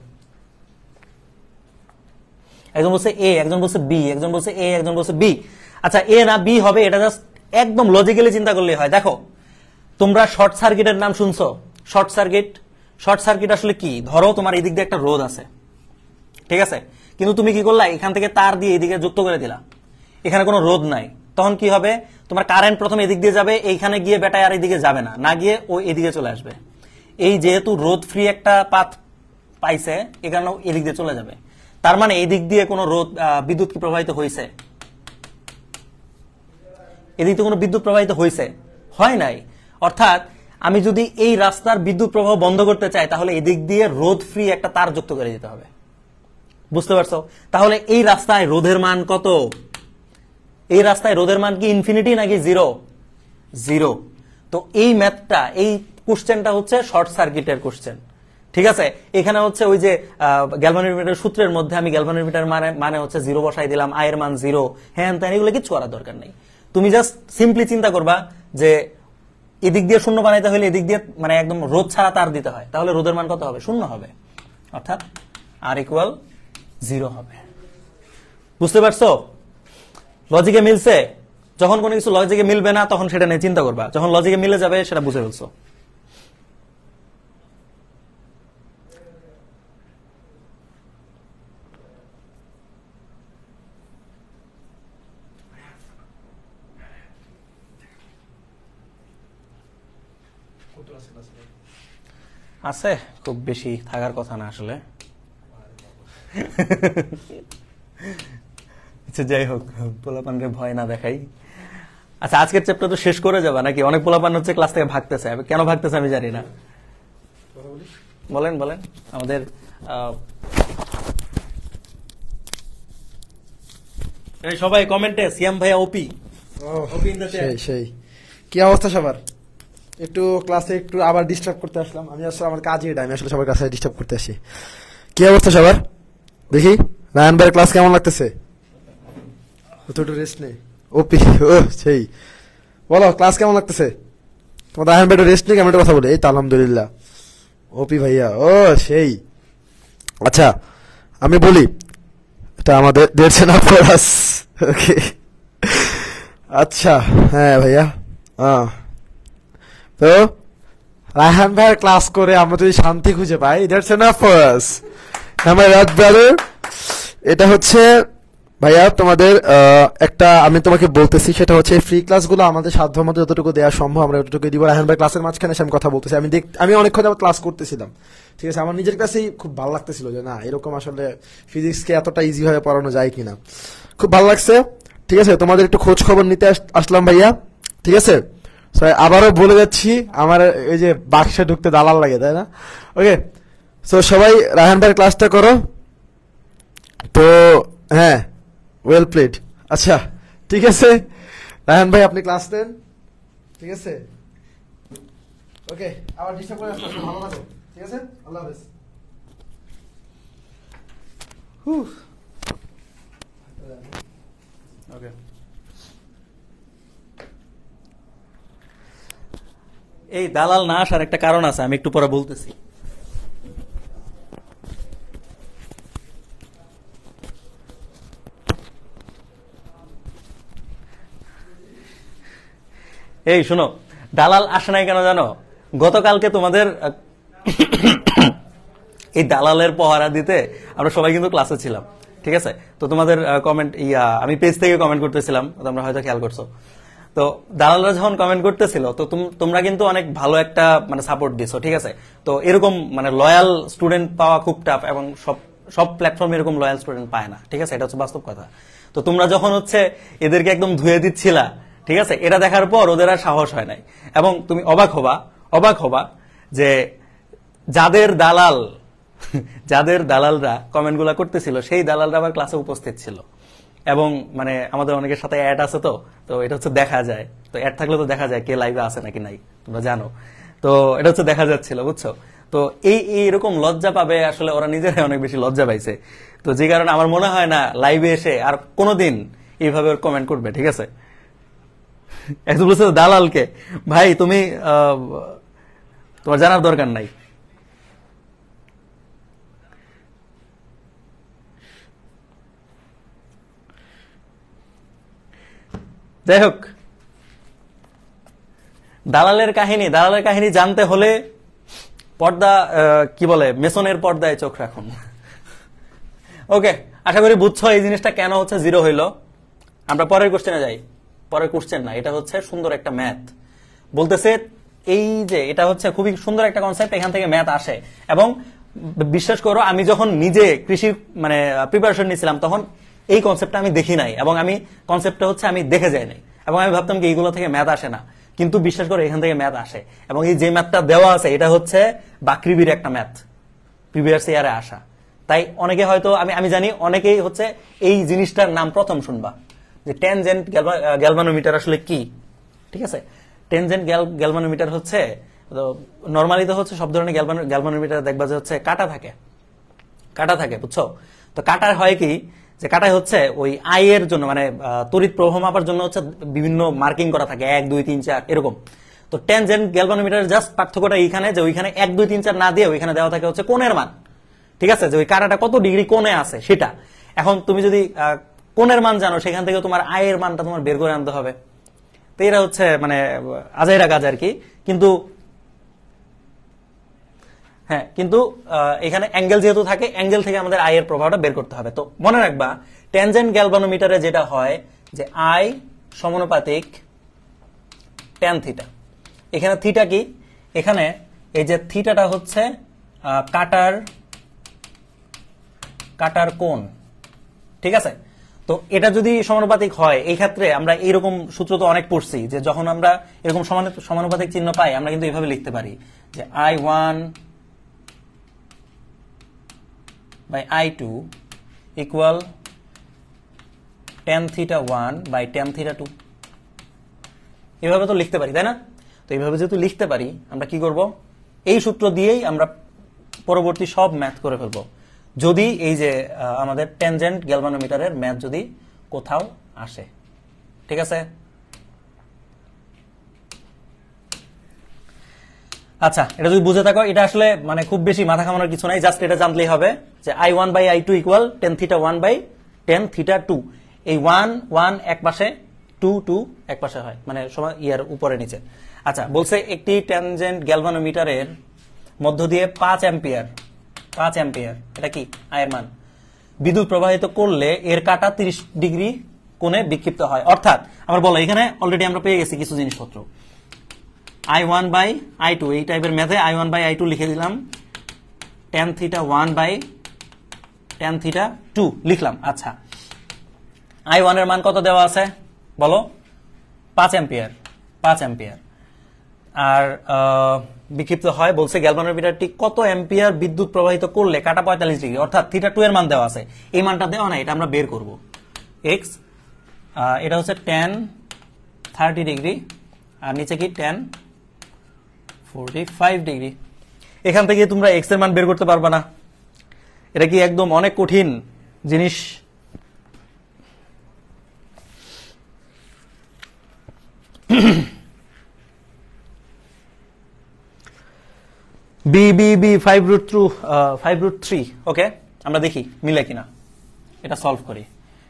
একজন বলছে এ, একজন বলছে বি, একজন বলছে এ, একজন বলছে বি। আচ্ছা, এ না বি হবে, এটা জাস্ট একদম লজিক্যালি চিন্তা করলেই হয়। দেখো, তোমরা শর্ট সার্কিটের নাম শুনছো, শর্ট সার্কিট। শর্ট সার্কিট আসলে কি, ধরো তোমার এদিক দিয়ে একটা রোধ আছে, ঠিক আছে, কিন্তু তুমি কি করলা, এখান থেকে তার দিয়ে এদিকে যুক্ত করে দিলা, এখানে কোনো রোধ নাই, তখন কি হবে, তোমার কারেন্ট প্রথমে এদিক দিয়ে যাবে, এইখানে গিয়ে বেটায় আর এদিকে যাবে না, না গিয়ে ও এদিকে চলে আসবে। এই যেহেতু রোধ ফ্রি একটা পাথ পাইছে, এখানে এদিক দিয়ে চলে যাবে, তার মানে এই দিক দিয়ে কোনো রোধ বিদ্যুৎ কি প্রবাহিত হয়েছে, এদিক দিয়ে কোনো বিদ্যুৎ প্রবাহিত হয়েছে, হয় নাই। অর্থাৎ আমি যদি এই রাস্তার বিদ্যুৎ প্রবাহ বন্ধ করতে চাই, তাহলে এদিক দিয়ে রোধ ফ্রি একটা তার যুক্ত করে দিতে হবে, বুঝতে পারছো। তাহলে এই রাস্তায় রোধের মান কত, এই রাস্তায় রোধের মান কি ইনফিনিটি নাকি জিরো, জিরো। তো এই ম্যাথটা, এই কোশ্চেনটা হচ্ছে শর্ট সার্কিটের কোশ্চেন, ঠিক আছে। এখানে হচ্ছে ওই যে গ্যালভানোমিটার সূত্রের মধ্যে আমি গ্যালভানোমিটার মানে হচ্ছে জিরো বসাই দিলাম, আয়ের মান জিরো, হ্যাঁ তাই, এগুলো কিছু করার দরকার নেই। তুমি জাস্ট সিম্পলি চিন্তা করবা যে এদিক দিয়ে শূন্য বানাইতে হলে এদিক দিয়ে মানে একদম রোধ ছাড়া তার দিতে হয়, তাহলে রোধের মান কত হবে, শূন্য হবে, অর্থাৎ আর ইকুয়াল জিরো হবে। বুঝতে পারছো, লজিকে মিলছে। যখন কোনো কিছু লজিকে মিলবে না তখন সেটা নিয়ে চিন্তা করবা, যখন লজিকে মিলে যাবে সেটা বুঝে ফেলছো। আছে, খুব বেশি থাকার কথা না আসলে। আচ্ছা যাই হোক, পোলাপানকে ভয় না দেখাই। আচ্ছা, আজকের চ্যাপ্টার তো শেষ করে যাবা নাকি? অনেক পোলাপান হচ্ছে ক্লাস থেকে ভাগতেছে, কেন ভাগতেছে আমি জানি না। বলেন বলেন আমাদের সবাই কমেন্টে সিয়াম ভাইয়া ওপি। সেই কি অবস্থা সবার? একটু ক্লাসে একটু আবার ডিস্টার্ব করতে আসলাম, আমি আসলে আমার কাজে এটা, আমি আসলে সবার কাছে ডিস্টার্ব করতে আসি। কি অবস্থা সবার? দেখি রায়ন ভাইয়ের ক্লাস কেমন লাগতেছে? একটু রেস্ট নেই। ওপি ও সেই, বলো ক্লাস কেমন লাগতেছে তোমার? রায়ন ভাই একটু রেস্ট নেই, আমি একটা কথা বলি। এই তো আলহামদুলিল্লাহ। ওপি ভাইয়া ও সেই। আচ্ছা আমি বলি, এটা আমাদের দেখছে না পড়াস, ওকে আচ্ছা। হ্যাঁ ভাইয়া, তো রায়হান ভাইয়ের ক্লাস করে আমরা যদি শান্তি খুঁজে পাই, দ্যাটস এনাফ ফর আস। আমার রাত ব্রাদার, এটা হচ্ছে ভাইয়া তোমাদের একটা আমি তোমাকে বলতেছি, সেটা হচ্ছে ফ্রি ক্লাসগুলো আমাদের সাধ্যমতো যতটুকু দেওয়া সম্ভব আমরা যতটুকু দিব। রায়হান ভাই ক্লাসের মাঝখানে এসে আমি কথা বলতেছি, আমি অনেকক্ষণ যাবত ক্লাস করতেছিলাম, ঠিক আছে। আমার নিজের কাছেই খুব ভালো লাগতেছিল যে না এরকম আসলে ফিজিক্সকে এতটা ইজি ভাবে পড়ানো যায় কিনা, খুব ভালো লাগছে। ঠিক আছে, তোমাদের একটু খোঁজ খবর নিতে আসলাম ভাইয়া, ঠিক আছে। আবারও বলে যাচ্ছি, আমার এই যে বাক্সে ঢুকতে দালাল লাগে, তাই না? ওকে, সো সবাই রায়হান ভাইয়ের ক্লাসটা করো তো। হ্যাঁ, ওয়েল প্লেড। আচ্ছা ঠিক আছে, রায়হান ভাই আপনি ক্লাস নেন, ঠিক আছে। ওকে, আবার ডিস্টার্ব করে আসতে ভালো থাকো, ঠিক আছে। আল্লাহ হাফেজ। ওকে, এই দালাল না আসার একটা কারণ আছে, আমি একটু পরে বলতেছি। এই শোনো, দালাল আসে নাই কেন জানো? গতকালকে তোমাদের এই দালালের পহারা দিতে আমরা সবাই কিন্তু ক্লাসে ছিলাম, ঠিক আছে। তো তোমাদের কমেন্ট আমি পেজ থেকে কমেন্ট করতেছিলাম, তোমরা হয়তো খেয়াল করছো। তো দালালরা যখন কমেন্ট করতেছিল, তো তোমরা কিন্তু অনেক ভালো একটা মানে সাপোর্ট দিছো, ঠিক আছে। তো এরকম মানে লয়াল স্টুডেন্ট পাওয়া খুব টাফ, এবং সব প্ল্যাটফর্মে এরকম লয়াল স্টুডেন্ট পায় না, ঠিক আছে। এটা হচ্ছে বাস্তব কথা। তো তোমরা যখন হচ্ছে এদেরকে একদম ধুয়ে দিচ্ছিলা, ঠিক আছে, এটা দেখার পর ওদের আর সাহস হয় নাই। এবং তুমি অবাক হবা যে যাদের দালালরা কমেন্ট গুলা করতেছিল, সেই দালালরা আবার ক্লাসে উপস্থিত ছিল। এবং মানে আমাদের অনেকের সাথে অ্যাড আছে, তো এটা হচ্ছে দেখা যায়। তো অ্যাড থাকলে তো দেখা যায় কে লাইভে আছে নাকি নাই, তোমরা জানো। তো এটা হচ্ছে দেখা যাচ্ছিল, বুঝছো। তো এইরকম লজ্জা পাবে, আসলে ওরা নিজেরাই অনেক বেশি লজ্জা পাইছে। তো যে কারণে আমার মনে হয় না লাইভে এসে আর কোনোদিন এইভাবে কমেন্ট করবে, ঠিক আছে। একটু বলছে দালালকে, ভাই তুমি তোমার জানার দরকার নাই। যাই হোক, দালালের কাহিনী জানতে হলে পর্দা কি বলে, মেসনের পর্দায় চোখ রাখুন। ওকে, আশা করি বুঝছো এই জিনিসটা কেন হচ্ছে জিরো হইলো। আমরা পরের কোশ্চেনে যাই। পরের কোশ্চেন না, এটা হচ্ছে সুন্দর একটা ম্যাথ। বলতেছে এই যে এটা হচ্ছে খুবই সুন্দর একটা কনসেপ্ট, এখান থেকে ম্যাথ আসে। এবং বিশ্বাস করো, আমি যখন নিজে কৃষির মানে প্রিপারেশন নিয়েছিলাম, তখন এই কনসেপ্টটা আমি দেখি নাই, এবং আমি কনসেপ্টটা হচ্ছে আমি দেখে যাই নাই, এবং আমি ভাবতাম কি এইগুলো থেকে ম্যাথ আসে না। কিন্তু বিশ্বাস করো, এখান থেকে ম্যাথ আসে। এবং এই যে ম্যাথটা দেওয়া আছে, এটা হচ্ছে বাকৃবির একটা ম্যাথ, প্রিভিয়াস ইয়ারে আসা। তাই অনেকে হয়তো আমি জানি অনেকেই হচ্ছে এই জিনিসটার নাম প্রথম শুনবা, যে টেনজেন্ট গ্যালভানোমিটার আসলে কি, ঠিক আছে। টেনজেন্ট গ্যালভানোমিটার হচ্ছে, নর্মালি তো হচ্ছে সব ধরনের গ্যালভানোমিটার দেখবা যে হচ্ছে কাটা থাকে, বুঝছো। তো কাটার হয় কি, যে কাটায় হচ্ছে ওই আই এর জন্য মানে তড়িৎ প্রবাহ মাপার জন্য হচ্ছে বিভিন্ন মার্কিং করা থাকে, 1 2 3 4 এরকম। তো টেনজেন্ট গ্যালভানোমিটারের জাস্ট পার্থক্যটা এইখানে, যে ওইখানে 1 2 3 4 না দিয়ে ওইখানে দেওয়া থাকে হচ্ছে কোণের মান, ঠিক আছে, যে ওই কাটাটা কত ডিগ্রি কোণে আছে সেটা। এখন তুমি যদি কোণের মান জানো, সেখান থেকে তোমার আয়ের মানটা তোমার বের করে আনতে হবে। তো এরা হচ্ছে মানে আজাইরা কাজ আর কি। কিন্তু হ্যাঁ, কিন্তু এখানে অ্যাঙ্গেল যেহেতু থাকে, অ্যাঙ্গেল থেকে আমাদের আই এর প্রভাবটা বের করতে হবে। তো মনে রাখবা, টেনজেন্ট গ্যালভানোমিটারে যেটা হয় যে আই সমানুপাতিক ট্যান থিটা। এখানে থিটা কি, এখানে এই যে থিটাটা হচ্ছে কাটার কোণ, ঠিক আছে। তো এটা যদি সমানুপাতিক হয়, এই ক্ষেত্রে আমরা এইরকম সূত্র তো অনেক পড়ছি, যে যখন আমরা এরকম সমানুপাতিক চিহ্ন পাই, আমরা কিন্তু এইভাবে লিখতে পারি যে I1 by I2 equal tan theta 1 by tan theta 2। এইভাবে তো লিখতে পারি, তাই না? তো এইভাবে যেহেতু লিখতে পারি, আমরা কি করব, এই সূত্র দিয়েই আমরা পরবর্তী সব ম্যাথ করে ফেলবো, যদি এই যে আমাদের টেনজেন্ট গ্যালভানোমিটারের ম্যাথ যদি কোথাও আসে, ঠিক আছে। আচ্ছা, এটা যদি বুঝে থাকো, এটা আসলে মানে খুব বেশি মাথা ঘামানোর কিছু নাই, জাস্ট এটা জানলেই হবে যে I1 by I2 equal tan theta 1 by tan theta 2। এই 1 1 এক পাশে, 2 2 এক পাশে হয়, মানে সমান ইয়ার উপরে নিচে। আচ্ছা, বলছে একটি ট্যানজেন্ট গ্যালভানোমিটারের মধ্য দিয়ে 5 অ্যাম্পিয়ার এটা কি আয়ের মান বিদ্যুৎ প্রবাহিত করলে এর কাঁটা 30 ডিগ্রি কোণে বিক্ষিপ্ত হয়। অর্থাৎ আমরা বলো এখানে অলরেডি আমরা পেয়ে গেছি কিছু জিনিসপত্র, I1/I2 এই টাইপের ম্যাথে I1/I2 লিখে দিলাম, tan θ 1/tan θ 2 লিখলাম। আচ্ছা, I1 এর মান কত দেওয়া আছে বলো? 5 অ্যাম্পিয়ার। আর বিক্ষিপ্ত হয় বলছে গ্যালভানোমিটারটি কত অ্যাম্পিয়ার বিদ্যুৎ প্রবাহিত করলে কাটা 45 ডিগ্রি, অর্থাৎ θ2 এর মান দেওয়া আছে, এই মানটা দেওয়া নাই, এটা আমরা বের করব। x এটা হচ্ছে tan 30 ডিগ্রি আর নিচে কি tan 45 ডিগ্রি। এখান থেকে তোমরা x এর মান বের করতে পারবা না, এটা কি একদম অনেক কঠিন জিনিস। বি 5√3 ওকে, আমরা দেখি মিলে কিনা, এটা সলভ করি।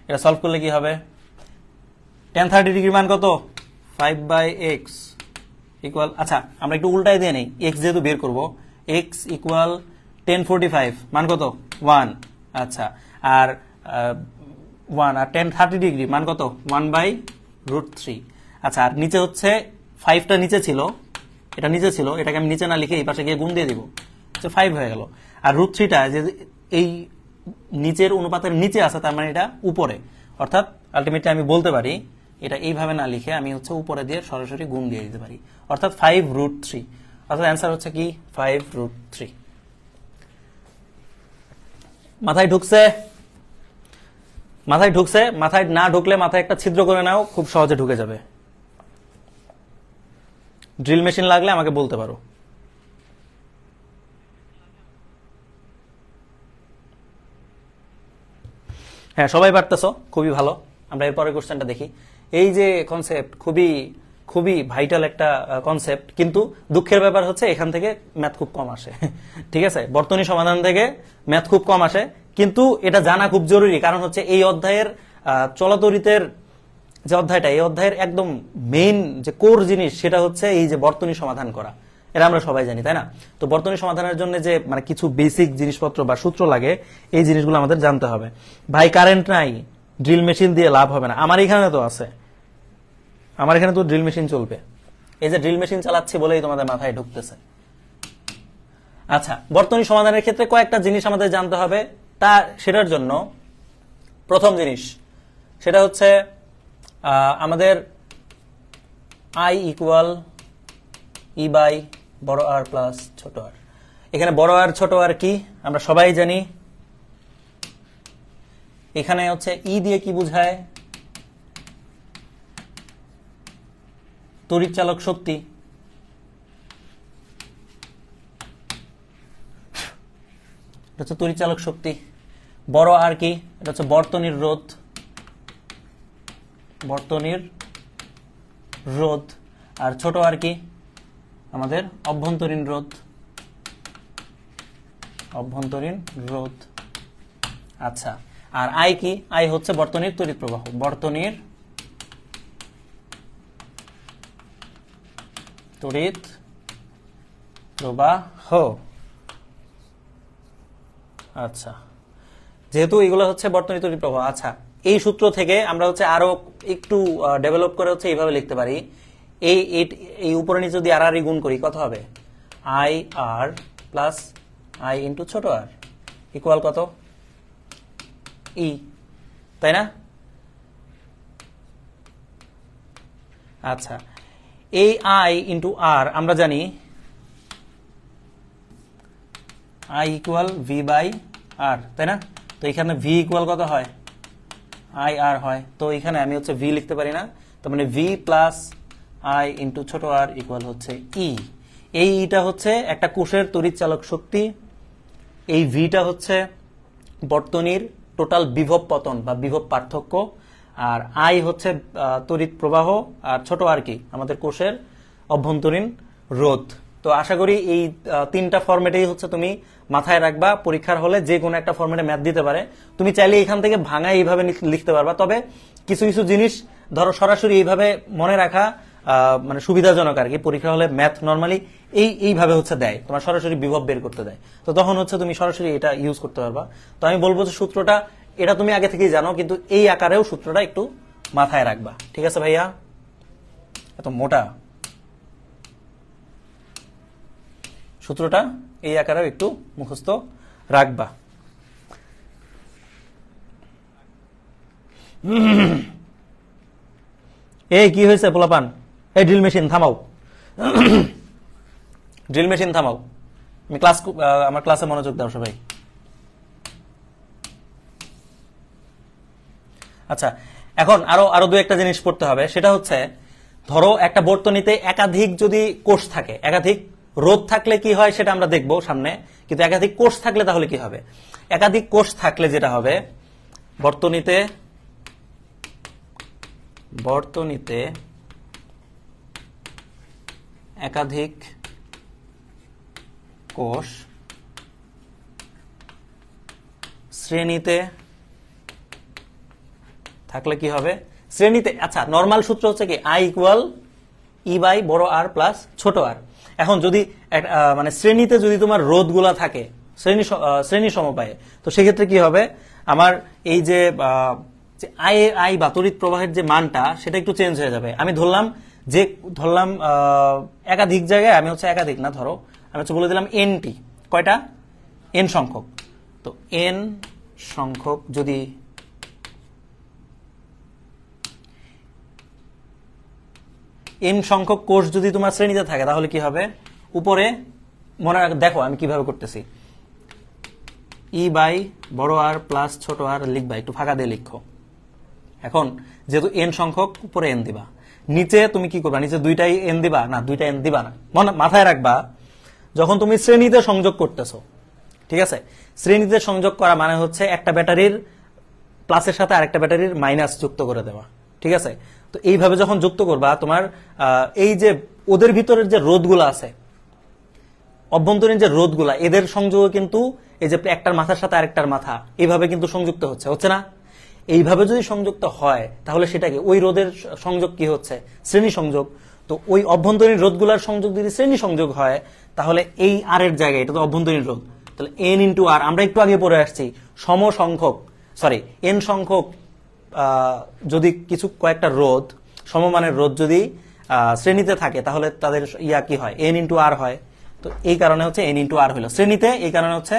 এটা সলভ করলে কি হবে? tan 30 ডিগ্রি মান কত? 5/x ইকুয়াল, আচ্ছা আমরা একটু উল্টাই দিয়ে নেই, x যেহেতু বের করব, x ইকুয়াল tan 45 মান কত? 1। আচ্ছা, আর 1 আর tan 30 ডিগ্রি মান কত? 1/√3। আচ্ছা, আর নিচে হচ্ছে 5টা নিচে ছিল, এটা নিচে ছিল, এটাকে আমি নিচে না লিখে এই পাশে গিয়ে গুণ দিয়ে দিব, আচ্ছা 5 হয়ে গেল। আর √3টা যে এই নিচের অনুপাতের নিচে আছে, তার মানে এটা উপরে, অর্থাৎ আলটিমেটলি আমি বলতে পারি এটা এইভাবে না লিখে আমি হচ্ছে উপরে দিয়ে সরাসরি গুণ দিয়ে দিতে পারি, অর্থাৎ 5√3, অর্থাৎ অ্যান্সার হচ্ছে কি 5√3। মাথায় ঢুকছে? মাথায় না ঢুকলে মাথায় একটা ছিদ্র করে নাও, খুব সহজে ঢুকে যাবে। ড্রিল মেশিন লাগলে আমাকে বলতে পারো। হ্যাঁ, সবাই পারতেছো, খুবই ভালো। আমরা এরপরের কোশ্চেনটা দেখি। এই যে কনসেপ্ট খুবই ভাইটাল একটা কনসেপ্ট, কিন্তু দুঃখের ব্যাপার হচ্ছে এখান থেকে ম্যাথ খুব কম আসে। ঠিক আছে, বর্তনী সমাধান থেকে ম্যাথ খুব কম আসে, কিন্তু এটা জানা খুব জরুরি, কারণ হচ্ছে এই অধ্যায়ের চলাতরিতের যে অধ্যায়টা, এই অধ্যায়ের একদম মেইন যে কোর জিনিস সেটা হচ্ছে এই যে বর্তনী সমাধান করা, এটা আমরা সবাই জানি, তাই না? তো বর্তনী সমাধানের জন্য যে মানে কিছু বেসিক জিনিসপত্র বা সূত্র লাগে, এই জিনিসগুলো আমাদের জানতে হবে। ভাই কারেন্ট নাই, ড্রিল মেশিন দিয়ে লাভ হবে না। আমার এখানে তো আছে, আমার এখানে তো ড্রিল মেশিন চলবে, এই যে ড্রিল মেশিন চালাচ্ছি বলেই তোমাদের মাথায় ঢুকতেছে। আচ্ছা, বর্তনী সমাধানের ক্ষেত্রে কয়েকটা জিনিস আমাদের জানতে হবে, সেটার জন্য প্রথম জিনিস সেটা হচ্ছে আমাদের I ইকুয়াল ই বাই বড় আর প্লাস ছোট আর। এখানে বড় আর ছোট আর কি আমরা সবাই জানি। এখানে হচ্ছে ই দিয়ে কি বোঝায়? তড়িৎ চালক শক্তি। এটা হচ্ছে তড়িৎ চালক শক্তি। বড় আর কি? এটা হচ্ছে বর্তনীর রোধ। আর ছোট আর কি? আমাদের অভ্যন্তরীণ রোধ। আচ্ছা, আর আই কি? আই হচ্ছে বর্তনীর তড়িৎ প্রবাহ। তড়িৎ প্রবাহ। আচ্ছা, যেহেতু এগুলো হচ্ছে বর্তনী তড়িৎ প্রবাহ। আচ্ছা, এই সূত্র থেকে আমরা হচ্ছে আরো একটু ডেভেলপ করে হচ্ছে এইভাবে লিখতে পারি, এই উপরে নিচে যদি আর গুণ করি কত হবে? I R plus I into ছোট আর ইকুয়াল কত? ই, তাই না? আচ্ছা, এই আই ইন্টু আর আমরা জানি আই ইকুয়াল ভি বাই আর, তাই না? তো এখানে ভি ইকুয়াল কত হয়? আই আর হয়। তো এখানে আমি হচ্ছে ভি লিখতে পারি না, তার মানে ভি প্লাস আই ইন্টু ছোট আর ইকুয়াল হচ্ছে ই। এই ইটা হচ্ছে একটা কোষের তড়িৎ চালক শক্তি, এই ভিটা হচ্ছে বর্তনীর টোটাল বিভব পতন বা বিভব পার্থক্য, আর আই হচ্ছে তড়িৎ প্রবাহ, আর ছোট আর কি? আমাদের কোষের অভ্যন্তরীণ রোধ। তো আশা করি এই তিনটা ফরম্যাটেই হচ্ছে তুমি মাথায় রাখবা, পরীক্ষার হলে যে কোনো একটা ফরম্যাটে ম্যাথ দিতে পারে, তুমি চাইলে এখান থেকে ভাঙা এইভাবে লিখতে পারবা। তবে কিছু কিছু জিনিস ধরো সরাসরি এইভাবে মনে রাখা মানে সুবিধাজনক আর কি। পরীক্ষা হলে ম্যাথ নর্মালি এইভাবে হচ্ছে দেয়, তোমার সরাসরি বিভব বের করতে দেয়, তো তখন হচ্ছে তুমি সরাসরি এটা ইউজ করতে পারবা। তো আমি বলবো যে সূত্রটা এটা তুমি আগে থেকেই জানো, কিন্তু এই আকারেও সূত্রটা একটু মাথায় রাখবা। ঠিক আছে ভাইয়া? এত মোটা সূত্রটা এই আকারেও একটু মুখস্থ রাখবা। এই কি হয়েছে পোলাপান? এই ড্রিল মেশিন থামাও, ড্রিল মেশিন থামাও। আমি আমার ক্লাসে মনোযোগ দাও সবাই। আচ্ছা, এখন আরো দু একটা জিনিস পড়তে হবে। সেটা হচ্ছে, ধরো একটা বর্তনীতে একাধিক যদি কোষ থাকে, একাধিক রোধ থাকলে কি হয় সেটা আমরা দেখবো সামনে, কিন্তু একাধিক কোষ থাকলে তাহলে কি হবে? একাধিক কোষ থাকলে যেটা হবে, বর্তনীতে একাধিক কোষ শ্রেণীতে থাকলে কি হবে? শ্রেণীতে, আচ্ছা নরমাল সূত্র হচ্ছে কি আই ইকুয়াল ই বাই বড় আর প্লাস ছোট আর। এখন যদি মানে শ্রেণীতে যদি তোমার রোধ গুলা থাকে শ্রেণী সমবায়ে, তো সেক্ষেত্রে কি হবে, আমার এই যে আই বা তড়িৎ প্রবাহের যে মানটা সেটা একটু চেঞ্জ হয়ে যাবে। আমি ধরলাম একাধিক জায়গায়, আমি হচ্ছে একাধিক না, ধরো আমি হচ্ছে বলে দিলাম এন টি, কয়টা? এন সংখ্যক। তো এন সংখ্যক যদি এন সংখ্যক কোষ যদি তোমার শ্রেণীতে থাকে, তাহলে কি হবে? উপরে মনে দেখো আমি কিভাবে করতেছি, ই বাই বড় আর প্লাস ছোট আর লিখবা, একটু ফাঁকা দিয়ে লিখো। এখন যেহেতু এন সংখ্যক, উপরে এন দিবা, নিচে তুমি কি করবা? নিচে দুইটাই এন দিবা না? দুইটা এন দিবা না। মাথায় রাখবা, যখন তুমি শ্রেণীতে সংযোগ করতেছো, ঠিক আছে, শ্রেণীতে সংযোগ করা মানে হচ্ছে একটা ব্যাটারির প্লাসের সাথে আরেকটা ব্যাটারির মাইনাস যুক্ত করে দেওয়া। ঠিক আছে? তো এইভাবে যখন যুক্ত করবা, তোমার এই যে ওদের ভিতরের যে রোধগুলো আছে, অভ্যন্তরীণ যে রোধগুলা, এদের সংযোগ কিন্তু এই যে একটার মাথার সাথে আরেকটার মাথা এইভাবে কিন্তু সংযুক্ত হচ্ছে না? এইভাবে যদি সংযুক্ত হয়, তাহলে সেটাকে ওই রোধের সংযোগ কি হচ্ছে? শ্রেণী সংযোগ। তো ওই অভ্যন্তরীণ রোধগুলার সংযোগ যদি শ্রেণী সংযোগ হয়, তাহলে এই আর এর জায়গায় এটা তো অভ্যন্তরীণ রোধ, তাহলে এন ইন্টু আর, আমরা একটু আগে পড়ে আসছি, এন সংখ্যক যদি কিছু কয়েকটা রোধ, সমমানের রোধ যদি শ্রেণীতে থাকে, তাহলে তাদের কি হয়? এন ইন্টু আর হয়। তো এই কারণে হচ্ছে এন ইন্টু আর হলো শ্রেণীতে, এই কারণে হচ্ছে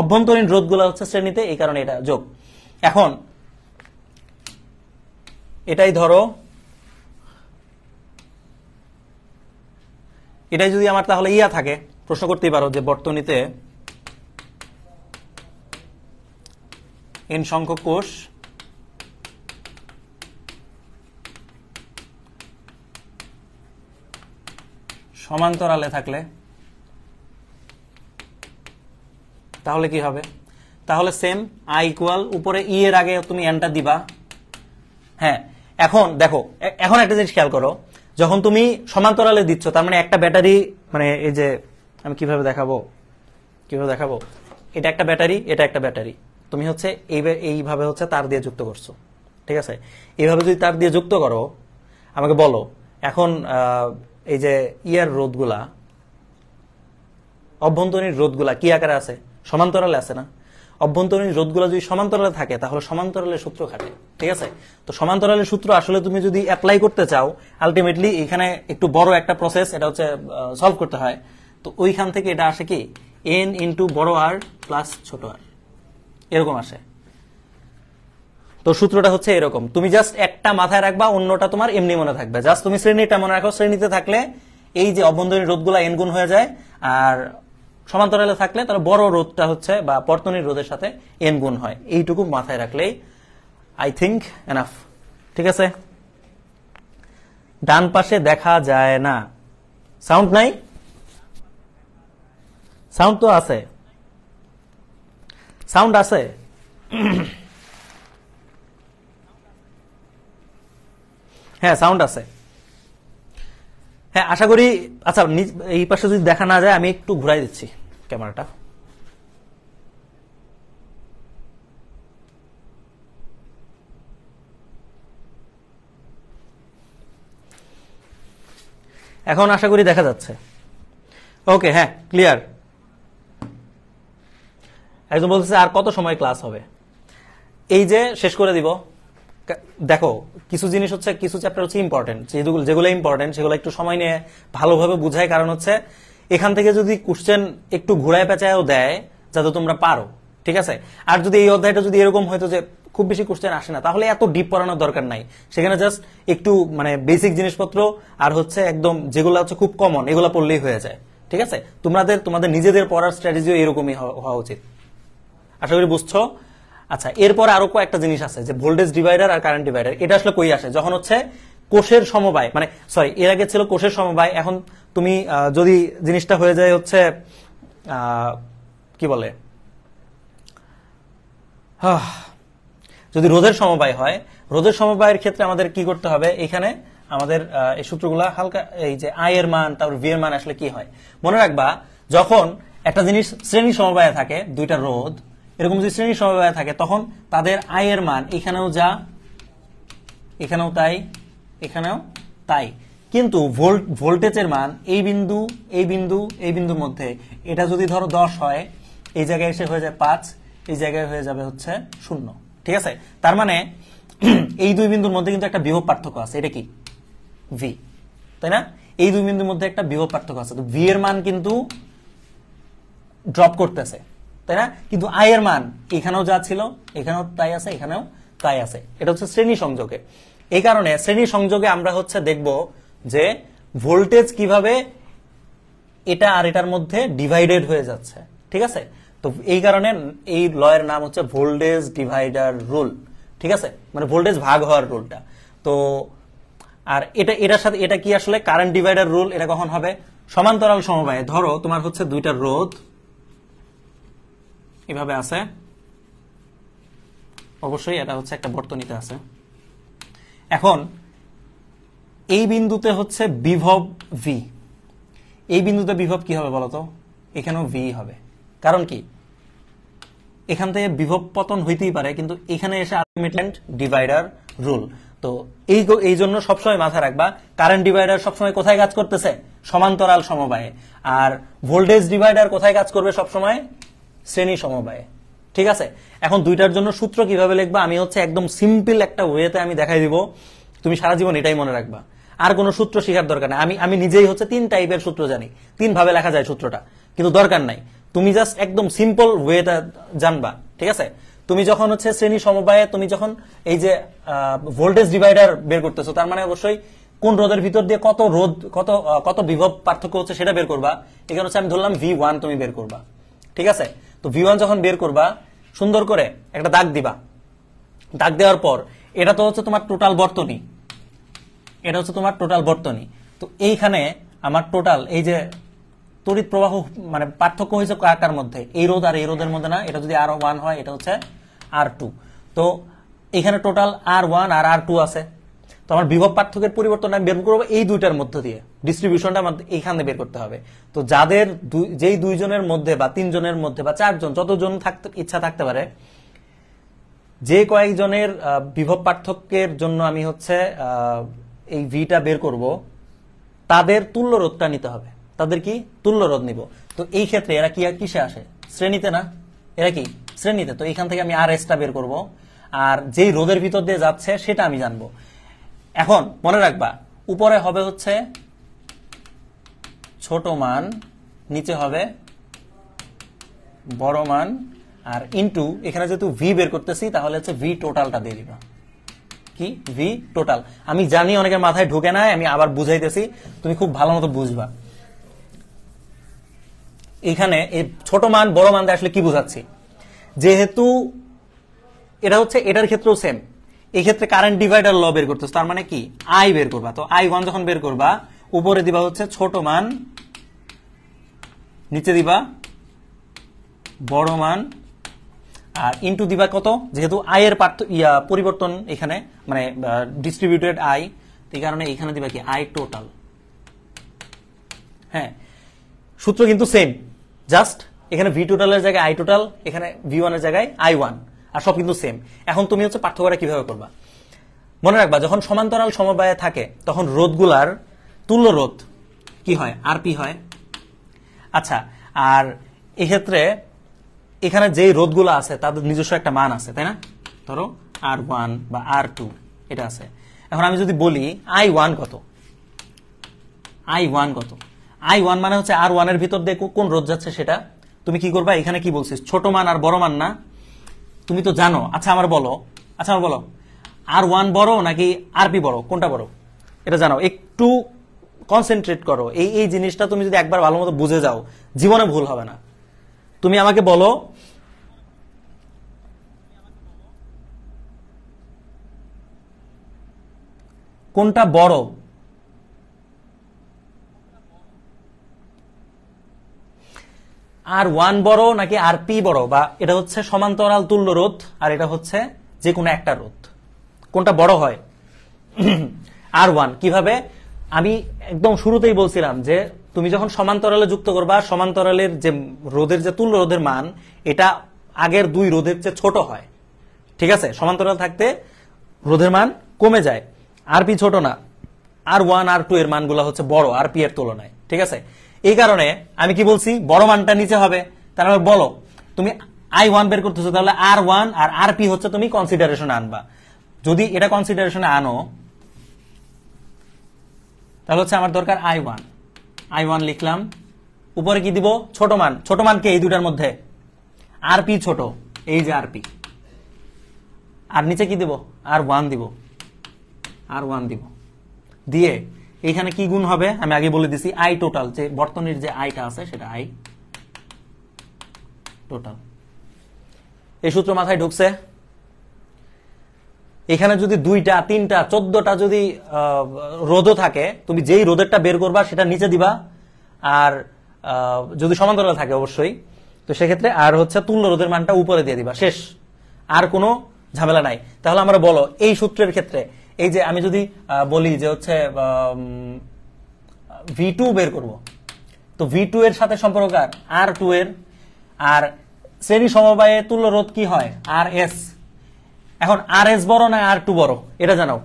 অভ্যন্তরীণ রোধগুলো হচ্ছে শ্রেণীতে, এই কারণে এটা যোগ। এখন এটাই ধরো, এটাই যদি আমার তাহলে থাকে, প্রশ্ন করতেই পারো যে বর্তনীতে এন সংখ্যক কোষ সমান্তরালে থাকলে তাহলে কি হবে? তাহলে সেম আই ইকুয়াল, উপরে ই এর আগে তুমি এনটা দিবা। হ্যাঁ, এখন দেখো, এখন একটা জিনিস খেয়াল করো, যখন তুমি সমান্তরালে দিচ্ছ, তার মানে একটা ব্যাটারি, মানে এই যে আমি কিভাবে দেখাবো, এটা একটা ব্যাটারি, এটা একটা ব্যাটারি, তুমি হচ্ছে এইভাবে হচ্ছে তার দিয়ে যুক্ত করছো। ঠিক আছে? এইভাবে যদি তার দিয়ে যুক্ত করো, আমাকে বলো এখন এই যে রোধগুলা, অভ্যন্তরীণ রোধগুলা কি আকারে আছে? সমান্তরালে আছে না? অভ্যন্তরীণ রোধগুলো যদি সমান্তরালে থাকে, তাহলে সমান্তরালের সূত্র খাটে। ঠিক আছে? তো সমান্তরালের সূত্র আসলে তুমি যদি অ্যাপ্লাই করতে চাও, আলটিমেটলি এখানে একটু বড় একটা প্রসেস, এটা হচ্ছে সলভ করতে হয়। তো ওইখান থেকে এটা আসে কি, এন ইন্টু বড় আর প্লাস ছোট আর, এরকম আসে। তো সূত্রটা হচ্ছে এরকম, তুমি জাস্ট একটা মাথায় রাখবা, অন্যটা তোমার এমনি মনে থাকবে। জাস্ট তুমি শ্রেণীটা মনে রাখো, শ্রেণীতে থাকলে এই যে অভ্যন্তরীণ রোধগুলা এন গুণ হয়ে যায়, আর সমান্তরালে থাকলে তাহলে বড় রোধটা হচ্ছে বা বর্তনীর রোধের সাথে এন গুণ হয়। এইটুকু মাথায় রাখলেই আই থিঙ্ক এনাফ। ঠিক আছে? ডান পাশে দেখা যায় না, সাউন্ড নাই? সাউন্ড তো আছে, সাউন্ড আছে। হ্যাঁ, সাউন্ড আছে। হ্যাঁ, আশা করি। আচ্ছা, এই পাশে যদি দেখা না যায়, আমি একটু ঘুরাই দিচ্ছি ক্যামেরাটা। এখন আশা করি দেখা যাচ্ছে। ওকে, হ্যাঁ, ক্লিয়ার। একজন বলতেছে আর কত সময় ক্লাস হবে? এই যে শেষ করে দিব। দেখো, কিছু জিনিস হচ্ছে, কিছু চ্যাপ্টার হচ্ছে ইম্পর্টেন্ট, যেগুলো ইম্পর্টেন্ট সেগুলো একটু সময় নিয়ে ভালোভাবে বুঝায়। কারণ হচ্ছে এখান থেকে যদি কোশ্চেন একটু ঘুরায় পেঁচায়ও দেয় যাতে তোমরা পারো, ঠিক আছে। আর যদি এই অধ্যায়টা যদি এরকম হয়তো যে খুব বেশি কোশ্চেন আসে না, তাহলে এত ডিপ পড়ানোর দরকার নাই। সেখানে জাস্ট একটু মানে বেসিক জিনিসপত্র আর হচ্ছে একদম যেগুলো হচ্ছে খুব কমন, এগুলো পড়লেই হয়ে যায়, ঠিক আছে। তোমাদের নিজেদের পড়ার স্ট্র্যাটেজিও এরকমই হওয়া উচিত। আশা করি বুঝছো। আচ্ছা, এরপর আরো কয়েকটা জিনিস আছে, যে ভোল্টেজ ডিভাইডার আর কারেন্ট ডিভাইডার। এটা আসলে কই আসে? যখন হচ্ছে কোষের সমবায়, মানে সরি, এর আগে ছিল কোষের সমবায়। এখন তুমি যদি জিনিসটা হয়ে যায় হচ্ছে কি বলে, যদি রোধের সমবায় হয়, রোধের সমবায়ের ক্ষেত্রে আমাদের কি করতে হবে? এখানে আমাদের এই সূত্রগুলা হালকা, এই যে আই এর মান তারপর ভি এর মান আসলে কি হয় মনে রাখবা। যখন একটা জিনিস শ্রেণী সমবায়ে থাকে, দুইটা রোধ এরকম যদি শ্রেণী সমবায়ে থাকে, তখন তাদের আই এর মান এখানেও যা, এখানেও তাই, এখানেও তাই। কিন্তু ভোল্টেজের মান এই বিন্দু, এই বিন্দু, এই বিন্দুর মধ্যে, এটা যদি ধরো 10 হয়, এই জায়গায় এসে হয়ে যায় 5, এই জায়গায় হয়ে যাবে হচ্ছে 0, ঠিক আছে। তার মানে এই দুই বিন্দুর মধ্যে কিন্তু একটা বিভব পার্থক্য আছে, এটা কি ভি, তাই না? এই দুই বিন্দুর মধ্যে একটা বিভব পার্থক্য আছে, তো ভি এর মান কিন্তু ড্রপ করতেছে, তাই না? কিন্তু আই এর মান এখানেও যা ছিল, এখানেও তাই আছে, এখানেও তাই আছে। এটা হচ্ছে শ্রেণী সংযোগে। এই কারণে শ্রেণী সংযোগে আমরা হচ্ছে দেখব যে ভোল্টেজ কিভাবে এটা আর এটার মধ্যে ডিভাইডেড হয়ে যাচ্ছে, ঠিক আছে। তো এই কারণে এই লয়ের নাম হচ্ছে ভোল্টেজ ডিভাইডার রুল, ঠিক আছে, মানে ভোল্টেজ ভাগ হওয়ার রুলটা। তো আর এটার সাথে এটা কি আসলে কারেন্ট ডিভাইডার রুল। এটা কখন হবে? সমান্তরাল সমবায়ে। ধরো তোমার হচ্ছে দুইটা রোধ এভাবে আছে, অবশ্যই এটা হচ্ছে একটা বর্তনীতে আছে। এখন এই বিন্দুতে হচ্ছে বিভব ভি, এই বিন্দুতে বিভব কি হবে বলতো? এখানেও ভি হবে। কারণ কি? এখান থেকে বিভব পতন হইতেই পারে, কিন্তু এখানে এসে আলটিমেটলি ডিভাইডার রুল। তো এই জন্য সবসময় মাথায় রাখবা, কারেন্ট ডিভাইডার সবসময় কোথায় কাজ করতেছে? সমান্তরাল সমবায়ে। আর ভোল্টেজ ডিভাইডার কোথায় কাজ করবে সবসময়? শ্রেণী সমবায়ে, ঠিক আছে। এখন দুইটার জন্য সূত্র কিভাবে লিখবা আমি হচ্ছে একদম সিম্পল একটা ওয়েতে আমি দেখাই দিব, তুমি সারা জীবন এটাই মনে রাখবা। আর কোনো সূত্র শেখার দরকার নাই। আমি নিজেই হচ্ছে 3 টাইপের সূত্র জানি, 3 ভাবে লেখা যায় সূত্রটা, কিন্তু দরকার নাই। তুমি জাস্ট একদম সিম্পল ওয়েটা জানবা, ঠিক আছে। তুমি যখন হচ্ছে শ্রেণী সমবায়ে তুমি যখন এই যে ভোল্টেজ ডিভাইডার বের করতেছো, তার মানে অবশ্যই কোন রোধের ভিতর দিয়ে কত রোধ, কত বিভব পার্থক্য হচ্ছে সেটা বের করবা। এখানে হচ্ছে আমি ধরলাম V1 তুমি বের করবা, ঠিক আছে। তো V1 যখন বের করবা, সুন্দর করে একটা দাগ দিবা। দাগ দেওয়ার পর এটা তো হচ্ছে তোমার টোটাল বর্তনী, এটা হচ্ছে তোমার টোটাল বর্তনী। তো এইখানে আমার টোটাল এই যে তড়িৎ প্রবাহ, মানে পার্থক্য হয়েছে কার মধ্যে? এই রোধ আর এই রোধের মধ্যে না। এটা যদি R1 হয়, এটা হচ্ছে R2। তো এখানে টোটাল R1 আর R2 আছে। তো আমার বিভব পার্থক্যের পরিবর্তন আমি বের করবো এই দুইটার মধ্যে দিয়ে, ডিস্ট্রিবিউশনটা আমার এইখানে বের করতে হবে। তো যাদের যেই দুইজনের মধ্যে বা 3 জনের মধ্যে বা 4 জন, যতজন ইচ্ছা থাকতে পারে, যে কয়েকজনের বিভব পার্থক্যের জন্য আমি হচ্ছে এই ভিটা বের করব, তাদের তুল্য রোধটা নিতে হবে। তাদের কি তুল্য রোধ নিব। তো এই ক্ষেত্রে এরা কি কিসে আসে? শ্রেণীতে না? এরা কি শ্রেণীতে। তো এখান থেকে আমি আর এসটা বের করব, আর যেই রোধের ভিতর দিয়ে যাচ্ছে সেটা আমি জানবো। এখন মনে রাখবা, উপরে হবে হচ্ছে ছোট মান, নিচে হবে বড় মান, আর ইনটু এখানে যেহেতু ভি বের করতেছি তাহলে হচ্ছে ভি টোটালটা দিয়ে দিবা। কি? V total. আমি জানি অনেকের মাথায় ঢুকে না, আমি আবার বুঝাইতেছি, তুমি খুব ভালো মতো বুঝবা। এখানে এই ছোট মান বড় মান দিয়ে আসলে কি বুঝাচ্ছি? যেহেতু এটা হচ্ছে এটার ক্ষেত্রেও সেম, এই ক্ষেত্রে কারেন্ট ডিভাইডার ল বের করতেছ, তার মানে কি আই বের করবা। তো I1 যখন বের করবা, উপরে দিবা হচ্ছে ছোট মান, নিচে দিবা বড় মান, আর ইনটু দিবা কত? যেহেতু আই এর পরিবর্তন এখানে, মানে ডিস্ট্রিবিউটেড আই, এই কারণে এখানে দিবা কি আই টোটাল। হ্যাঁ, সূত্র কিন্তু সেম, জাস্ট এখানে ভি টোটালের জায়গায় আই টোটাল, এখানে V1 এর জায়গায় I1, আর সব কিন্তু সেম। এখন তুমি হচ্ছে পার্থক্যটা কিভাবে করবা? মনে রাখবা, যখন সমান্তরাল সমবায়ে থাকে তখন রোধগুলার তুল্য রোধ কি হয়, আরপি হয়। আচ্ছা, আর এক্ষেত্রে এখানে যেই রোধগুলো আছে তাদের নিজস্ব একটা মান আছে, তাই না? ধরো R1 বা R2 এটা আছে। এখন আমি যদি বলি I1 কত, I1 কত, I1 মানে হচ্ছে R1 এর ভিতর দিয়ে কোন রোধ যাচ্ছে সেটা। তুমি কি করবা, এখানে কি বলছিস, ছোট মান আর বড় মান না, তুমি তো জানো। আচ্ছা আমার বলো R1 বড় নাকি আরপি বড়, কোনটা বড় এটা জানাও। একটু কনসেন্ট্রেট করো, এই জিনিসটা তুমি যদি একবার ভালো মতো বুঝে যাও জীবনে ভুল হবে না। তুমি আমাকে বলো কোনটা বড়, R1 বড় নাকি আরপি বড়, বা এটা হচ্ছে সমান্তরাল তুল্য রোধ আর এটা হচ্ছে যে কোনো একটা রোধ, কোনটা বড় হয়? R1 কিভাবে, আমি একদম শুরুতেই বলছিলাম যে তুমি যখন সমান্তরালে যুক্ত করবা, সমান্তরালের যে রোধের যে তুল্য রোধের মান এটা আগের দুই রোধের চেয়ে ছোট হয়, ঠিক আছে? সমান্তরাল থাকতে রোধের মান কমে যায়, আরপি ছোট না, R1 R2 এর মানগুলো হচ্ছে বড় আরপি এর তুলনায়, ঠিক আছে? এই কারণে আমি কি বলছি, বড় মানটা নিচে হবে। তাহলে বলো তুমি I1 বের করতেছো, তাহলে R1 আর আরপি হচ্ছে তুমি কনসিডারেশনে আনবা। যদি এটা কনসিডারেশনে আনো তাহলে হচ্ছে আমার দরকার I1 লিখলাম, উপরে কি দিব, ছোট মান। ছোট মান কে এই দুটার মধ্যে, আরপি ছোট, এই যে আরপি, আর নিচে কি দিব, R1 দিব, R1 দিব, দিয়ে এইখানে কি গুণ হবে আমি আগে বলে দিছি, আই টোটাল, যে বর্তনীর যে আইটা আছে সেটা আই টোটাল। এই সূত্র মাথায় ঢুকছে? এখানে যদি 2টা 3টা 14টা যদি রোধও থাকে, তুমি যেই রোধেরটা বের করবা সেটা নিচে দিবা, আর যদি সমান্তরাল থাকে অবশ্যই, তো সেক্ষেত্রে আর হচ্ছে তুল্য রোধের মানটা উপরে দিয়ে দিবা, শেষ, আর কোনো ঝামেলা নাই। তাহলে আমরা বলো এই সূত্রের ক্ষেত্রে, এই যে আমি যদি বলি যে হচ্ছে V2 বের করব, তো V2 এর সাথে সম্পর্ক R2 এর, আর শ্রেণী সমবায়ে তুল্য রোধ কি হয়, RS। এখন RS বড় না R2 বড় এটা জানাও,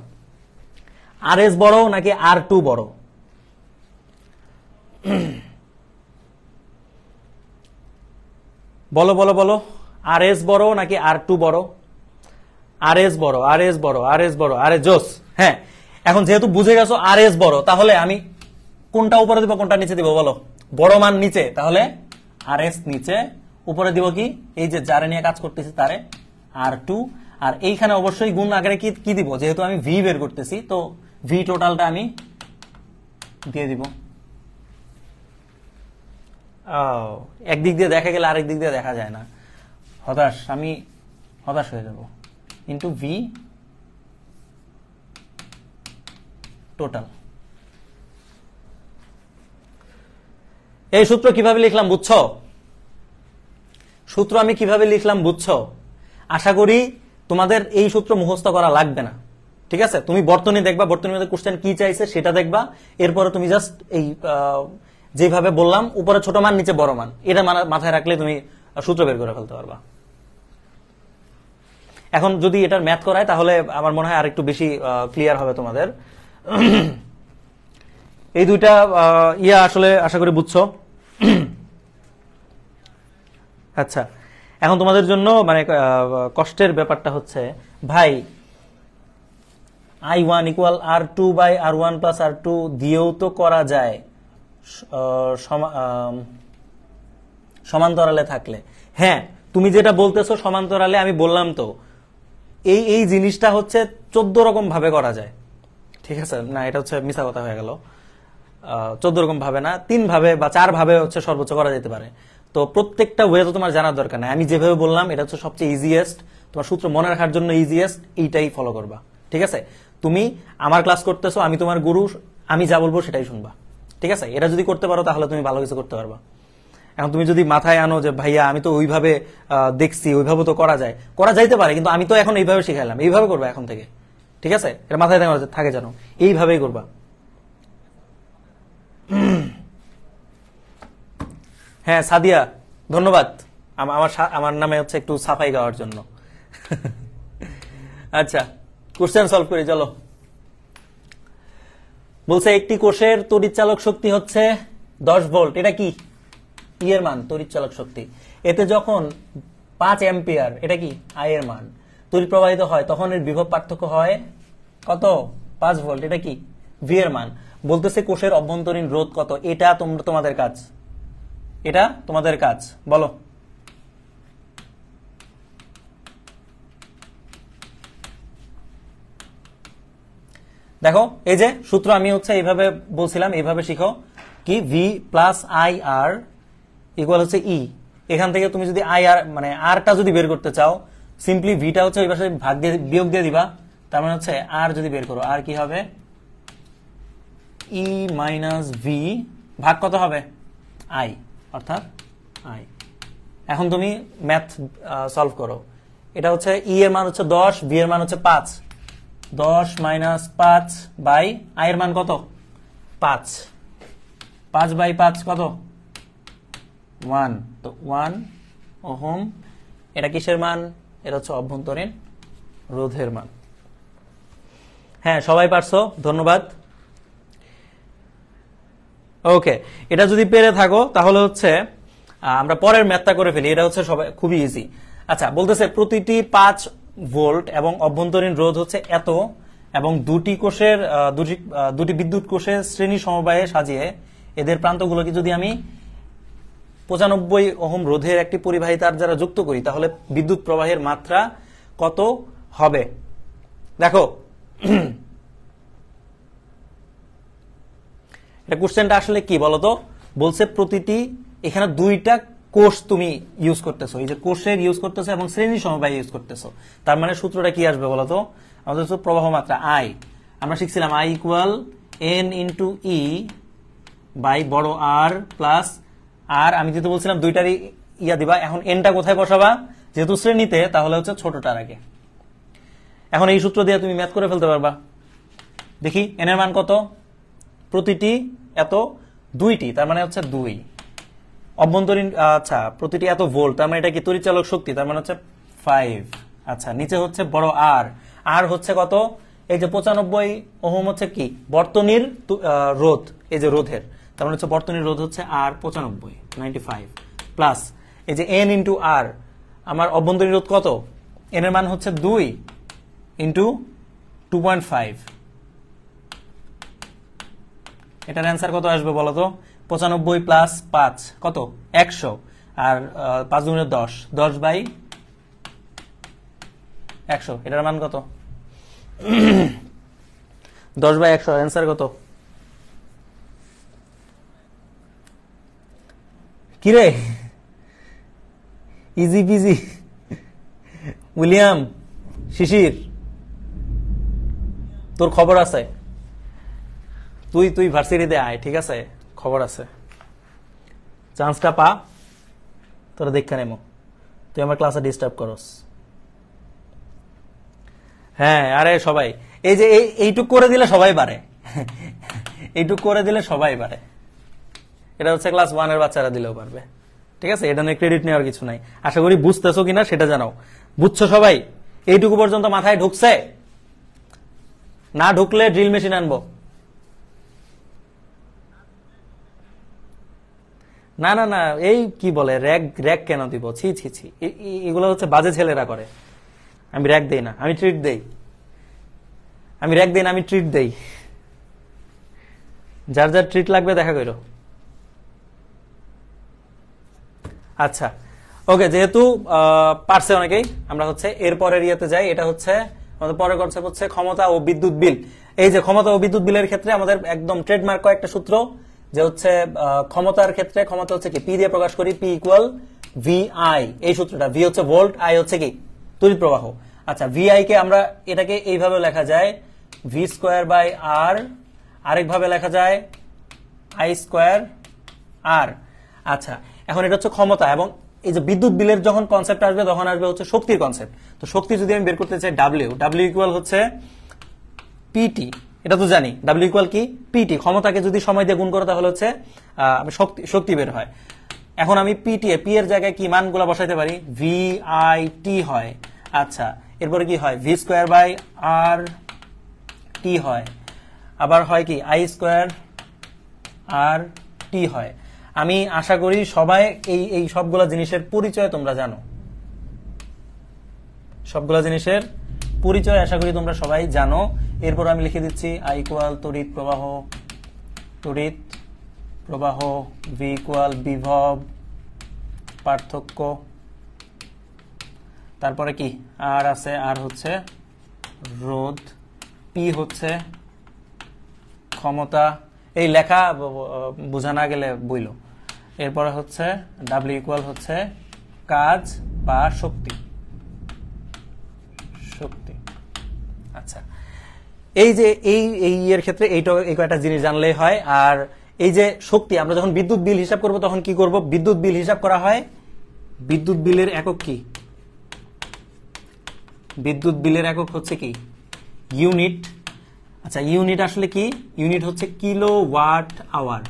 RS বড় নাকি R2 বড়? বলো বলো বলো, RS বড় নাকি R2 বড়? RS বড়, RS বড়, RS বড়, আরে জোস। হ্যাঁ, এখন যেহেতু বুঝে গেছো RS বড়, তাহলে আমি কোনটা উপরে দিব কোনটা নিচে দিব বলো? বড় মান নিচে, তাহলে RS নিচে, উপরে দিব কি, এই যে যারে নিয়ে কাজ করতেছি তারে R2, আর এইখানে অবশ্যই গুণ আকারে কি দিব, যেহেতু আমি V বের করতেছি তো V টোটালটা আমি দিয়ে দিব। একদিক দিয়ে দেখা গেলে আরেক দিক দিয়ে দেখা যায় না, আমি হতাশ হয়ে যাব, ইন্টু V টোটাল। এই সূত্র কিভাবে লিখলাম বুঝছো? সূত্র আমি কিভাবে লিখলাম বুঝছো? আশা করি তোমাদের এই সূত্র মুখস্থ করা লাগবে না, ঠিক আছে? তুমি বর্তনী দেখবা, বর্তনীর মধ্যে কোশ্চেন কি চাইছে সেটা দেখবা, এরপরে তুমি জাস্ট এই যেভাবে বললাম উপরে ছোট মান নিচে বড় মান, এটা মাথায় রাখলে তুমি সূত্র বের করে ফেলতে পারবা। এখন যদি এটার ম্যাথ করায় তাহলে আমার মনে হয় আরেকটু বেশি ক্লিয়ার হবে তোমাদের। এই দুইটা আসলে আশা করি বুঝছো। আচ্ছা, এখন তোমাদের জন্য মানে কষ্টের ব্যাপারটা হচ্ছে, ভাই I1 equal R2 by R1 plus R2 দিয়েও তো করা যায় সমান্তরালে থাকলে। হ্যাঁ, তুমি যেটা বলতেছো সমান্তরালে, আমি বললাম তো এই জিনিসটা হচ্ছে 14 রকম ভাবে করা যায়, ঠিক আছে? না, এটা হচ্ছে মিছা কথা হয়ে গেল, 14 রকম ভাবে না, 3 ভাবে বা 4 ভাবে হচ্ছে সর্বোচ্চ করা যেতে পারে। তো প্রত্যেকটা ওয়ে তো তোমার জানার দরকার নাই, আমি যেভাবে বললাম এটা হচ্ছে সবচেয়ে ইজিয়েস্ট, তোমার সূত্র মনে রাখার জন্য ইজিয়েস্ট, এইটাই ফলো করবা, ঠিক আছে? তুমি আমার ক্লাস করতেছো, আমি তোমার গুরু, আমি যা বলবো সেটাই শুনবা, ঠিক আছে? এটা যদি করতে পারো তাহলে তুমি ভালো কিছু করতে পারবা। এখন তুমি যদি মাথায় আনো যে ভাইয়া আমি তো ওইভাবে দেখছি, ওইভাবে তো করা যায়, করা যাইতে পারে, কিন্তু আমি তো এখন এইভাবে শিখাইলাম, এইভাবে করবা এখন থেকে, ঠিক আছে? এটা মাথায় থাকে জানো, এইভাবেই করবা। হ্যাঁ সাদিয়া, ধন্যবাদ আমার নামে হচ্ছে একটু সাফাই গাওয়ার জন্য। আচ্ছা, কোশ্চেন সলভ করি চলো। বলছে একটি কোষের তড়িৎচালক শক্তি হচ্ছে 10 ভোল্ট, এটা কি ই এর মান, তড়িৎচালক শক্তি। এতে যখন 5 অ্যাম্পিয়ার, এটা কি আই এর মান, তড়িৎ প্রবাহিত হয়, তখন এর বিভব পার্থক্য হয় কত, 5 ভোল্ট, এটা কি ভি এর মান। বলতেছে কোষের অভ্যন্তরীণ রোধ কত, এটা তোমাদের কাজ, এটা তোমাদের কাজ, বলো। দেখো এই যে সূত্র আমি হচ্ছে এইভাবে বলছিলাম, এইভাবে শিখো কি V plus I R equal হচ্ছে ই। এখান থেকে তুমি যদি আই আর মানে আরটা যদি বের করতে চাও, সিম্পলি ভিটা হচ্ছে ওই পাশে ভাগ দিয়ে বিয়োগ দিয়ে দিবা, তার মানে হচ্ছে আর যদি বের করো, আর কি হবে ই মাইনাস ভি ভাগ কত হবে আই, অর্থাৎ আই। এখন তুমি ম্যাথ সলভ করো, এটা হচ্ছে ই এর মান হচ্ছে 10, ভি এর মান হচ্ছে 5, 10 মাইনাস 5 বাই আই এর মান কত 5, 5 বাই 5 কত 1, তো 1 ওহম। এটা কিসের মান, এটা হচ্ছে অভ্যন্তরীণ রোধের মান। হ্যাঁ সবাই পারছো, ধন্যবাদ। ওকে, এটা যদি পেরে থাকো তাহলে হচ্ছে আমরা পরের ম্যাথটা করে ফেলি, এটা হচ্ছে সবাই খুবই ইজি। আচ্ছা, বলতেছে প্রতিটি 5 ভোল্ট এবং অভ্যন্তরীণ রোধ হচ্ছে এত, এবং দুটি বিদ্যুৎ কোষের শ্রেণী সমবায়ে সাজিয়ে এদের প্রান্তগুলোকে যদি আমি 95 ওহম রোধের একটি পরিবাহী তার যারা যুক্ত করি, তাহলে বিদ্যুৎ প্রবাহের মাত্রা কত হবে। দেখো এটা কোশ্চেনটা আসলে কি বলতো, বলছে প্রতিটি, এখানে 2টা কোষ তুমি ইউজ করতেছো, এই যে কোষের ইউজ করতেছো এবং শ্রেণী সমবায় ইউজ করতেছো, তার মানে সূত্রটা কি আসবে বলতো, আমাদের হচ্ছে প্রবাহ মাত্রা আই। আমরা শিখছিলাম I equal n into E by বড় আর প্লাস আর, আমি যেহেতু বলছিলাম 2টারই ইয়া দিবা। এখন এনটা কোথায় বসাবা, যেহেতু শ্রেণীতে, তাহলে হচ্ছে ছোটটার আগে। এখন এই সূত্র দিয়ে তুমি ম্যাথ করে ফেলতে পারবা। দেখি এন এর মান কত, প্রতিটি এত 2টি, তার মানে হচ্ছে 2 অভ্যন্তরীণ, আচ্ছা প্রতিটি এত ভোল্ট, তার মানে এটা কি তড়িৎচালক শক্তি, তার মানে হচ্ছে 5। আচ্ছা, নিচে হচ্ছে বড় আর, আর হচ্ছে কত, এই যে 95 ওহম হচ্ছে কি বর্তনীর রোধ, এই যে রোধের, তার মানে হচ্ছে বর্তনীর রোধ হচ্ছে আর 95 প্লাস এই যে এন ইন্টু আর, আমার অভ্যন্তরীণ রোধ কত, এন এর মান হচ্ছে 2 ইন্টু 2.5, এটার অ্যান্সার কত আসবে বলতো, 95 প্লাস 5 কত 100, আর 5 গুণে 10, 10 বাই 100, এটার মান কত 10 বাই 100, অ্যান্সার কত, কিরে ইজি পিজি, উইলিয়াম, শিশির, তোর খবর আছে, তুই ভার্সিটিতে আয়, ঠিক আছে, খবর আছে, চান্সটা পা, তোরা দেখা নেমো, তুই আমার ক্লাসে ডিস্টার্ব করস। হ্যাঁ আরে সবাই এই যে এইটুক করে দিলে সবাই পারে, এইটুক করে দিলে সবাই পারে, এটা হচ্ছে ক্লাস 1 এর বাচ্চারা দিলেও পারবে, ঠিক আছে, এটা নিয়ে ক্রেডিট নেওয়ার কিছু নাই। আশা করি বুঝতেছো কিনা সেটা জানাও, বুঝছো সবাই, এইটুকু পর্যন্ত মাথায় ঢুকছে, না ঢুকলে ড্রিল মেশিন আনবো। না না না, এই কি বলে র্যাক কেন দিব, ছি ছি ছি, এগুলো হচ্ছে বাজে ছেলেরা করে। আমি র্যাক দেই না, আমি ট্রিট দেই, আমি র্যাক দেই না, আমি ট্রিট দেই। যার যার ট্রিট লাগবে দেখা করো। আচ্ছা ওকে, যেহেতু পারছে অনেকেই, আমরা হচ্ছে এরপরের ইয়েতে যাই। এটা হচ্ছে আমাদের পরের কনসেপ্ট হচ্ছে ক্ষমতা ও বিদ্যুৎ বিল। এই যে ক্ষমতা ও বিদ্যুৎ বিলের ক্ষেত্রে আমাদের একদম ট্রেডমার্ক কয়েকটা সূত্র, যে হচ্ছে ক্ষমতার ক্ষেত্রে ক্ষমতা হচ্ছে কি পি দিয়ে প্রকাশ করি, পি ইকুয়াল ভি আই, এই সূত্রটা, ভি হচ্ছে ভোল্ট, আই হচ্ছে কি তড়িৎ প্রবাহ। আচ্ছা, ভি আই কে আমরা এটাকে এইভাবে লেখা যায় ভি স্কোয়ার বাই আর, আরেকভাবে লেখা যায় আই স্কোয়ার আর। আচ্ছা, এখন এটা হচ্ছে ক্ষমতা, এবং এই যে বিদ্যুৎ বিলের যখন কনসেপ্ট আসবে তখন আসবে হচ্ছে শক্তির কনসেপ্ট। তো শক্তি যদি আমি বের করতে চাই ডাব্লিউ, ডাব্লিউ ইকুয়াল হচ্ছে পিটি, এটা তো জানি ডাব্লিউ ইকুয়াল কি পিটি, ক্ষমতাকে যদি সময় দিয়ে গুণ করো তাহলে হচ্ছে শক্তি বের হয়। এখন আমি পিটি পি এর জায়গায় কি মানগুলো বসাইতে পারি, ভি আই টি হয়। আচ্ছা, এরপরে কি হয়, ভি স্কোয়ার বাই আর টি হয়। আবার হয় কি আই স্কোয়ার আর টি হয়। আমি আশা করি সবাই এই সবগুলা জিনিসের পরিচয় তোমরা জানো, সবগুলা জিনিসের পরিচয় আশা করি তোমরা সবাই জানো। এরপর আমি লিখে দিচ্ছি আই ইকুয়াল তড়িৎ প্রবাহ, ভি ইকুয়াল বিভব পার্থক্য, তারপরে কি আর আছে, আর হচ্ছে রোধ, পি হচ্ছে ক্ষমতা, এই লেখা বোঝা না গেলে বইল। এরপরে হচ্ছে ডাব্লিউ ইকুয়াল হচ্ছে কাজ বা শক্তি। আচ্ছা, এই যে এই এর ক্ষেত্রে এই কয়টা জিনিস জানলেই হয়। আর এই যে শক্তি, আমরা যখন বিদ্যুৎ বিল হিসাব করব তখন কি করব, বিদ্যুৎ বিল হিসাব করা হয়, বিদ্যুৎ বিলের একক কি, বিদ্যুৎ বিলের একক হচ্ছে কি ইউনিট। আচ্ছা, ইউনিট আসলে কি, ইউনিট হচ্ছে কিলোওয়াট আওয়ার।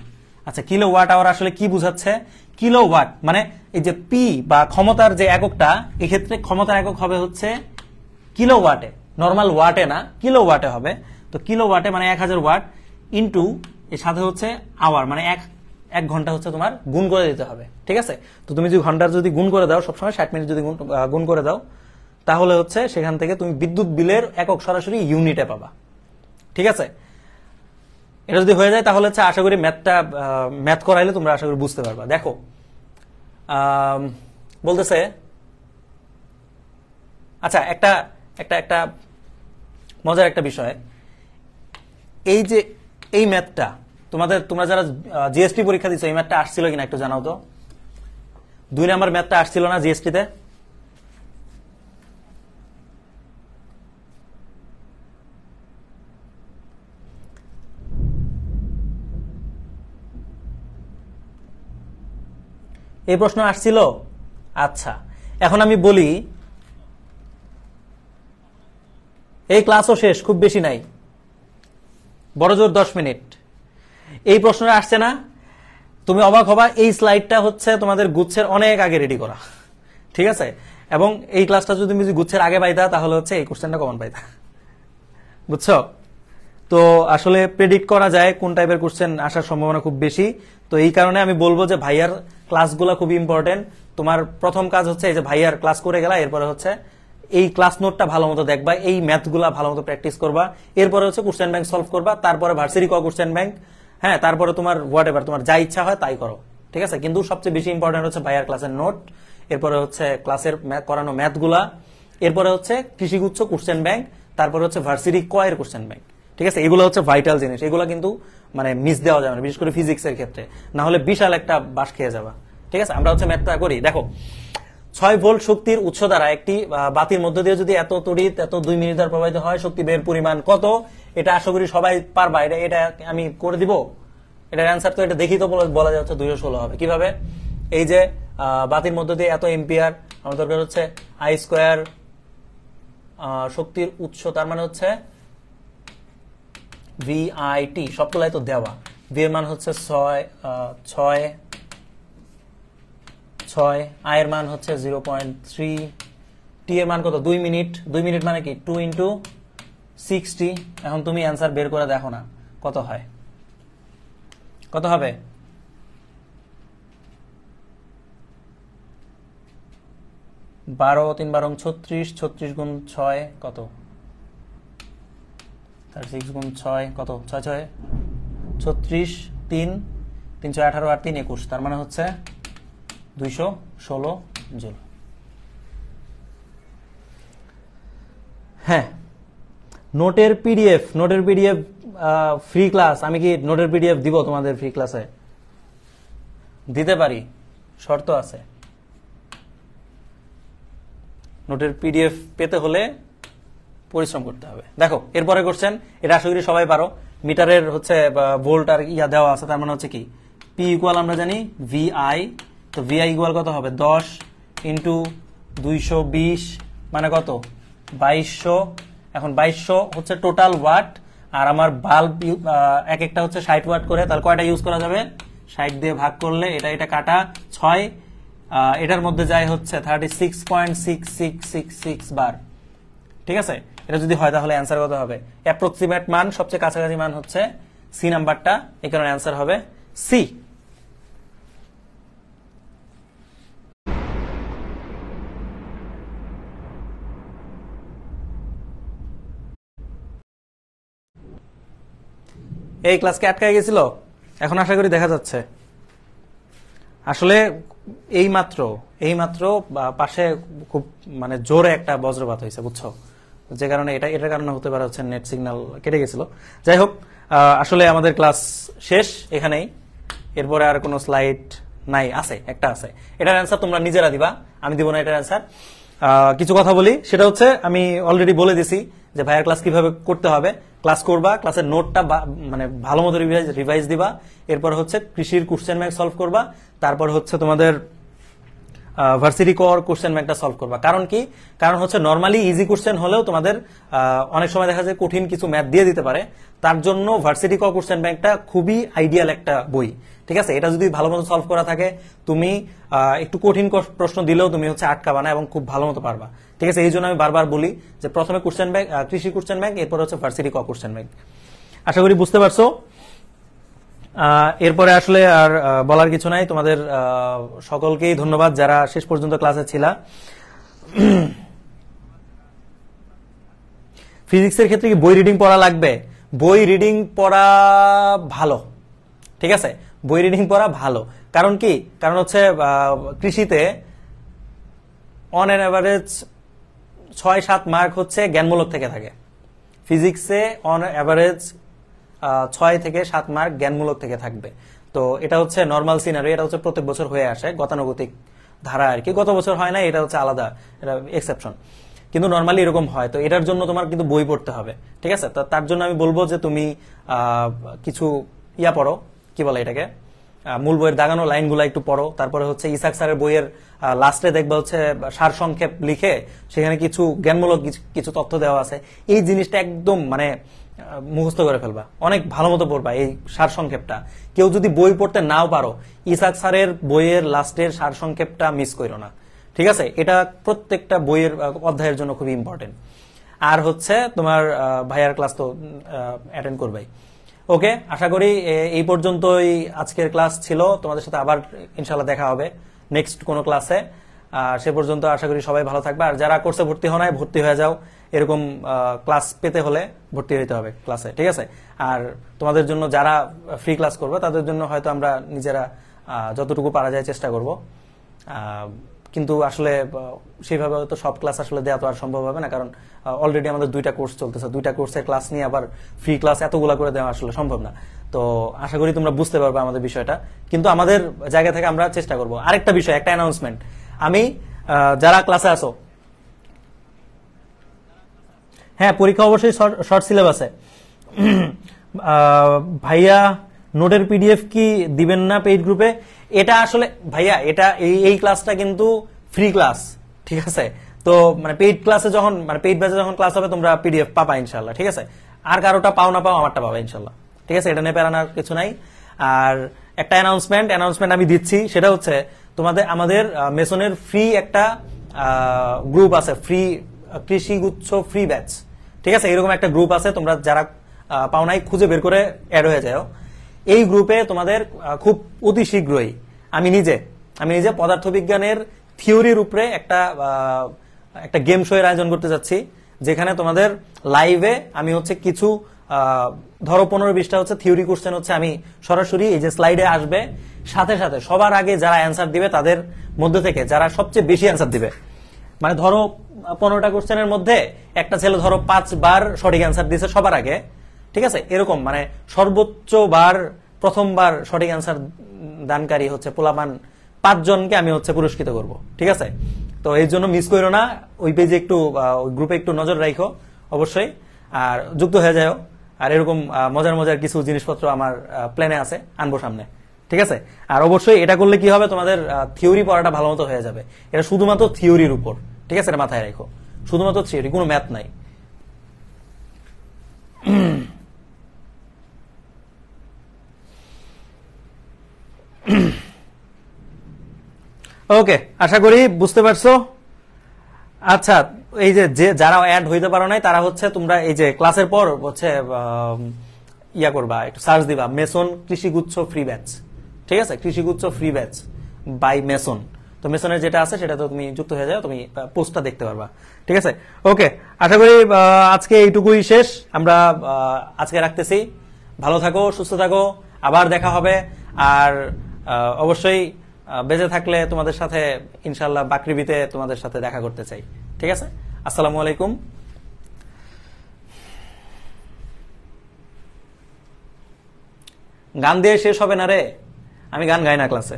আচ্ছা, কিলোওয়াট আওয়ার আসলে কি বুঝাচ্ছে, কিলোওয়াট মানে এই যে পি বা ক্ষমতার যে এককটা, এক্ষেত্রে ক্ষমতার একক হবে হচ্ছে কিলোওয়াটে, নর্মাল ওয়াটে না, কিলোওয়াটে হবে। তো কিলোওয়াটে মানে 1000 ওয়াট ইন্টু এর সাথে হচ্ছে আওয়ার মানে এক ঘন্টা হচ্ছে তোমার গুণ করে দিতে হবে, ঠিক আছে। তো তুমি যদি ঘন্টার যদি গুণ করে দাও, সবসময় 60 মিনিট যদি গুণ করে দাও, তাহলে হচ্ছে সেখান থেকে তুমি বিদ্যুৎ বিলের একক সরাসরি ইউনিটে পাবা, ঠিক আছে। এটা যদি হয়ে যায় তাহলে হচ্ছে আশা করি ম্যাথ করাইলে তোমরা আশা করি বুঝতে পারবা। দেখো বলতেছে, আচ্ছা একটা একটা একটা মজার একটা বিষয়, এই যে এই ম্যাথটা তোমরা যারা জিএসটি পরীক্ষা দিচ্ছ, এই ম্যাথটা আসছিল কিনা একটু জানাও তো। 2 নাম্বার ম্যাথটা আসছিল না জিএসটিতে? এই প্রশ্ন আসছিল। আচ্ছা, এখন আমি বলি, এই ক্লাসও শেষ, খুব বেশি নাই, বড় জোর 10 মিনিট। এই প্রশ্নটা আসছে না, তুমি অবাক হবা, এই স্লাইডটা হচ্ছে তোমাদের গুচ্ছের অনেক আগে রেডি করা, ঠিক আছে। এবং এই ক্লাসটা যদি তুমি গুচ্ছের আগে পাইতা তাহলে হচ্ছে এই কোশ্চেনটা কমন পাইতা, বুঝছো। তো আসলে প্রেডিক্ট করা যায় কোন টাইপের কোশ্চেন আসার সম্ভাবনা খুব বেশি। তো এই কারণে আমি বলবো যে ভাইয়ার ক্লাসগুলো খুব ইম্পর্টেন্ট। তোমার প্রথম কাজ হচ্ছে এই যে ভাইয়ার ক্লাস করে গেলা, এরপরে হচ্ছে এই ক্লাস নোটটা ভালো মতো দেখবা, এই ম্যাথগুলা ভালো মতো প্র্যাকটিস করবা, এরপরে হচ্ছে কোশ্চেন ব্যাংক সলভ করবা, তারপরে ভার্সিটি কোশ্চেন ব্যাংক, হ্যাঁ, তারপরে তোমার হোয়াট এভার তোমার যা ইচ্ছা হয় তাই করো, ঠিক আছে। কিন্তু সবচেয়ে বেশি ইম্পর্টেন্ট হচ্ছে ভাইয়ার ক্লাসের নোট, এরপরে হচ্ছে ক্লাসের করানো ম্যাথগুলা, এরপরে হচ্ছে কৃষিগুচ্ছ কোশ্চেন ব্যাংক, তারপরে হচ্ছে ভার্সিটি এর কোশ্চেন ব্যাংক, ঠিক আছে। এগুলো হচ্ছে ভাইটাল জিনিস, এগুলো কিন্তু মানে মিস দেওয়া যাবে না, বিশেষ করে ফিজিক্সের ক্ষেত্রে, না হলে বিশাল একটা বাস খেয়ে যাবা, ঠিক আছে। আমরা হচ্ছে ম্যাথটা করি। দেখো, 6 ভোল্ট শক্তির উৎস দ্বারা একটি বাতির মধ্য দিয়ে যদি এত তড়িৎ এত 2 মিনিট দ্বারা প্রবাহিত হয়, শক্তি বের পরিমাণ কত? এটা আশা করি সবাই পারবা। এটা আমি করে দিব, এটার অ্যান্সার তো এটা দেখি তো বলা যাচ্ছে 216 হবে। কিভাবে? এই যে বাতির মধ্য দিয়ে এত এম্পিয়ার, আমার দরকার হচ্ছে আই স্কোয়ার শক্তির উৎস, তার মানে হচ্ছে ভিআইটি, সবগুলাই তো দেওয়া। ভি এর মান হচ্ছে 6, আই এর মান হচ্ছে 0.3, টি এর মান কত? 2 মিনিট। 2 মিনিট মানে কি 2 × 60। এখন তুমি অ্যান্সার বের করে দেখো না কত হয়, কত হবে? বারো 3 12 36, 36 গুণ 6 কত? 36 গুণ 6 কত? 6 6 36, 3 318 আর 3 21, তার মানে হচ্ছে 216 জুল। হ্যাঁ, নোটের পিডিএফ ফ্রি ক্লাস, আমি কি নোটের পিডিএফ দিব তোমাদের ফ্রি ক্লাসে? দিতে পারি, শর্ত আছে। নোটের পিডিএফ পেতে হলে পরিশ্রম করতে হবে। দেখো, এরপরে কোশ্চেন, এটা আশা করি সবাই পারো। মিটারের হচ্ছে ভোল্ট আর ইয়া দেওয়া আছে, তার মানে হচ্ছে কি পি ইকুয়াল আমরা জানি ভিআই। তো ভিআই ইকুয়াল কত হবে? 10 × 220 মানে কত? 2200। এখন 2200 হচ্ছে টোটাল ওয়াট, আর আমার বাল্ব এক একটা হচ্ছে 60 ওয়াট করে, তাহলে কয়টা ইউজ করা যাবে? 60 দিয়ে ভাগ করলে এটা কাটা 6, এটার মধ্যে যায় হচ্ছে 36.6666 বার, ঠিক আছে। এটা যদি হয় তাহলে অ্যান্সার কত হবে? অ্যাপ্রক্সিমেট মান, সবচেয়ে কাছাকাছি মান হচ্ছে সি নাম্বারটা, এই কারণে অ্যান্সার হবে সি। এই ক্লাসকে আটকায় গেছিল, এখন আশা করি দেখা যাচ্ছে। আসলে এইমাত্র পাশে খুব মানে জোরে একটা বজ্রপাত হয়েছে, বুঝছো, যে কারণে এটার কারণে হতে পারে হচ্ছে নেট সিগন্যাল কেটে গেছিল। যাই হোক, আসলে আমাদের ক্লাস শেষ এখানেই, এরপরে আর কোনো স্লাইড নাই, আছে একটা আছে, এটার অ্যান্সার তোমরা নিজেরা দিবা, আমি দিব না এটার অ্যান্সার। কিছু কথা বলি, সেটা হচ্ছে আমি অলরেডি বলে দিছি যে ভাইয়ার ক্লাস কিভাবে করতে হবে। ক্লাস করবা, ক্লাসের নোটটা মানে ভালো মতো রিভাইজ দিবা, এরপর হচ্ছে কৃষির কোশ্চেন ব্যাংক সলভ করবা, তারপর হচ্ছে তোমাদের ভার্সিটি কর কোশ্চেন ব্যাংকটা সলভ করবা। কারণ কি? কারণ হচ্ছে নর্মালি ইজি কোশ্চেন হলেও তোমাদের অনেক সময় দেখা যায় কঠিন কিছু ম্যাথ দিয়ে দিতে পারে, তার জন্য ভার্সিটি কর কোশ্চেন ব্যাংকটা খুবই আইডিয়াল একটা বই। ঠিক আছে, এটা যদি ভালো মতো সলভ করা থাকে, তুমি একটু কঠিন প্রশ্ন দিলেও তুমি হচ্ছে আটকাবা না এবং খুব ভালো মতো পারবা। ঠিক আছে, এই জন্য আমি বারবার বলি যে প্রথমে কোশ্চেন ব্যাংক, কৃষি কোশ্চেন ব্যাংক, এরপর হচ্ছে ভার্সিটি কর কোশ্চেন ব্যাংক। আশা করি বুঝতে পারছো। এরপরে আসলে আর বলার কিছু নাই, তোমাদের সকলকেই ধন্যবাদ যারা শেষ পর্যন্ত ক্লাসে ছিলা। ফিজিক্সের ক্ষেত্রে কি বই রিডিং পড়া লাগবে? বই রিডিং পড়া ভালো, ঠিক আছে, বই রিডিং পড়া ভালো। কারণ কি? কারণ হচ্ছে কৃষিতে অন এন অ্যাভারেজ 6-7 মার্ক হচ্ছে জ্ঞানমূলক থেকে থাকে। ফিজিক্সে অন অ্যাভারেজ 6 থেকে 7 মার্ক জ্ঞানমূলক থেকে থাকবে। তো এটা হচ্ছে নর্মাল সিনারি, এটা হচ্ছে প্রত্যেক বছর হয়ে আসে, গতানুগতিক ধারা আর কি। গত বছর হয় না, এটা হচ্ছে আলাদা, এটা এক্সেপশন, কিন্তু নর্মালি এরকম হয়। তো এটার জন্য তোমার কিন্তু বই পড়তে হবে, ঠিক আছে। তার জন্য আমি বলবো যে তুমি কিছু পড়ো, কি বলে এটাকে, মূল বইয়ের দাগানো লাইনগুলো একটু পড়ো। তারপরে হচ্ছে ইসাক স্যারের বইয়ের লাস্টে দেখবা হচ্ছে সারসংক্ষেপ লিখে সেখানে কিছু জ্ঞানমূলক কিছু তথ্য দেওয়া আছে। এই জিনিসটা একদম মানে মুখস্থ করে ফেলবা, অনেক ভালো মতো পড়বা এই সারসংক্ষেপটা। কেউ যদি বই পড়তে নাও পারো, ইসাক স্যারের বইয়ের লাস্টের সারসংক্ষেপটা মিস করো না, ঠিক আছে। এটা প্রত্যেকটা বইয়ের অধ্যায়ের জন্য খুবই ইম্পর্টেন্ট। আর হচ্ছে তোমার ভাইয়ার ক্লাস তো অ্যাটেন্ড করবাই। ওকে, আশা করি এই পর্যন্তই আজকের ক্লাস ছিল। তোমাদের সাথে আবার ইনশাল্লাহ দেখা হবে নেক্সট কোনো ক্লাসে। সে পর্যন্ত আশা করি সবাই ভালো থাকবে। আর যারা কোর্সে ভর্তি হও নাই, ভর্তি হয়ে যাও। এরকম ক্লাস পেতে হলে ভর্তি হইতে হবে ক্লাসে, ঠিক আছে। আর তোমাদের জন্য যারা ফ্রি ক্লাস করবে তাদের জন্য হয়তো আমরা নিজেরা যতটুকু পারা যায় চেষ্টা করব, কিন্তু আসলে সেইভাবে তো সব ক্লাস আসলে দেওয়া তো আর সম্ভব হবে না, কারণ অলরেডি আমাদের 2টা কোর্স চলতেছে। 2টা কোর্সের ক্লাস নিয়ে আবার ফ্রি ক্লাস এতগুলা করে দেওয়া আসলে সম্ভব না। তো আশা করি তোমরা বুঝতে পারবে আমাদের বিষয়টা, কিন্তু আমাদের জায়গা থেকে আমরা চেষ্টা করব। আরেকটা বিষয়, একটা অ্যানাউন্সমেন্ট, আমি যারা ক্লাসে আসো, হ্যাঁ পরীক্ষা অবশ্যই শর্ট সিলেবাসে। ভাইয়া নোটের পিডিএফ কি দিবেন না পেইড গ্রুপে? এটা আসলে ভাইয়া, এটা এই ক্লাসটা কিন্তু ফ্রি ক্লাস, ঠিক আছে। তো মানে পেইড ক্লাসে যখন, মানে পেইড ব্যাচে যখন ক্লাস হবে তোমরা পিডিএফ পাবা ইনশাল্লাহ, ঠিক আছে। আর কারোটা পাও না পাও, আমারটা পাবা ইনশাল্লাহ, ঠিক আছে। এটা নিয়ে পেরানোর কিছু নাই। আর একটা অ্যানাউন্সমেন্ট আমি দিচ্ছি, সেটা হচ্ছে আমাদের মেসনের ফ্রি একটা গ্রুপ আছে, ফ্রি কৃষিগুচ্ছ ফ্রি ব্যাচ, ঠিক আছে। এরকম একটা গ্রুপ আছে, তোমরা যারা পাও নাই খুঁজে বের করে অ্যাড হয়ে যাও। এই গ্রুপে তোমাদের খুব অতি শীঘ্রই আমি নিজে পদার্থবিজ্ঞানের থিওরির উপরে একটা গেম শো এর আয়োজন করতে যাচ্ছি, যেখানে তোমাদের লাইভে আমি হচ্ছে কিছু ধরো 15-20টা হচ্ছে থিওরি কোশ্চেন হচ্ছে আমি সরাসরি এই যে স্লাইডে আসবে, সাথে সাথে সবার আগে যারা অ্যান্সার দিবে তাদের মধ্যে থেকে যারা সবচেয়ে বেশি অ্যান্সার দিবে, মানে ধরো 15টা কোশ্চেনের মধ্যে একটা ছেলে ধরো 5 বার সঠিক অ্যান্সার দিয়েছে সবার আগে, ঠিক আছে। এরকম মানে সর্বোচ্চ বার প্রথমবার সঠিক অ্যান্সার দানকারী হচ্ছে পোলাপান 5 জনকে আমি হচ্ছে পুরস্কৃত করব, ঠিক আছে। তো এই জন্য মিস করো না, ওই পেজে একটু, ওই গ্রুপে একটু নজর রাখো অবশ্যই, আর যুক্ত হয়ে যাও। আর এরকম মজার কিছু জিনিসপত্র আমার প্ল্যানে আছে, আনবো সামনে, ঠিক আছে। আর অবশ্যই এটা করলে কি হবে, তোমাদের থিওরি পড়াটা ভালো মতো হয়ে যাবে। এটা শুধুমাত্র থিওরির উপর, ঠিক আছে, এটা মাথায় রাখো, শুধুমাত্র থিওরি, কোনো ম্যাথ নাই। ওকে, আশা করি বুঝতে পারছো। আচ্ছা, এই যে যারা অ্যাড হইতে পারো নাই তারা হচ্ছে তোমরা এই যে ক্লাসের পর হচ্ছে ইয়া করবা, একটু সার্চ দিবা মেসন কৃষিগুচ্ছ ফ্রি ব্যাচ, ঠিক আছে, কৃষিগুচ্ছ ফ্রি ব্যাচ বাই মেসন। তো মেসনের যেটা আছে সেটা তো তুমি যুক্ত হয়ে যাও, তুমি পোস্টটা দেখতে পারবা, ঠিক আছে। ওকে, আশা করি আজকে এইটুকুই শেষ, আমরা আজকে রাখতেছি। ভালো থাকো, সুস্থ থাকো, আবার দেখা হবে। আর অবশ্যই বেঁচে থাকলে তোমাদের সাথে ইনশাল্লাহ বাকরিবিতে তোমাদের সাথে দেখা করতে চাই, ঠিক আছে। আসসালামু আলাইকুম। গান দিয়ে শেষ হবে না রে, আমি গান গাই না ক্লাসে।